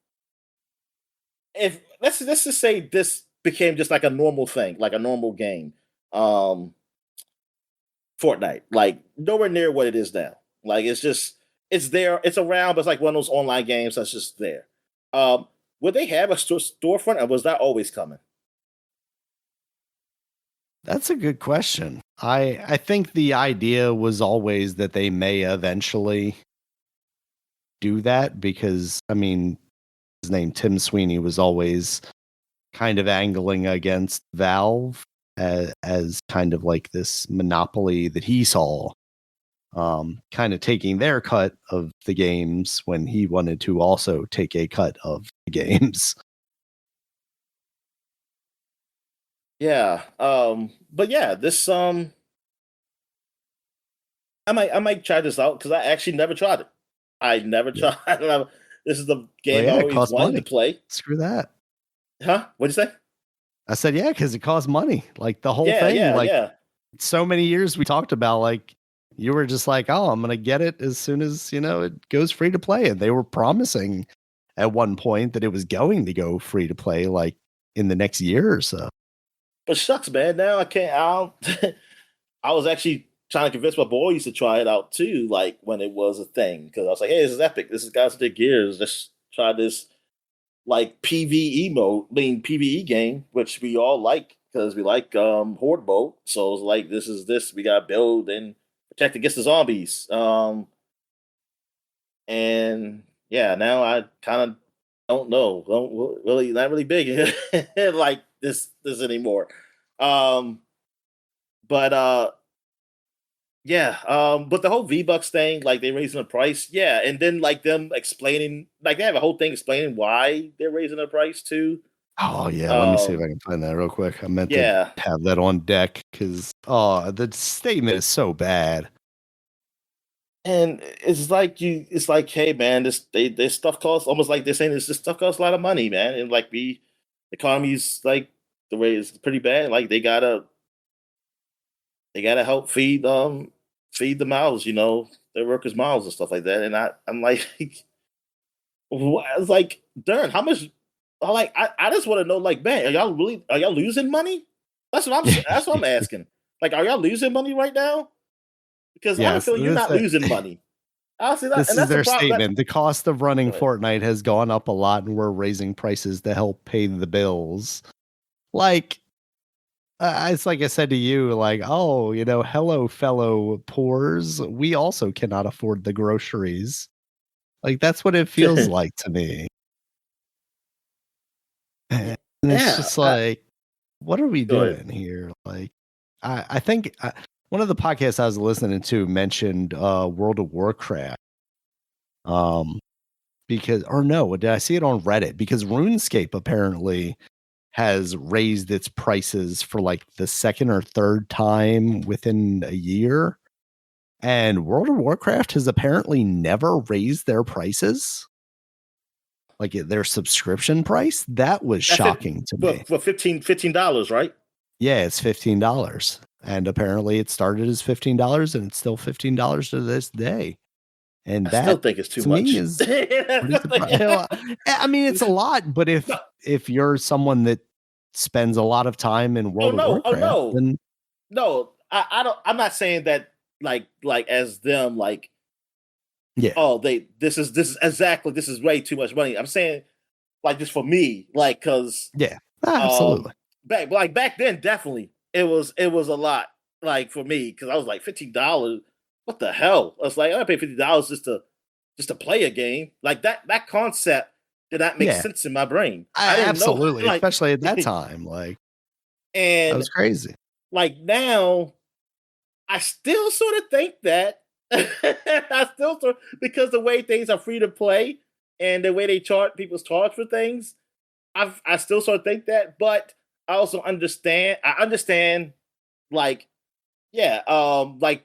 if let's just say this became just like a normal thing, like a normal game. Um, Fortnite, like nowhere near what it is now. Like it's there, it's around, but it's like one of those online games that's just there. Um, would they have a storefront, or was that always coming? that's a good question. I think the idea was always that they may eventually do that because I mean, his name Tim Sweeney was always kind of angling against Valve as kind of like this monopoly that he saw, kind of taking their cut of the games when he wanted to also take a cut of the games. Yeah. But yeah, this I might try this out because I actually never tried it. I never Yeah. tried. This is the Well, game I yeah, it always costs wanted to money. play. Screw that. Huh? What'd you say? I said, yeah, because it costs money. Like the whole Yeah, thing, yeah, like yeah. so many years we talked about, like you were just like, oh, I'm gonna get it as soon as it goes free to play. And they were promising at one point that it was going to go free to play like in the next year or so. But shucks, man. Now I can't. I was actually trying to convince my boys to try it out too, like when it was a thing, because I was like, "Hey, this is epic. This is Guys Take Gears. Let's try this like PVE mode, PVE game, which we all like because we like horde mode. So it's like this. We got to build and protect against the zombies. And yeah, now I kind of don't know. Don't really not really big like this anymore. Um, but yeah, but the whole V Bucks thing, like they raising the price, yeah, and then like them explaining, like they have a whole thing explaining why they're raising the price too. Oh yeah, let me see if I Um, can find that real quick. I meant to yeah, have that on deck because the statement is so bad. and it's like, hey man, this stuff costs almost like they're saying this stuff costs a lot of money, man, and like the economy's like the way it's pretty bad. Like they gotta help feed the mouths, their workers' mouths and stuff like that. And I'm like, it's like, darn, how much? I just want to know, like, man, are y'all losing money? That's what I'm asking. Like, are y'all losing money right now? Because I have a Yes, feeling you're not losing money. Honestly, this and is that's the their problem. statement. The cost of running Go ahead. Fortnite has gone up a lot, and we're raising prices to help pay the bills. Like, it's like I said to you, like, oh, hello, fellow poors. We also cannot afford the groceries. Like, that's what it feels like to me. And it's Yeah, just like, what are we go ahead. doing here? Like, I think one of the podcasts I was listening to mentioned World of Warcraft. Because, or no, did I see it on Reddit? Because RuneScape apparently has raised its prices for like the second or third time within a year. And World of Warcraft has apparently never raised their prices. Like their subscription price. That was shocking to me. For $15, right? Yeah, it's $15. And apparently it started as $15 and it's still $15 to this day. And I that still think it's too to much. me is pretty I mean, it's a lot, but if you're someone that spends a lot of time in World of Warcraft, then I don't. I'm not saying that like as them like. Yeah. Oh, this is way too much money. I'm saying like just for me, like because yeah, absolutely. Back then, definitely it was a lot. Like for me, because I was like $15. What the hell? I was like, I pay $50 just to play a game. Like that concept did not make sense in my brain. I didn't absolutely, know, like, especially at that time. Like, and that was crazy. Like now, I still sort of think that. I still because the way things are free to play and the way they people's charge for things, I still sort of think that, but I also understand. I understand, like, yeah, like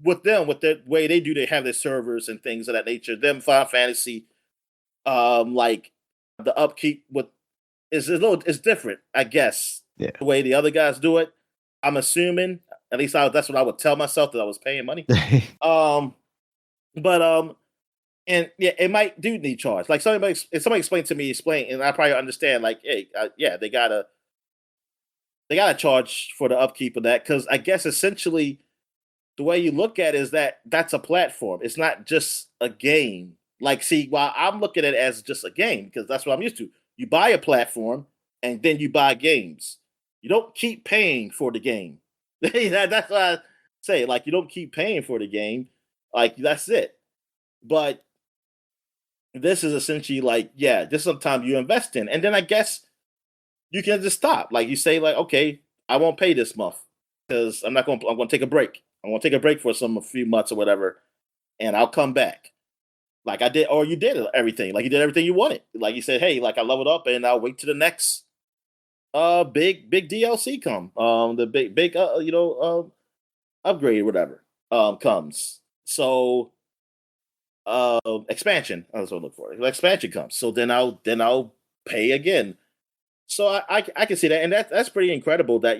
with the way they do, they have their servers and things of that nature. Them Final Fantasy, like the upkeep with is different, I guess. Yeah. The way the other guys do it, I'm assuming. At least that's what I would tell myself that I was paying money. But and yeah, it might do need charge. Like if somebody explained to me, and I probably understand. Like, hey, yeah, they gotta charge for the upkeep of that because I guess essentially the way you look at it is that's a platform. It's not just a game. Like, see, while I'm looking at it as just a game because that's what I'm used to. You buy a platform and then you buy games. You don't keep paying for the game. That's what I say. Like, you don't keep paying for the game. Like, that's it. But this is essentially like, yeah, this is sometimes you invest in. And then I guess you can just stop. Like, you say, like, okay, I won't pay this month because I'm going to take a break. I'm going to take a break for a few months or whatever, and I'll come back. Like I did, or you did everything. Like you did everything you wanted. Like you said, hey, like I leveled up and I'll wait to the next big DLC come. The big upgrade or whatever comes. So expansion. That's what I look for. Expansion comes. So then I'll pay again. So I can see that, and that's pretty incredible. That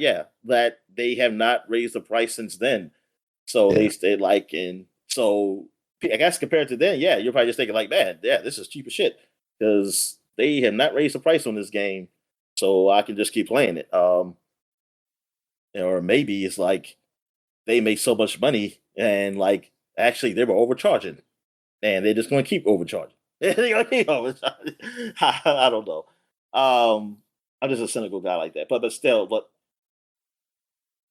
they have not raised the price since then. So they stayed like, and so I guess compared to then, yeah, you're probably just thinking like, man, yeah, this is cheap as shit because they have not raised the price on this game, so I can just keep playing it. Or maybe it's like they make so much money and like actually they were overcharging, and they're just going to keep overcharging. They're going to keep overcharging. I don't know. I'm just a cynical guy like that, but still,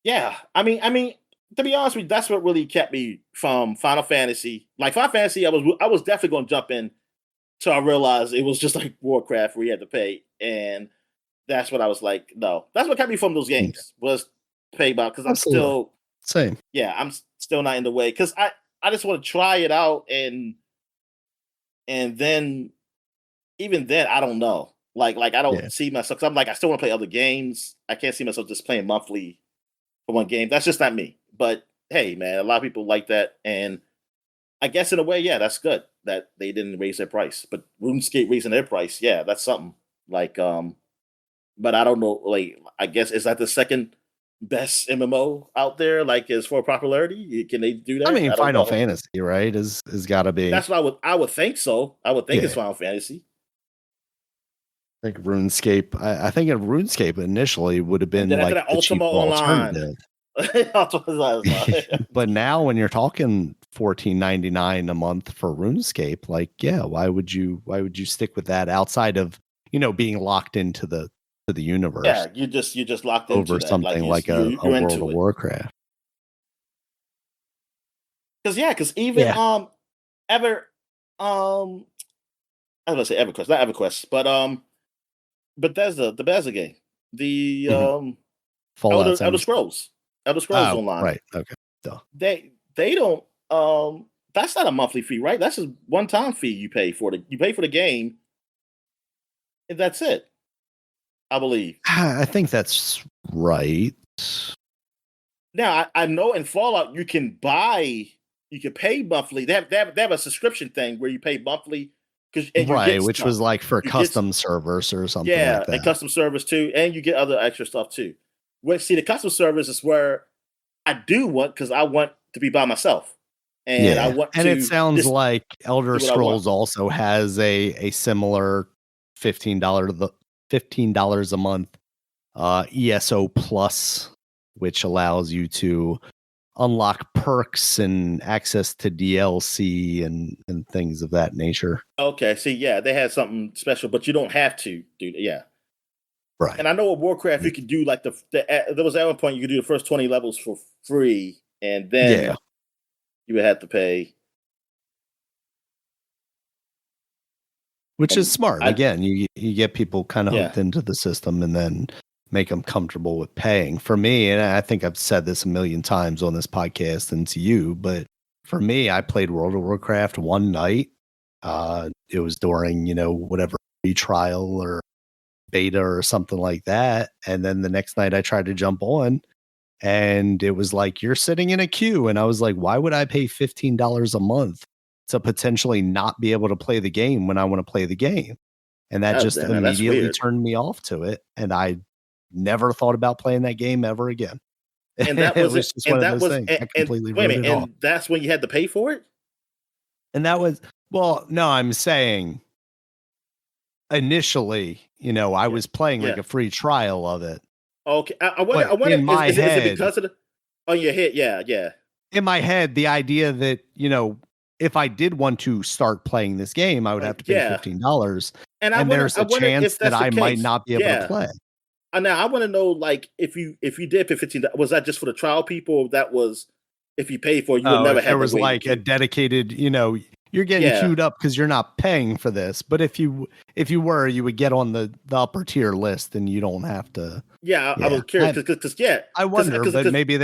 yeah, I mean, to be honest with you, that's what really kept me from Final Fantasy. Like Final Fantasy, I was definitely going to jump in till I realized it was just like Warcraft where you had to pay, and that's what I was like, no, that's what kept me from those games was pay about because I'm still same. Yeah, I'm still not in the way because I just want to try it out and then even then I don't know. Like I don't see myself. Cause I'm like I still want to play other games. I can't see myself just playing monthly for one game. That's just not me. But hey, man, a lot of people like that, and I guess in a way, yeah, that's good that they didn't raise their price. But RuneScape raising their price, yeah, that's something. Like, but I don't know. Like, I guess is that the second best MMO out there? Like, as for popularity, can they do that? I mean, Final know. Fantasy, right? Is got to be. That's what I would think so. I would think it's Final Fantasy. I think RuneScape. I think RuneScape initially would have been like the Ultima cheaper alternative. But now when you're talking $14.99 a month for RuneScape, like, yeah, why would you stick with that outside of, being locked into the universe? Yeah, you just locked into over that. something like a World of Warcraft. Because even Ever I was gonna say EverQuest, not EverQuest, but the Bethesda game, the Fallout Elder Scrolls Oh, Online. right. Okay. Duh. They don't. That's not a monthly fee, right? That's a one-time fee you pay for the game, and that's it. I believe. I think that's right. Now I know in Fallout you can pay monthly. They have a subscription thing where you pay monthly and you Right, get which stuff. was like for You get custom servers or something Yeah, like and that. custom service too, and you get other extra stuff too. See, the custom service is where I do want because I want to be by myself, and I Yeah, want and it to sounds just like Elder do what I want. Scrolls also has a similar $15 a month ESO Plus, which allows you to unlock perks and access to DLC and things of that nature. Okay, see, yeah, they had something special, but you don't have to do that. Yeah, Right. and I know with Warcraft you could do like there was at one point you could do the first 20 levels for free, and Yeah. then you would have to pay. Which is smart. I Again, you get people kind of Yeah, hooked into the system and then make them comfortable with paying. For me, and I think I've said this a million times on this podcast and to you, but for me, I played World of Warcraft one night. It was during, whatever free trial or beta or something like that. And then the next night I tried to jump on and it was like, you're sitting in a queue. And I was like, why would I pay $15 a month to potentially not be able to play the game when I want to play the game? And that just that's immediately weird. turned me off to it. And I never thought about playing that game ever again. And that It was was it. just one And of that those was things. I and completely wait a wrote minute. it off. And that's when you had to pay for it. And that was, well, no, I'm saying initially, I Yeah, was playing like yeah. a free trial of it. Okay, I wonder. But I wonder. in my Is it head, because of the on your head? Yeah, yeah, the idea that, if I did want to start playing this game, I would have to pay yeah. $15. And And there's I a wonder chance if that that's the I might case. not be able to Yeah. play. Now I want to know, like, if you did pay 15, was that just for the trial people? Or that was if you paid for it, you would Oh, never if there have to was wait in the like a queue. dedicated, you're getting Yeah, queued up because you're not paying for this. But if you were, you would get on the upper tier list and you don't have to. yeah. I Yeah. was curious because yeah, I wonder, but because maybe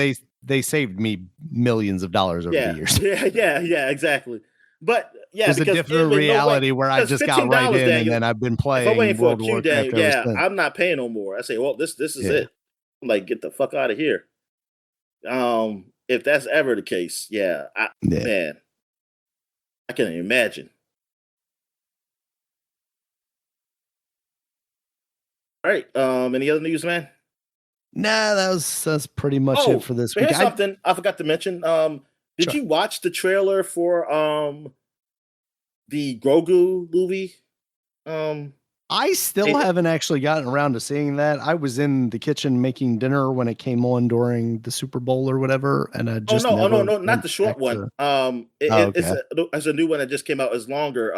they saved me millions of dollars over the yeah, years. yeah, exactly. But yeah, There's a because different no way, reality where I because just got right $15, in and Daniel. then I've been If I'm waiting playing for a World of queue, Warcraft Daniel, ever yeah, since. I'm not paying no more. I say, well, this is Yeah. it. I'm like, get the fuck out of here. If that's ever the case, yeah, Yeah. man, I can't imagine. All right, any other news, man? Nah, that's pretty much it Oh, for this but week. here's something I forgot to mention. Did Sure. you watch the trailer for the Grogu movie? I still It, haven't actually gotten around to seeing that. I was in the kitchen making dinner when it came on during the Super Bowl or whatever, and I oh just no, never no, not went the short back one. to. Oh, okay. It's a new one that just came out. It's longer.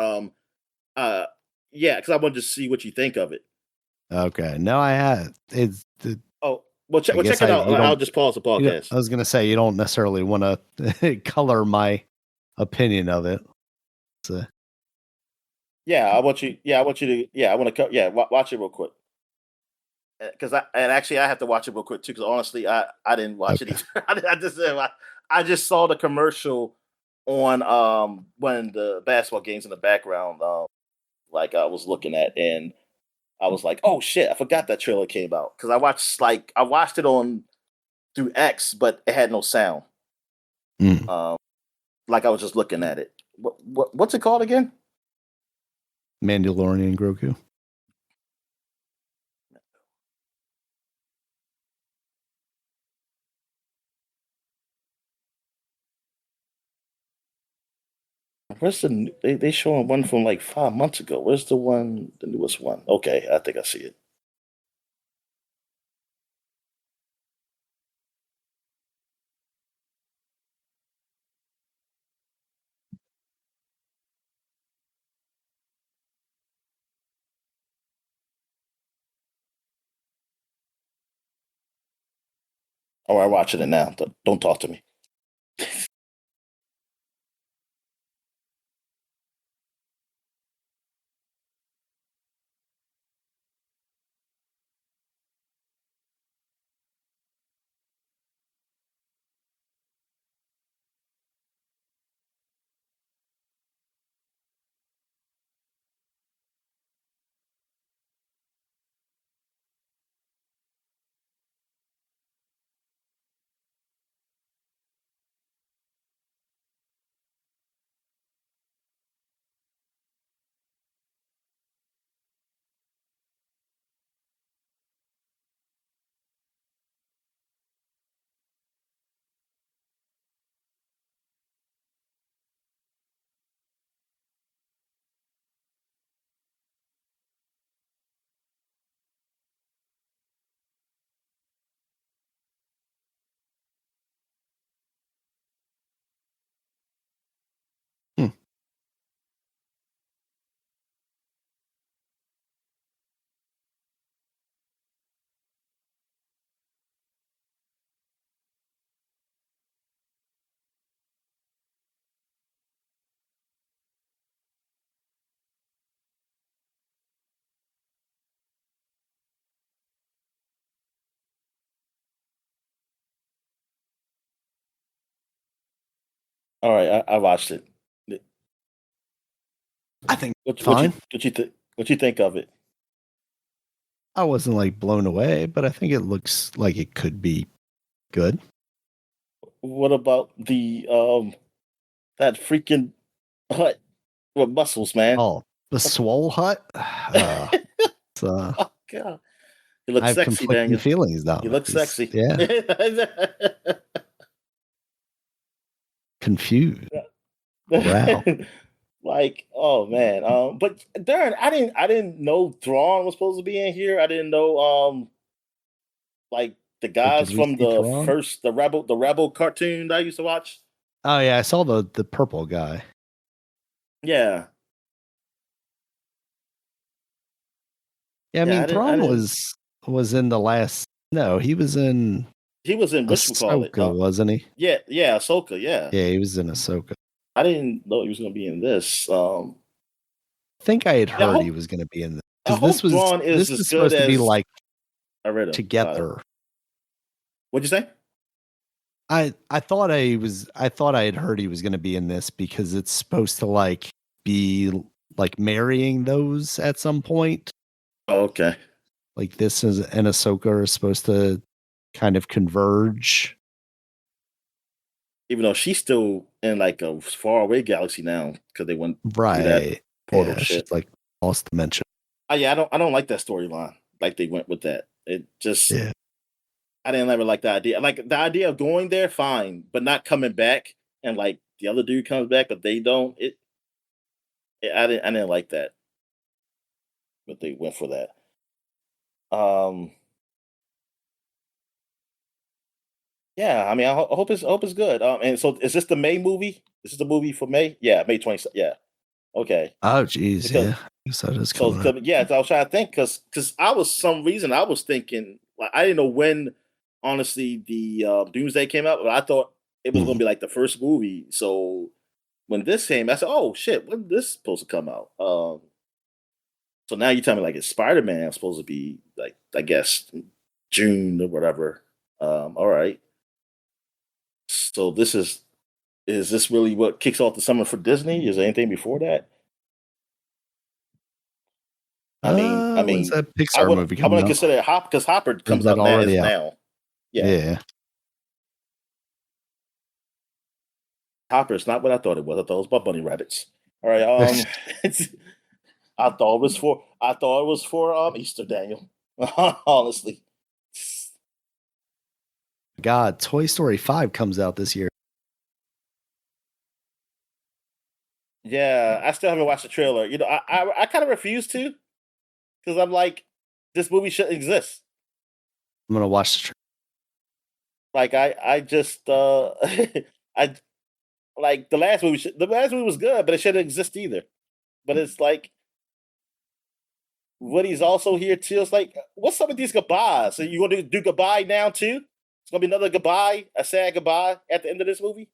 Uh, yeah, because I wanted to see what you think of it. Okay. No, I had. It's the. Oh, I check guess it out. you I'll don't. just pause the podcast. I was gonna say you don't necessarily want to color my opinion of it. So, Yeah, I want you. Yeah, I want you to. Yeah, I want to. Yeah, watch it real quick. Because actually I have to watch it real quick too. Because honestly, I didn't watch it okay. either. I just saw the commercial on when the basketball games in the background. Like I was looking at, and I was like, oh shit, I forgot that trailer came out because I watched it on through X, but it had no sound. Mm. Like I was just looking at it. What's it called again? Mandalorian Grogu. Where's they showing one from like 5 months ago? Where's the newest one? Okay, I think I see it. Oh, I'm watching it now. Don't talk to me. All right, I watched it. I think What fine. what you think of it? I wasn't like blown away, but I think it looks like it could be good. What about the that freaking hut with muscles, man? Oh, the Swole Hut. It's, Oh god, you I look have sexy, conflicting Daniel. feelings, You Dominic. look sexy. Yeah, confused. Wow. Like, oh man. But Darren, I didn't know Thrawn was supposed to be in here. I didn't know like the Wait, guys did we from see the Thrawn? first the Rebel cartoon that I used to watch. Oh yeah, I saw the purple guy. Yeah. Yeah, I Yeah, mean I Thrawn didn't was in the last. No, he was in he was in whatchamacallit. Ahsoka, wasn't he? Yeah, Ahsoka, yeah. Yeah, he was in Ahsoka. I didn't know he was gonna be in this. I think I had Yeah, heard he was going to be in this I because this hope was Thrawn is this as is good supposed to be as like I read about it. together. What'd you say? I thought I thought I had heard he was going to be in this because it's supposed to like be like marrying those at some point. Oh, okay. Like this is and Ahsoka are supposed to kind of converge. Even though she's still in like a far away galaxy now because they went through that Right. portal Yeah, she's shit. like lost dimension. Yeah, I don't like that storyline. Like they went with that. It just Yeah. I didn't ever like the idea. Like the idea of going there, fine, but not coming back and like the other dude comes back, but they don't. I didn't like that. But they went for that. Um, yeah, I mean, I hope it's good. And so is this the May movie? Is this the movie for May? Yeah, May 20th. Yeah, okay. Oh geez, Because yeah. I guess that is coming up. yeah, so I was trying to think because I was some reason I was thinking like I didn't know when honestly the Doomsday came out, but I thought it was going Hmm. to be like the first movie. So when this came, I said, "Oh shit, when this supposed to come out?" So now you tell me like it's Spider Man supposed to be like I guess June or whatever. All right. So is this really what kicks off the summer for Disney? Is there anything before that? I When's mean, that Pixar movie I coming wouldn't out? consider it Hop because Hopper Or is comes that out now already is out? now. Yeah, Yeah. Hopper's not what I thought it was. I thought it was about bunny rabbits. All right. I thought it was for Easter, Daniel. Honestly. God, Toy Story 5 comes out this year. Yeah, I still haven't watched the trailer. You know, I kind of refuse to because I'm like, this movie shouldn't exist. I'm gonna watch the Like I just I like the last movie was good, but it shouldn't exist either. But it's like Woody's also here too. It's like, what's up with these goodbyes? So you want to do goodbye now too? It's gonna be another goodbye, a sad goodbye at the end of this movie.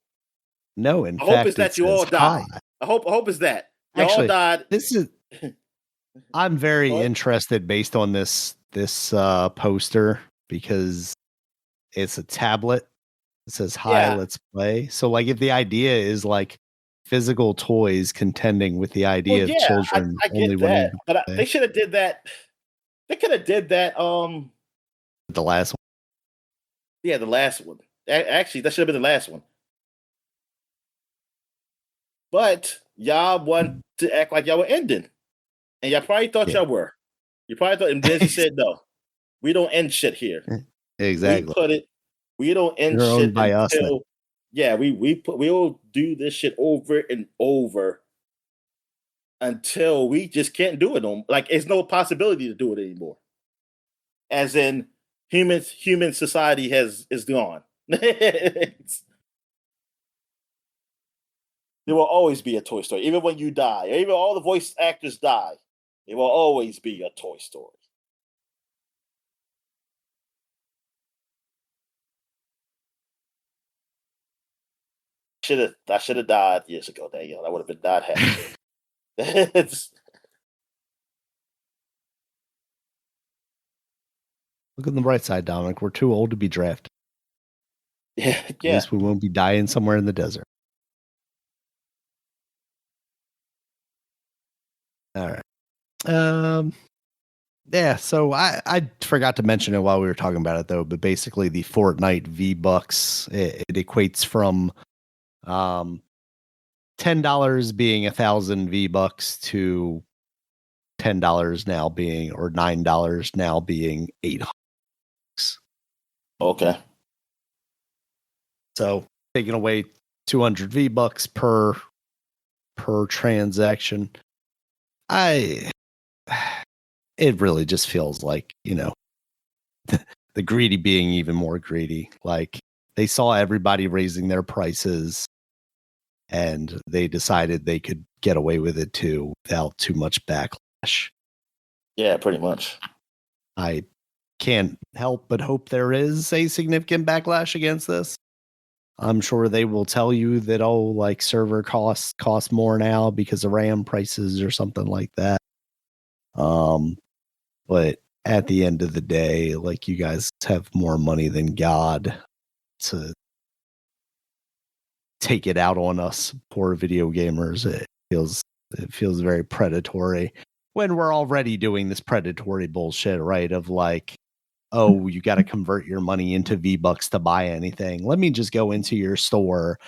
No, in I hope it's fact, it that you all says hi. die. I hope it's that you all Actually, died. this is I'm very What? interested based on this poster because it's a tablet. It says hi, Yeah, let's play. So like if the idea is like physical toys contending with the well, idea of yeah, children I only get wanting that, to but they play, should have did that. They could have did that. the last one. Yeah, the last one. Actually, that should have been the last one. But y'all want to act like y'all were ending, and y'all probably thought Yeah. y'all were. You probably thought, and Disney said, "No, we don't end shit here. We Exactly. put it. We don't end You're owned shit by us now. until yeah, we'll do this shit over and over until we just can't do it. Like it's no possibility to do it anymore. As in, human society is gone. There will always be a Toy Story, even when you die, or even all the voice actors die. It will always be a Toy Story. I should have died years ago. Daniel, I would have been not happy. It's, Look on the bright side, Dominic. We're too old to be drafted. yeah, At yeah. least we won't be dying somewhere in the desert. All right. Yeah, so I forgot to mention it while we were talking about it though, but basically the Fortnite V-Bucks, it equates from $10 being 1,000 V-Bucks to $10 now being, or $9 now being $8. Okay. So taking away 200 V-Bucks per transaction. It really just feels like, the greedy being even more greedy. Like they saw everybody raising their prices and they decided they could get away with it too without too much backlash. Yeah, pretty much. I can't help but hope there is a significant backlash against this. I'm sure they will tell you that, like server costs cost more now because of RAM prices or something like that. But at the end of the day, like you guys have more money than God to take it out on us poor video gamers. It feels very predatory when we're already doing this predatory bullshit, right? Of like, oh, you got to convert your money into V-Bucks to buy anything. Let me just go into your store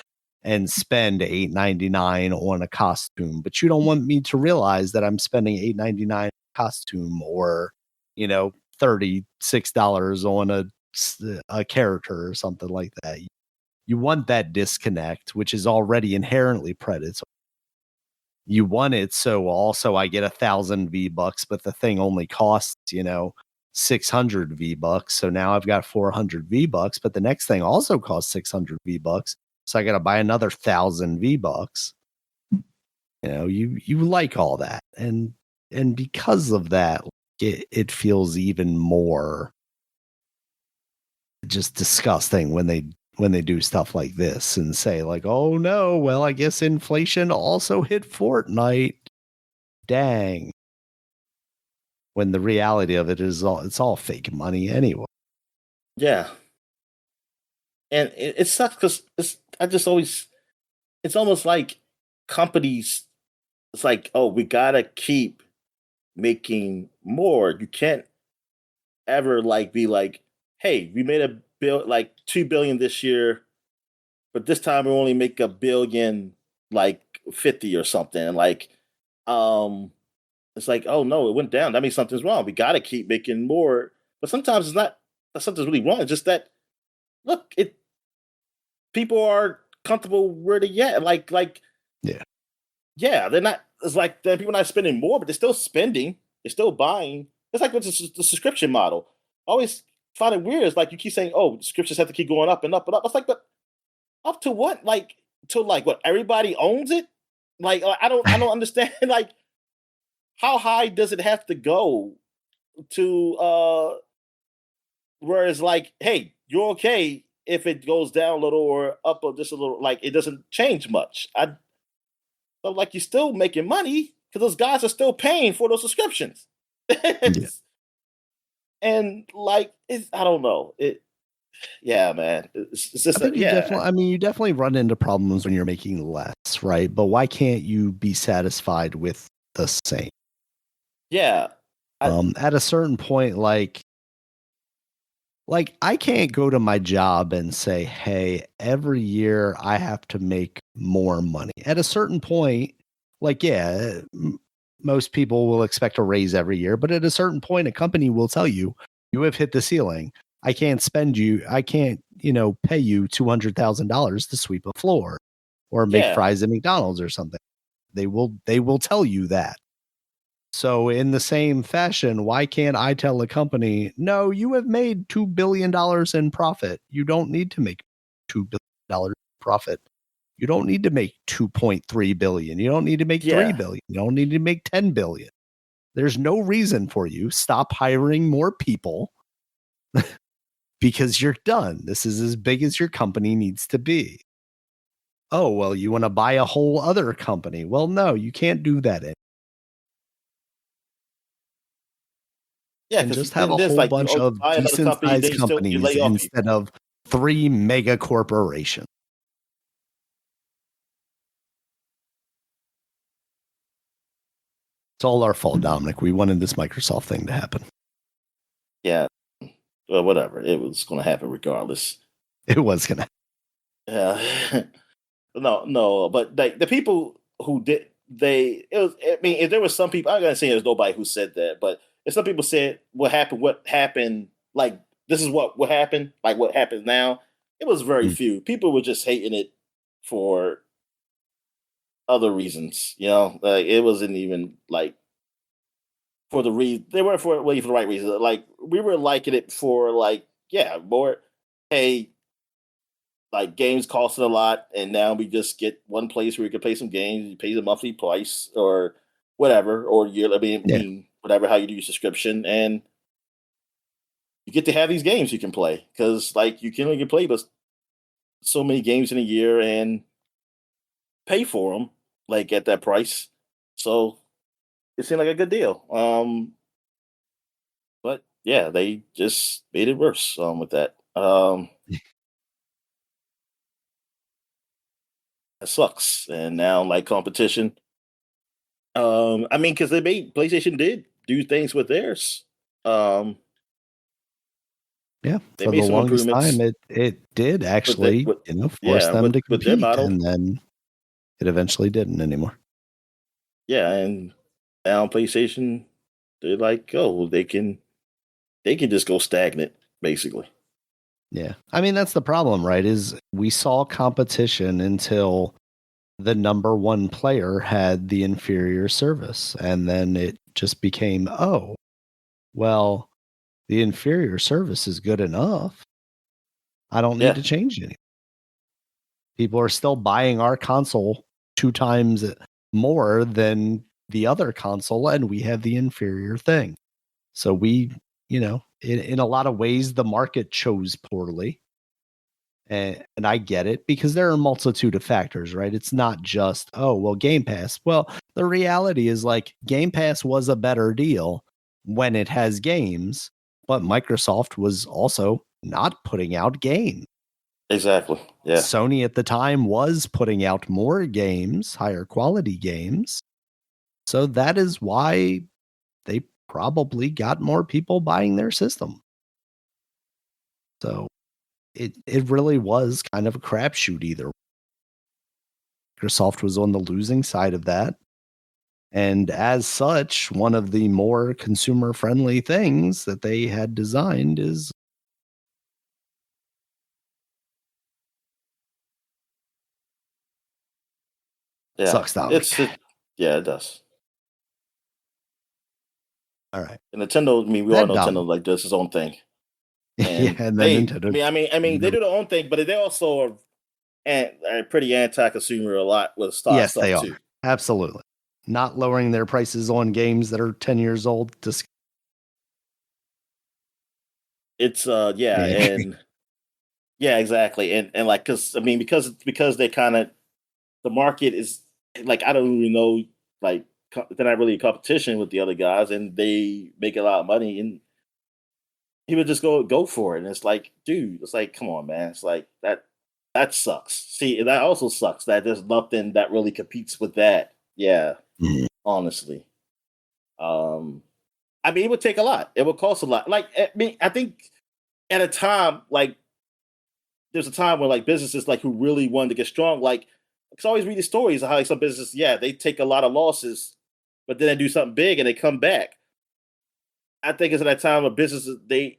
and spend $8.99 on a costume, but you don't want me to realize that I'm spending $8.99 on a costume or, $36 on a character or something like that. You want that disconnect, which is already inherently predatory. You want it so also I get 1,000 V-Bucks, but the thing only costs, 600 V-Bucks. So now I've got 400 V-Bucks, but the next thing also costs 600 V-Bucks. So I got to buy another 1,000 V-Bucks. You like all that. And because of that, it feels even more just disgusting when they do stuff like this and say like, oh no, well, I guess inflation also hit Fortnite. Dang. When the reality of it is it's all fake money anyway. Yeah. And it sucks because it's almost like companies, it's like, oh, we gotta keep making more. You can't ever like be like, hey, we made a bill like 2 billion this year, but this time we only make 1 billion like 50 or something. And like, it's like, oh no, it went down. That means something's wrong. We gotta keep making more. But sometimes it's not that something's really wrong. It's just that look, people are comfortable where they at. Yeah. Yeah, they're not. It's like people are not spending more, but they're still spending. They're still buying. It's like with the subscription model. I always find it weird. It's like you keep saying, "Oh, subscriptions have to keep going up and up and up." It's like, but up to what? Like to like what? Everybody owns it. Like I don't understand. Like how high does it have to go to where it's like, hey, you're okay if it goes down a little or up or just a little. Like it doesn't change much. But like you're still making money because those guys are still paying for those subscriptions. Yeah. And like I don't know. Yeah, man. It's just You definitely run into problems when you're making less, right? But why can't you be satisfied with the same? Yeah. At a certain point, like I can't go to my job and say, hey, every year I have to make more money. At a certain point, like, yeah, most people will expect a raise every year, but at a certain point, a company will tell you, you have hit the ceiling. I can't pay you $200,000 to sweep a floor or make fries at McDonald's or something. They will tell you that. So in the same fashion, why can't I tell a company, no, you have made $2 billion in profit. You don't need to make $2 billion profit. You don't need to make 2.3 billion. You don't need to make 3 billion. You don't need to make 10 billion. There's no reason for you. Stop hiring more people because you're done. This is as big as your company needs to be. Oh, well, you want to buy a whole other company. Well, no, you can't do that. Yeah, And because just have a there's whole like bunch you of buy another decent company, then sized you companies lay off people. instead of 3 mega corporations. It's all our fault, Dominic. We wanted this Microsoft thing to happen. Yeah. Well, whatever. It was going to happen regardless. It was gonna. Yeah. No. But the people who did they, it was. I mean, if there was some people, I'm not gonna say there's nobody who said that, but if some people said what happened, like this is what happened, like what happens now. It was very Mm. few. People were just hating it for other reasons. Like it wasn't even like for the reason they weren't for really for the right reason. Like we were liking it for like more. Hey, like games costing a lot, and now we just get one place where you can play some games. You pay the monthly price or whatever, or year. Yeah. Whatever how you do your subscription, and you get to have these games you can play because like you can only play but so many games in a year and pay for them like at that price. So it seemed like a good deal. But yeah, they just made it worse with that. It sucks. And now like competition. I mean, because PlayStation did do things with theirs. Um, Yeah, they for the made some longest improvements time, it did with the, actually, with force yeah them to with their compete, model. and then it eventually didn't anymore. Yeah, and now PlayStation, they're like, oh, they can just go stagnant, basically. Yeah, I mean that's the problem, right? Is we saw competition until the number one player had the inferior service, and then it just became, oh, well, the inferior service is good enough. I don't need Yeah, to change anything. People are still buying our console 2 times more than the other console, and we have the inferior thing. So we, in a lot of ways, the market chose poorly. And I get it because there are a multitude of factors, right? It's not just, oh, well, Game Pass. Well, the reality is like Game Pass was a better deal when it has games, but Microsoft was also not putting out games. exactly. Yeah, Sony at the time was putting out more games, higher quality games. So that is why they probably got more people buying their system. So it really was kind of a crapshoot either. Microsoft was on the losing side of that. And as such, one of the more consumer friendly things that they had designed is yeah. sucks, Dominic. Yeah, it does. All right. And Nintendo, I mean, we all That know Nintendo Dom. like does its own thing, Yeah, and and then Nintendo. they do their own thing, but they also are pretty anti-consumer a lot with Star Yes, they stuff are. too. Absolutely. Not lowering their prices on games that are 10 years old. It's I yeah, mean, and yeah, exactly, and like because they kind of the market is like I don't even know like they're not really in competition with the other guys, and they make a lot of money, and he would just go for it. And it's like, dude, it's like, come on, man, it's like that sucks. See, that also sucks that there's nothing that really competes with that. Yeah, Mhm. honestly, um, I mean, it would take a lot. It would cost a lot. Like, I mean, I think at a time like there's a time where like businesses like who really wanted to get strong, like because I always read the stories of how like, some businesses, yeah, they take a lot of losses, but then they do something big and they come back. I think it's at that time of businesses they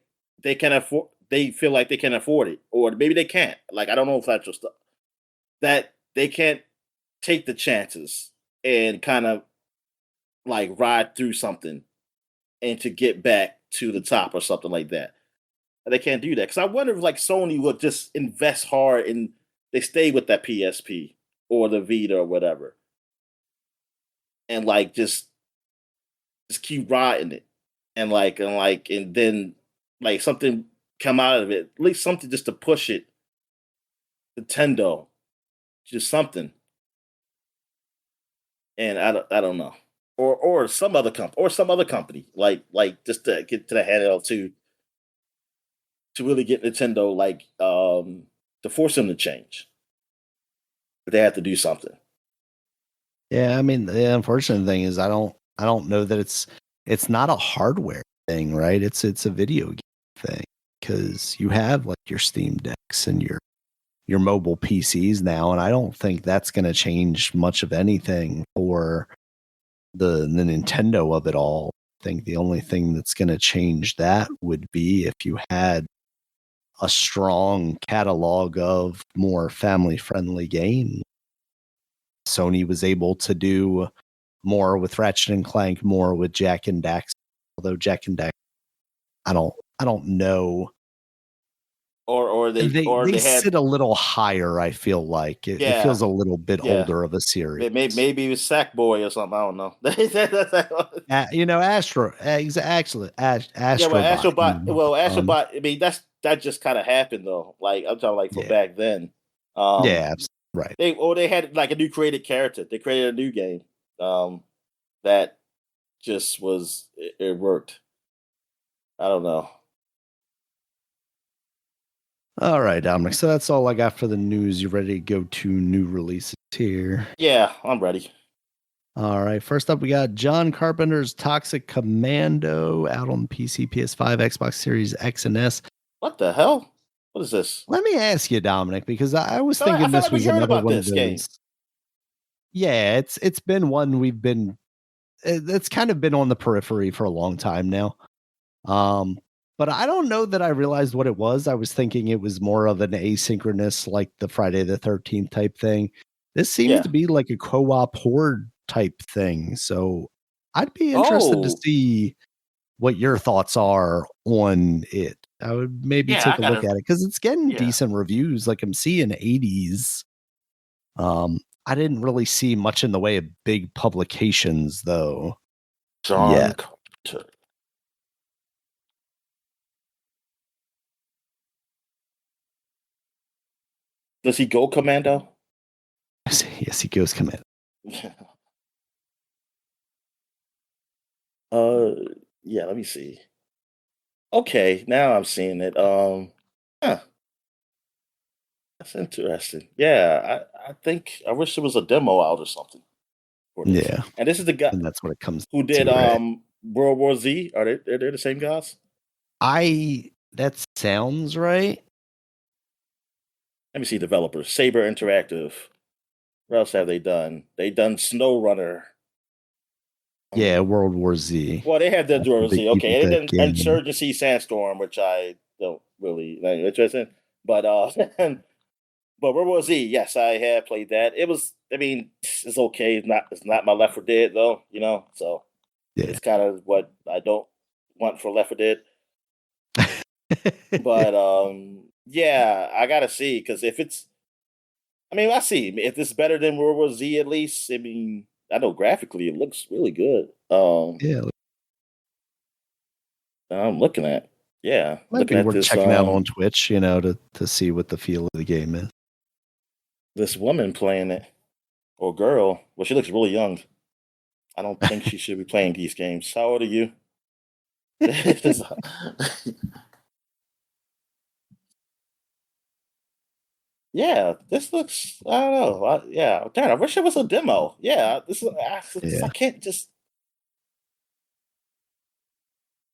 can afford they feel like they can afford it, or maybe they can't. Like I don't know if that's just stuff that they can't take the chances and kind of like ride through something and to get back to the top or something like that. They can't do that because I wonder if like Sony would just invest hard and they stay with that PSP or the Vita or whatever, and like just keep riding it, and then like something come out of it, at least something just to push it. Nintendo, just something, and I don't know, or some other company like just to get to the handheld to really get Nintendo like to force them to change. They have to do something. Yeah, I mean, the unfortunate thing is I don't I don't know that it's not a hardware thing, right? It's a video game thing because you have like your Steam Decks and your mobile PCs now, and I don't think that's going to change much of anything for the Nintendo of it all. I think the only thing that's going to change that would be if you had a strong catalog of more family-friendly games. Sony was able to do more with Ratchet and Clank, more with Jak and Dax. Although Jak and Dax, I don't know. Or They they had sit a little higher. I feel like it yeah feels a little bit yeah older of a series. maybe it was Sackboy or something. I don't know. Actually, Yeah, well, Astrobot. Astrobot. I mean, that just kind of happened though. Like I'm talking like for Yeah, back then. Um, right. they had like a new created character. They created a new game. That just was it worked. I don't know. All right, Dominic. So that's all I got for the news. You ready to go to new releases here? Yeah, I'm ready. All right. First up, we got John Carpenter's Toxic Commando out on PC, PS5, Xbox Series X and S. What the hell? What is this? Let me ask you, Dominic, because I was I thinking felt this like we was heard another about one of this game. those. Yeah, it's been one we've been. It's kind of been on the periphery for a long time now. But I don't know that I realized what it was. I was thinking it was more of an asynchronous, like the Friday the 13th type thing. This seems Yeah. to be like a co-op horde type thing. So I'd be interested to Oh, see what your thoughts are on it. I would maybe yeah. take a look at it because it's getting Yeah. decent reviews. Like I'm seeing 80s. I didn't really see much in the way of big publications though. John Carpenter. Does he go commando? Yes, he goes command. uh, yeah. Let me see. Okay, now I'm seeing it. Huh, that's interesting. Yeah, I think I wish there was a demo out or something for this. Yeah, And this is the guy and that's what it comes who did to, right? World War Z. Are they the same guys? That sounds right. Let me see developers. Saber Interactive. What else have they done? They done Snow Runner. Yeah, World War Z. Well, they had the That's the World big Z. beat Okay, with they that did game. Insurgency Sandstorm, which I don't really like, interested in. But but World War Z, yes, I have played that. It was, I mean, it's okay. It's not my Left 4 Dead though, you know. So Yeah. it's kind of what I don't want for Left 4 Dead. But yeah, I gotta see because if it's, I mean, I see if it's better than World War Z at least. I mean, I know graphically it looks really good. Yeah, I'm looking at, yeah, might looking be at worth this checking out on Twitch, to see what the feel of the game is. this woman playing it or girl. Well, she looks really young. I don't think she should be playing these games. How old are you? Yeah, this looks. I don't know. Yeah, damn. I wish it was a demo. Yeah, I Yeah. can't just.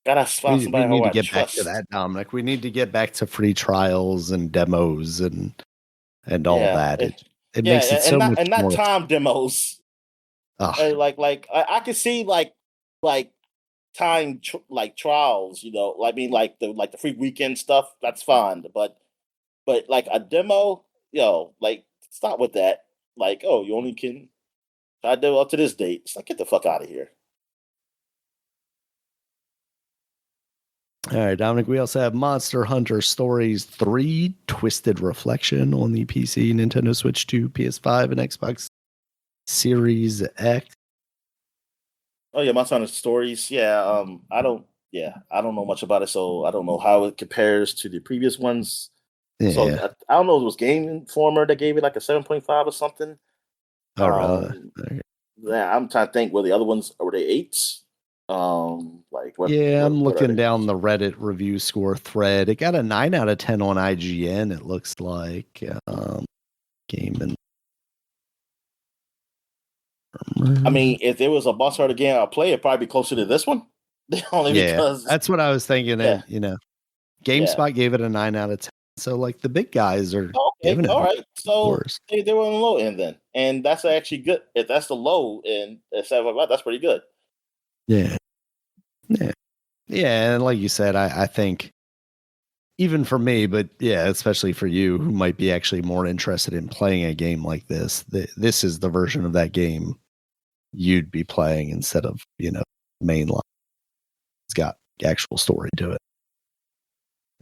Gotta find We somebody who need to I get back to trust. that, Dominic. We need to get back to free trials and demos and all Yeah, that. It yeah, makes it so much and not more. time demos. Like I could see like time like trials. You know, I mean like the free weekend stuff. That's fine, but like a demo, like stop with that. Like, oh, you only can try to demo up to this date. It's like get the fuck out of here. All right, Dominic. We also have Monster Hunter Stories 3 Twisted Reflection on the PC, Nintendo Switch 2, PS5, and Xbox Series X. Oh yeah, my son is stories. Yeah, I don't. Yeah, I don't know much about it, so I don't know how it compares to the previous ones. So Yeah. I don't know. If it was Game Informer that gave it like a 7.5 or something. All right. Um, yeah, I'm trying to think. Were the other ones were they eights? Like Yeah, I'm what are looking they? down the Reddit review score thread. It got a 9 out of 10 on IGN, it looks like. Game and I mean, if there was a Monster Hunter game I'll play, it'd probably be closer to this one. Only because that's what I was thinking. yeah, GameSpot gave it a 9 out of 10. So like the big guys are okay, giving it all right. So scores. they were on the low end then, and that's actually good. If that's the low end at 7.5, that's pretty good. Yeah. And like you said, I think even for me, but yeah, especially for you who might be actually more interested in playing a game like this, this is the version of that game you'd be playing instead of, mainline. It's got actual story to it.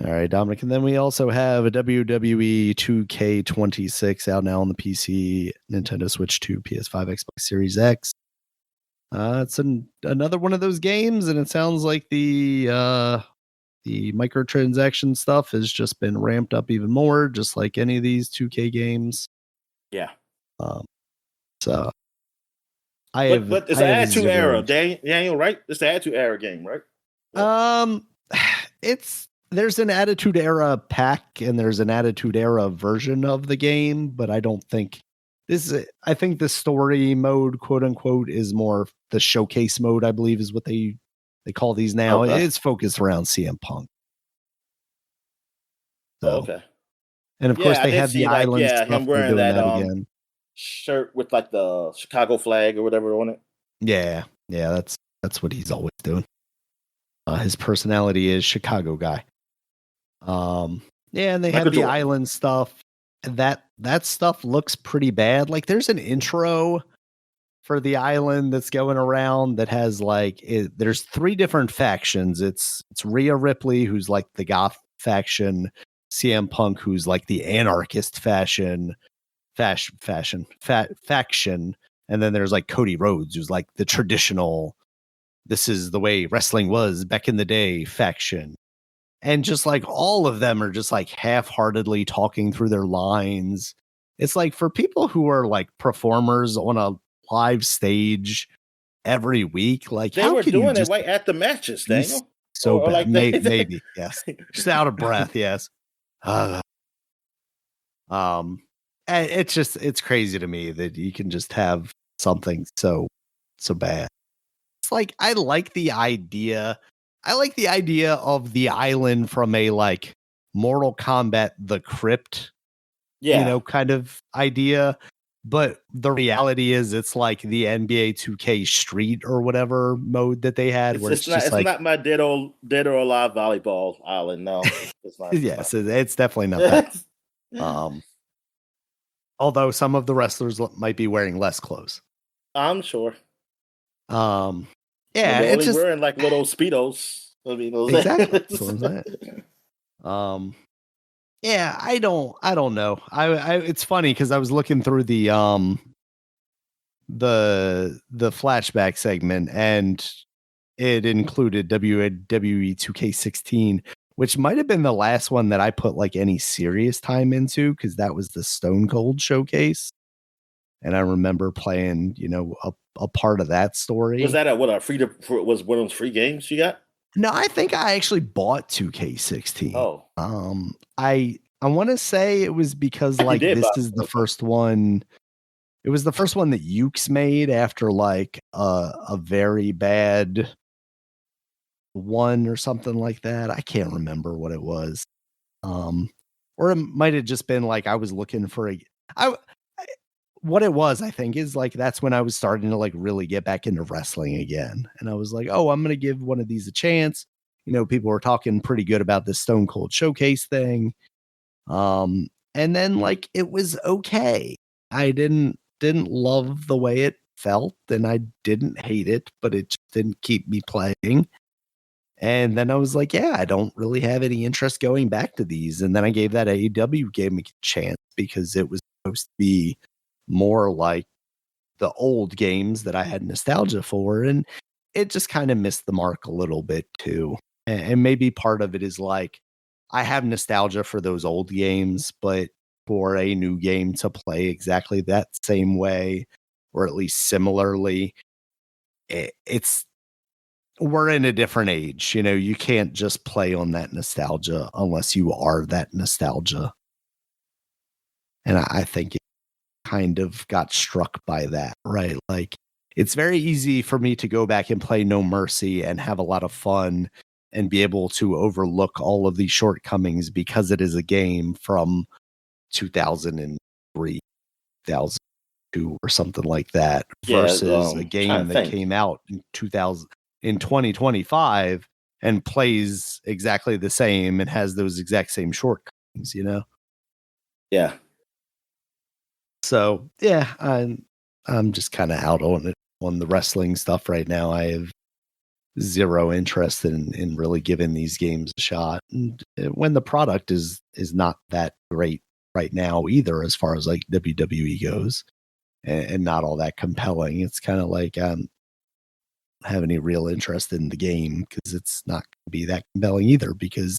All right, Dominic. And then we also have a WWE 2K26 out now on the PC, Nintendo Switch 2, PS5, Xbox Series X. It's another one of those games, and it sounds like the microtransaction stuff has just been ramped up even more, just like any of these 2K games. Yeah. So but it's the Attitude Era, Daniel, right? It's the Attitude Era game, right? There's an Attitude Era pack and there's an Attitude Era version of the game, but I don't think I think the story mode, quote unquote, is more the showcase mode, I believe is what they call these now. Okay. It's focused around CM Punk. So, okay. And of course they have the island stuff. Him wearing that again. Shirt with like the Chicago flag or whatever on it. Yeah, that's what he's always doing. His personality is Chicago guy. And they have the island stuff. That stuff looks pretty bad. Like there's an intro for the island that's going around that has there's 3 different factions. It's Rhea Ripley, who's like the goth faction, CM Punk, who's like the anarchist faction, and then there's like Cody Rhodes, who's like the traditional, this is the way wrestling was back in the day faction. And just like all of them are just like half-heartedly talking through their lines. It's like for people who are like performers on a live stage every week, like they were doing it right at the matches, Daniel. So bad. Like maybe yes, just out of breath. Yes. It's crazy to me that you can just have something so bad. It's like I like the idea of the island from a like Mortal Kombat The Crypt, kind of idea. But the reality is it's like the NBA 2K Street or whatever mode that they had. It's not my dead or alive volleyball island. No, it's not. Yes, it's definitely not that. Although some of the wrestlers might be wearing less clothes. I'm sure. Yeah, it's just wearing like little Speedos. I mean, exactly. That's what I'm saying. Yeah, I don't know. It's funny because I was looking through the flashback segment and it included WWE 2K16, which might have been the last one that I put like any serious time into because that was the Stone Cold showcase. And I remember playing, a part of that story. Was that was one of those free games you got? No, I think I actually bought 2K16. Oh. I want to say it was because like this is the first one. It was the first one that Ukes made after like a very bad one or something like that. I can't remember what it was. Or it might have just been like I was looking for what it was, I think, is like that's when I was starting to like really get back into wrestling again. And I was like, oh, I'm going to give one of these a chance. People were talking pretty good about this Stone Cold showcase thing. And then like it was okay. I didn't love the way it felt and I didn't hate it, but it just didn't keep me playing. And then I was like, yeah, I don't really have any interest going back to these. And then I gave that AEW game a chance because it was supposed to be more like the old games that I had nostalgia for. And it just kind of missed the mark a little bit too. And maybe part of it is like, I have nostalgia for those old games, but for a new game to play exactly that same way, or at least similarly, we're in a different age. You can't just play on that nostalgia unless you are that nostalgia. And I think it kind of got struck by that, right? Like it's very easy for me to go back and play No Mercy and have a lot of fun and be able to overlook all of these shortcomings because it is a game from 2003, 2002 or something like that versus a game that came out in 2025 and plays exactly the same and has those exact same shortcomings, you know? Yeah. So yeah, I'm just kind of out on it on the wrestling stuff right now. I have zero interest in really giving these games a shot. And when the product is not that great right now either, as far as like WWE goes, and not all that compelling, it's kind of like I don't have any real interest in the game because it's not going to be that compelling either. Because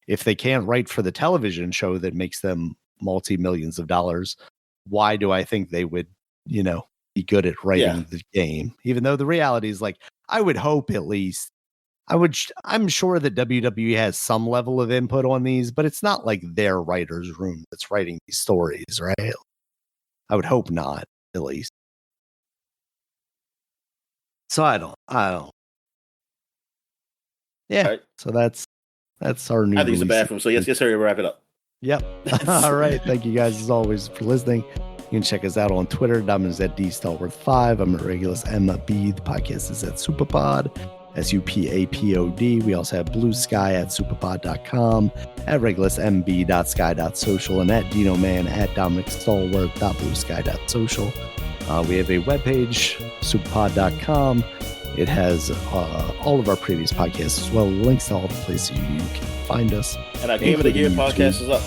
if they can't write for the television show that makes them multi-millions of dollars, why do I think they would, you know, be good at writing the game? Even though the reality is, like, I would hope at least I'm sure that WWE has some level of input on these, but it's not like their writer's room that's writing these stories, right? I would hope not, at least. So I don't. Yeah. Right. So that's our new. I think it's a bathroom. So yes, sir. Wrap it up. Yep. All right. Thank you guys as always for listening. You can check us out on Twitter. Dom is at DStalworth5. I'm at Regulus MB. The podcast is at SupaPod, SupaPod. We also have Bluesky at SupaPod.com, at RegulusMB.sky.social, and at DinoMan at DominicStalworth.bluesky.social. We have a webpage, SupaPod.com. It has all of our previous podcasts as well. Links to all the places you can find us. And our Game of the Year podcast is up.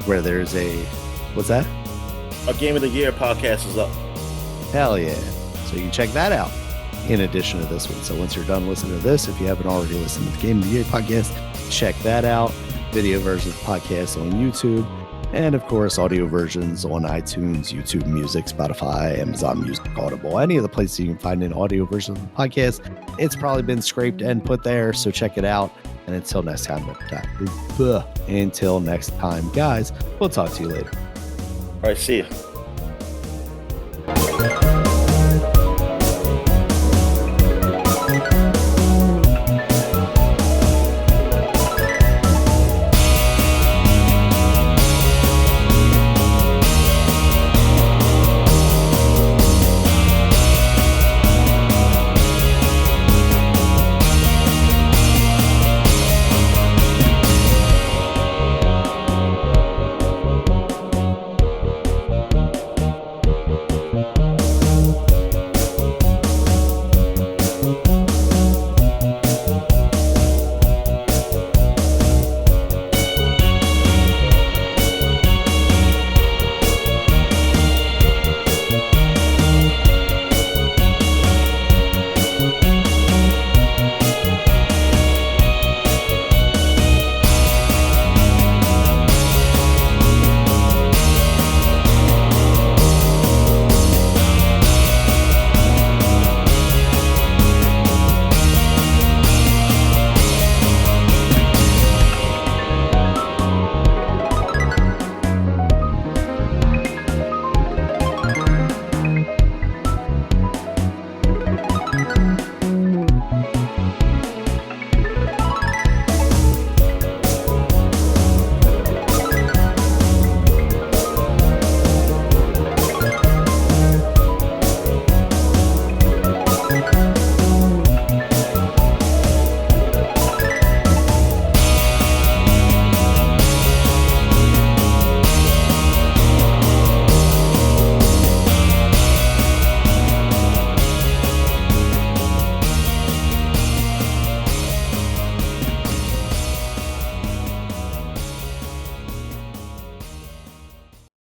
Where there's a... What's that? Our Game of the Year podcast is up. Hell yeah. So you can check that out in addition to this one. So once you're done listening to this, if you haven't already listened to the Game of the Year podcast, check that out. Video version of the podcast on YouTube. And of course, audio versions on iTunes, YouTube Music, Spotify, Amazon Music, Audible, any of the places you can find an audio version of the podcast. It's probably been scraped and put there, so check it out. And until next time, guys, we'll talk to you later. All right, see you.